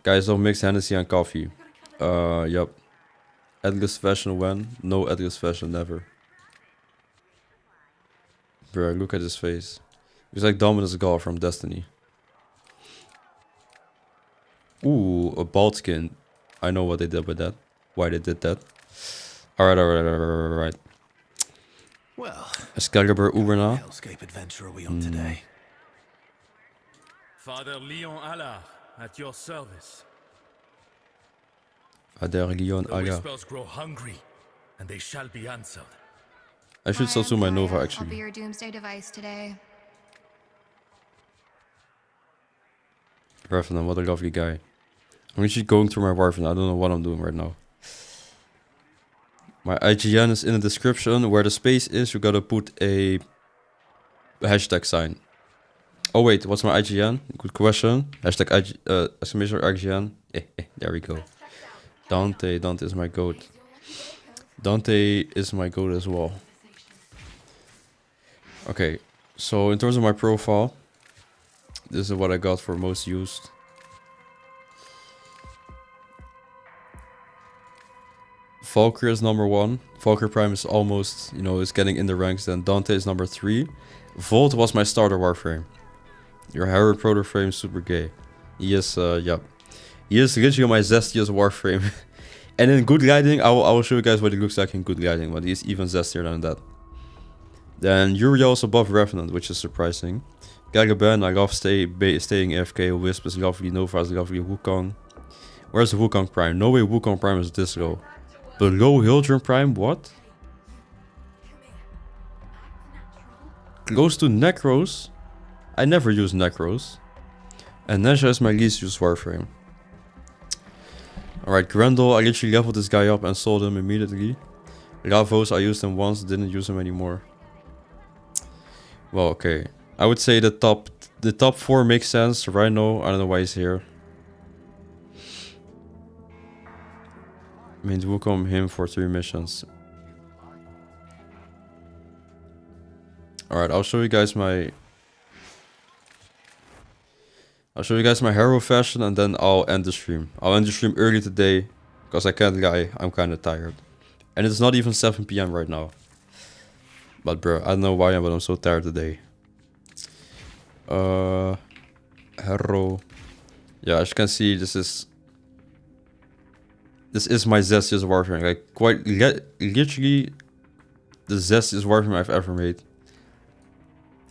Guys, don't mix Hennessy and coffee. Yup. Atlas fashion when? No Atlas fashion, never. Bruh, look at his face. He's like Dominus Gaul from Destiny. Ooh, a bald skin. I know what they did with that. Why they did that. Alright. Well, Excalibur Uberna. hellscape adventure are we on today? Father Leon Allah, at your service. Father Leon The Allah. whispers grow hungry, and they shall be answered. I should subsume my Nova I'll be actually. your doomsday device today. Revenant, what a lovely guy. I'm actually going through my Warframin. I don't know what I'm doing right now. My IGN is in the description. Where the space is, you gotta put a hashtag sign. Oh wait, what's my IGN? Good question. Hashtag exclamation IGN. There we go. Dante is my goat. Dante is my goat as well. Okay, so in terms of my profile, this is what I got for most used. Valkyrie is number 1. Valkyrie Prime is almost, you know, is getting in the ranks. Then Dante is number 3. Volt was my starter Warframe. Your Harry Proto frame super gay. He is, yep. He is literally my zestiest Warframe. And in good lighting, I will show you guys what he looks like in good lighting. But he's even zestier than that. Then Uriel is above Revenant, which is surprising. Gagaben, I love staying AFK. Wisp is lovely. Nova is lovely. Wukong. Where's the Wukong Prime? No way Wukong Prime is this low. Below Hildren Prime? What? Close to Necros? I never use Necros. And Nesha is my least used Warframe. Alright, Grendel, I literally leveled this guy up and sold him immediately. Lavos, I used him once, didn't use him anymore. Well, okay. I would say the top 4 makes sense. Rhino, I don't know why he's here. I mean, welcome him for 3 missions. Alright, I'll show you guys my hero fashion and then I'll end the stream. I'll end the stream early today because I can't lie, I'm kind of tired. And it's not even 7 PM right now. But bro, I don't know why, but I'm so tired today. Hero. Yeah, as you can see, this is my zestiest Warframe. Like, literally the zestiest Warframe I've ever made.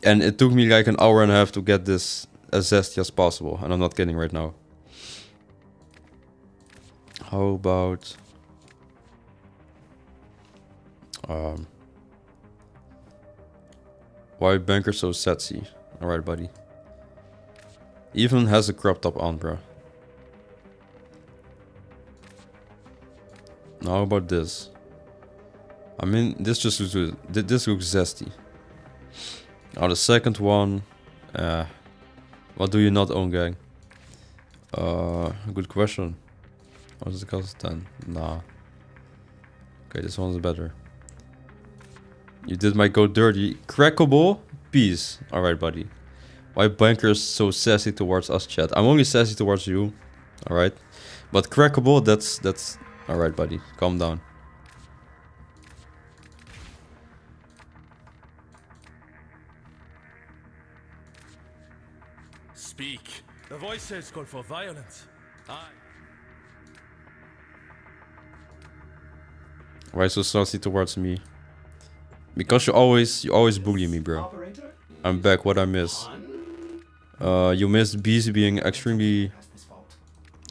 And it took me like an hour and a half to get this as zesty as possible. And I'm not kidding right now. How about... why dBankerr so sexy? Alright, buddy. Even has a crop top on, bro. Now how about this? I mean, this just looks good. This looks zesty. Now the second one. What do you not own, gang? Good question. What does it cost then? Nah. Okay, this one's better. You did my go dirty. Crackable? Peace. Alright, buddy. Why dBankerr is so sassy towards us, chat? I'm only sassy towards you. Alright. But crackable, that's... Alright, buddy. Calm down. Speak. The voices call for violence. Why so sassy towards me? Because you always bully me, bro. I'm back. What I miss? You missed bees being extremely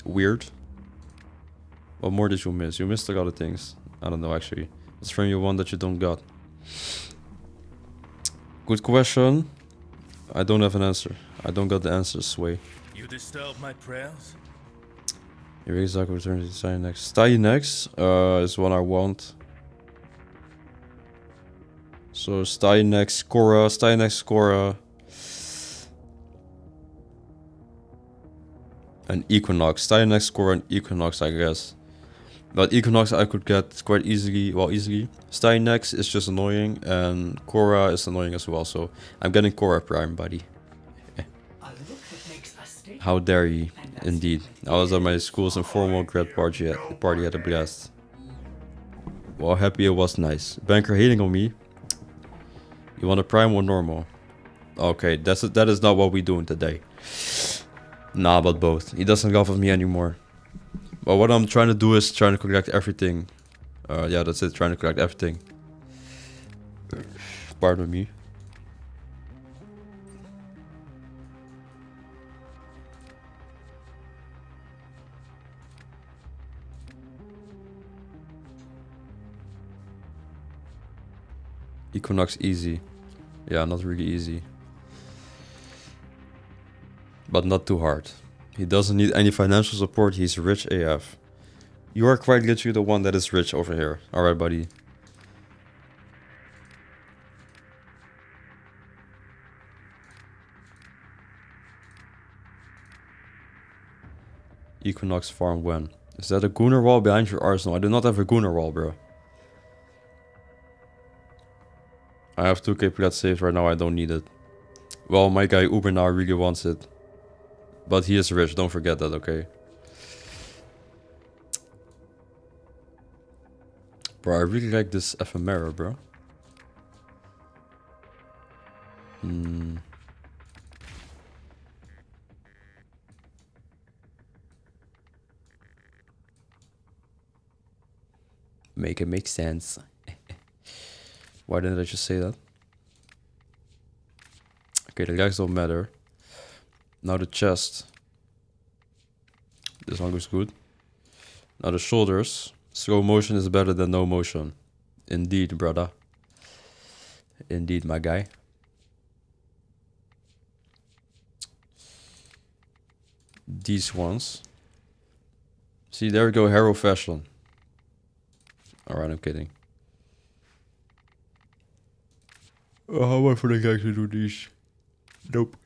weird. What more did you miss? You missed a lot of things. I don't know, actually. What's from you one that you don't got? Good question. I don't have an answer. I don't got the answers, Sway. You disturb my prayers? Here exactly return to Stynex. Stynex is one I want. So Stynex, Korra, and Equinox. Stynex, Korra, and Equinox, I guess. But Equinox I could get quite easily, easily. Stynex is just annoying, and Korra is annoying as well, so I'm getting Korra Prime, buddy. How dare you, indeed. I was at my school's informal grad party at a blast. Well, happy it was nice. dBankerr hating on me. You want a Prime or normal? Okay, that is not what we're doing today. Nah, but both. He doesn't love me anymore. But what I'm trying to do is trying to collect everything. Yeah, that's it. Trying to collect everything. Pardon me. Equinox easy. Yeah, not really easy. But not too hard. He doesn't need any financial support. He's rich AF. You are quite literally the one that is rich over here. Alright, buddy. Equinox farm when? Is that a Gunnar wall behind your arsenal? I do not have a Gunnar wall, bro. I have 2k plat saved right now. I don't need it. Well, my guy Uber now really wants it. But he is rich. Don't forget that, okay? Bro, I really like this ephemera, bro. Make it make sense. Why didn't I just say that? Okay, the legs don't matter. Now the chest. This one looks good. Now the shoulders. Slow motion is better than no motion. Indeed, brother. Indeed, my guy. These ones. See, there we go, hero fashion. Alright, I'm kidding. Oh, how am I for the guys to do these? Nope.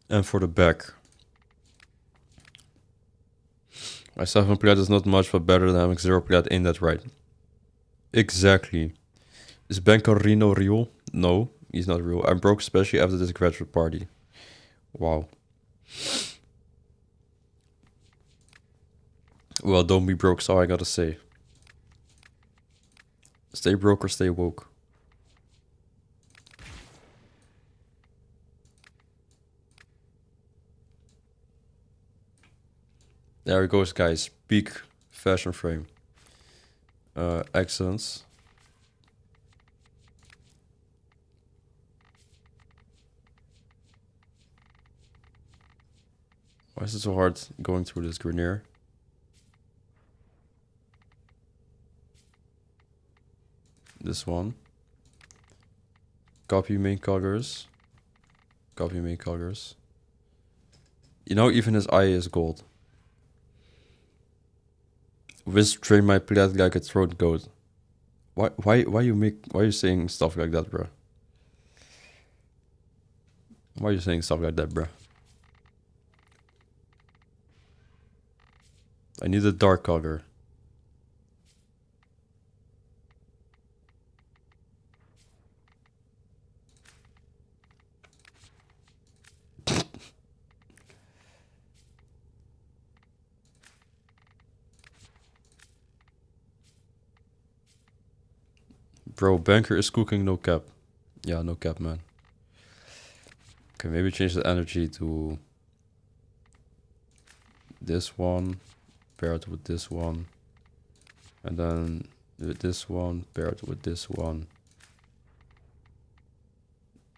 And for the back. My 7 plat is not much, but better than having 0 plat, ain't that right? Exactly. Is Banker Reno real? No, he's not real. I'm broke, especially after this graduate party. Wow. Well, don't be broke, so I gotta say. Stay broke or stay woke. There it goes, guys. Peak fashion frame. Excellence. Why is it so hard going through this Grenier? This one. Copy main colors. Copy main colors. You know, even his eye is gold. Wisp train my plat like a throat goat. Why you saying stuff like that, bro? Why are you saying stuff like that, bro? I need a dark color. Bro, Banker is cooking, no cap. Yeah, no cap, man. Okay, maybe change the energy to this one, pair it with this one, and then with this one, pair it with this one.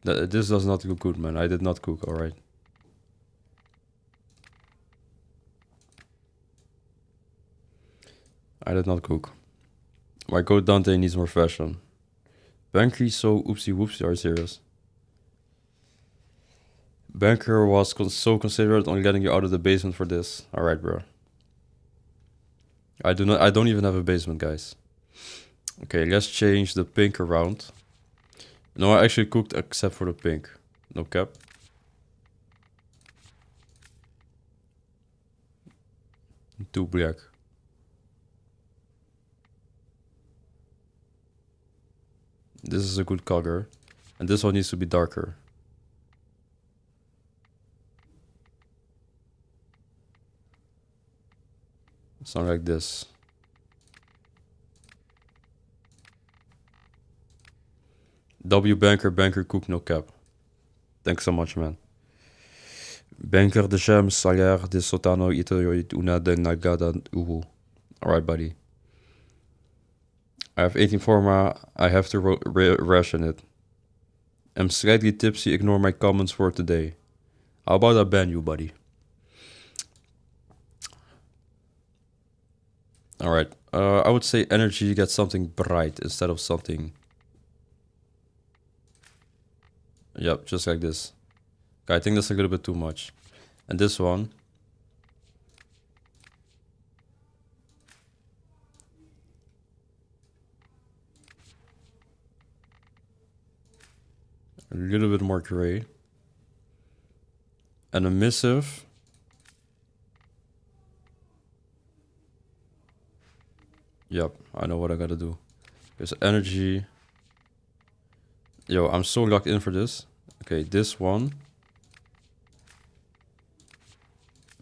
This does not look good, man. I did not cook, alright. I did not cook. My goat Dante needs more fashion. Banker so oopsie whoopsie, are you serious? Banker was so considerate on getting you out of the basement for this. Alright, bro. I don't even have a basement, guys. Okay, let's change the pink around. No, I actually cooked except for the pink. No cap. Too black. This is a good color. And this one needs to be darker. Something like this. W Banker cook, no cap. Thanks so much, man. Banker de Gem, Salaire de Sotano, Itoyoid, Una de Nagada, Uhu. Alright, buddy. I have 18 forma, I have to ration it. I'm slightly tipsy, ignore my comments for today. How about I ban you, buddy? Alright, I would say energy gets something bright instead of something Yep, just like this. Okay, I think that's a little bit too much. And this one. A little bit more gray. And a missive. Yep, I know what I gotta do. There's energy. Yo, I'm so locked in for this. Okay, this one.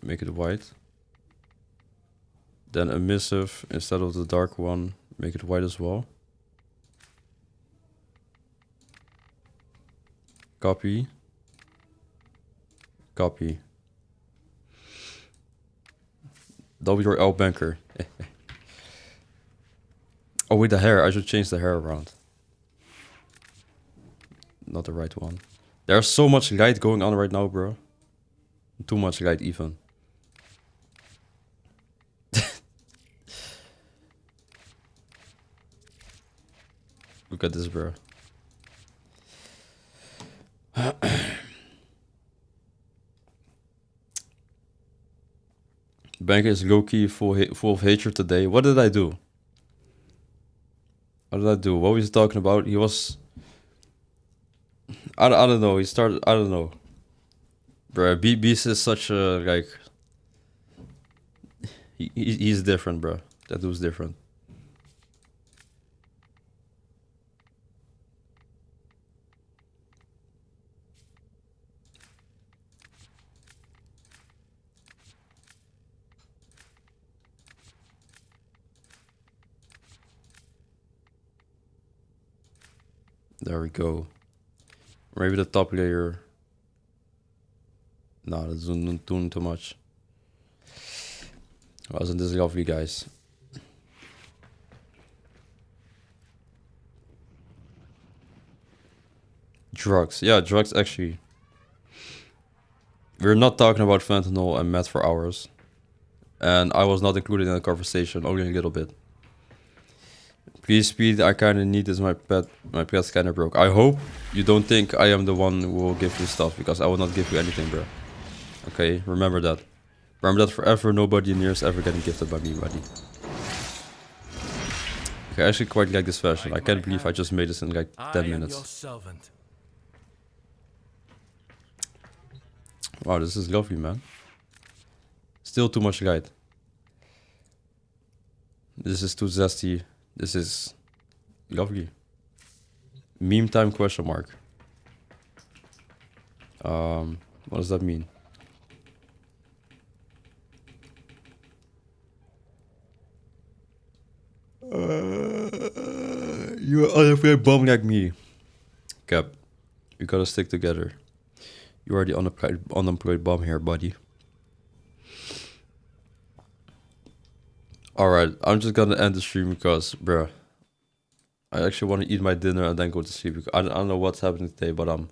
Make it white. Then a missive instead of the dark one. Make it white as well. Copy. Copy. WL Banker. Oh, with the hair. I should change the hair around. Not the right one. There's so much light going on right now, bro. Too much light even. Look at this, bro. Banker is low-key full of hatred today. What did I do? What did I do? What was he talking about? He was... I don't know. He started... I don't know. Bro, Beast is such a, like... He's different, bro. That dude's different. There we go. Maybe the top layer. No, that's doing too much. Wasn't this lovely, guys? Drugs. Yeah, drugs actually. We're not talking about fentanyl and meth for hours. And I was not included in the conversation, only a little bit. Please speed, I kinda need this, my pet's kinda broke. I hope you don't think I am the one who will give you stuff, because I will not give you anything, bro. Okay, remember that. Remember that forever, nobody near is ever getting gifted by me, buddy. Okay, I actually quite like this fashion. I can't believe I just made this in like 10 minutes. Wow, this is lovely, man. Still too much light. This is too zesty. This is lovely. Meme time question mark. What does that mean? You're an unafraid bum like me. Cap, you gotta stick together. You are the unemployed bum here, buddy. Alright, I'm just gonna end the stream because, bruh, I actually want to eat my dinner and then go to sleep. I don't know what's happening today, but I'm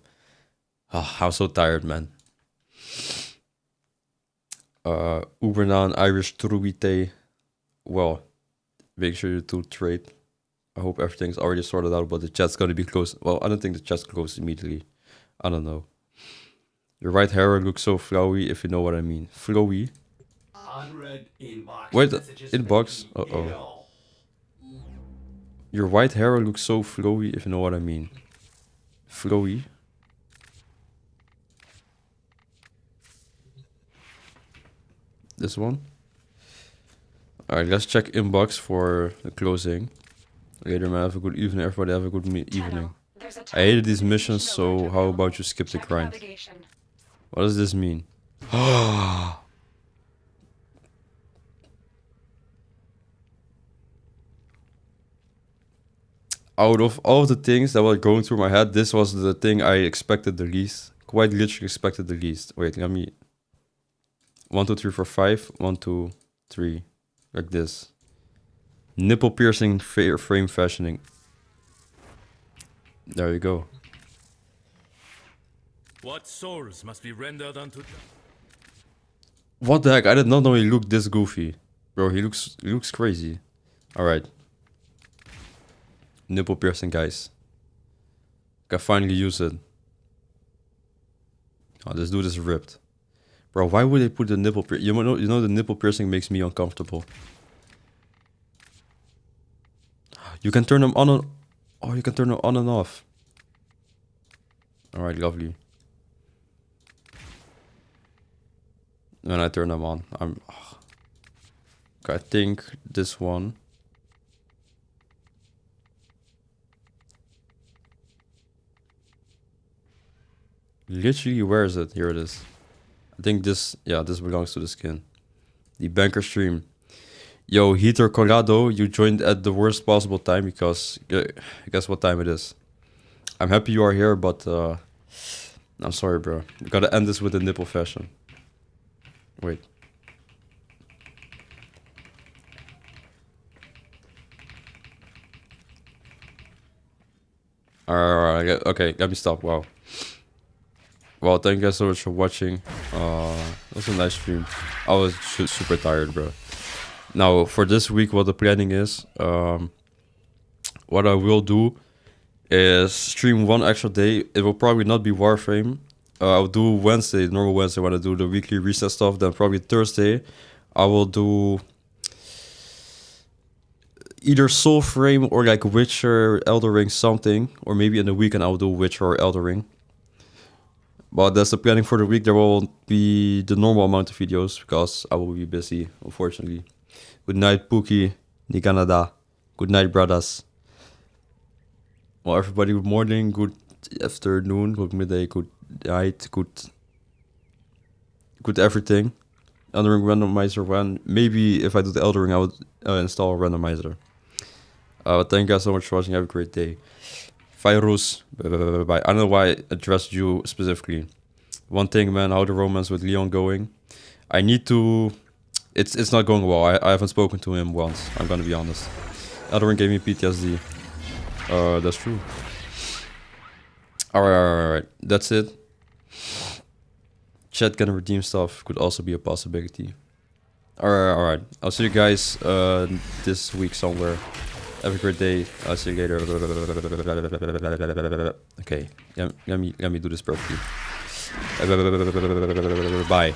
so tired, man. Ubernan, Irish Truite. Well, make sure you two trade. I hope everything's already sorted out, but the chat's gonna be closed. Well, I don't think the chat's closed immediately. I don't know. Your right hair looks so flowy, if you know what I mean. Flowy? Unread inbox. Wait, inbox? Uh-oh. Your white hair looks so flowy, if you know what I mean. Flowy? This one? Alright, let's check inbox for the closing. Later, man, have a good evening. Everybody have a good evening. I hated these missions, so how about you skip the grind? What does this mean? Out of all the things that were going through my head, this was the thing I expected the least. Quite literally expected the least. Wait, let me... 1, 2, 3, 4, 5. 1, 2, 3. Like this. Nipple piercing frame fashioning. There you go. What souls must be rendered unto them? What the heck? I did not know he looked this goofy. Bro, he looks crazy. Alright. Nipple piercing, guys. Can finally use it. Oh, this dude is ripped. Bro, why would they put the nipple piercing? You know the nipple piercing makes me uncomfortable. You can turn them on and... Oh, you can turn them on and off. Alright, lovely. When I turn them on, I'm... Oh. Okay, I think this one... Literally, where is it? Here it is. I think this, yeah, this belongs to the skin. The banker stream. Yo, Heater Colorado, you joined at the worst possible time because guess what time it is. I'm happy you are here, but I'm sorry, bro. We gotta end this with a nipple fashion. Wait. Alright, okay, let me stop. Wow. Well, thank you guys so much for watching. It was a nice stream. I was super tired, bro. Now, for this week, what the planning is, what I will do is stream one extra day. It will probably not be Warframe. I'll do Wednesday, normal Wednesday, when I do the weekly reset stuff. Then probably Thursday, I will do either Soulframe or like Witcher, Elder Ring, something. Or maybe in the weekend, I will do Witcher or Elder Ring. But that's the planning for the week. There will be the normal amount of videos because I will be busy, unfortunately. Good night, Pookie, Ni Canada. Good night, brothers. Well, everybody, good morning, good afternoon, good midday, good night, good everything. Elder Ring randomizer when. Maybe if I do the Elder Ring, I would install a randomizer. Thank you guys so much for watching. Have a great day. Virus. Bye. I don't know why I addressed you specifically. One thing, man, how the romance with Leon going? I need to... It's not going well. I haven't spoken to him once. I'm gonna be honest. Elder Ring gave me PTSD. That's true. Alright. That's it. Chat can redeem stuff. Could also be a possibility. Alright. I'll see you guys this week somewhere. Have a great day. I'll see you later. Okay. Let me do this perfectly. Bye.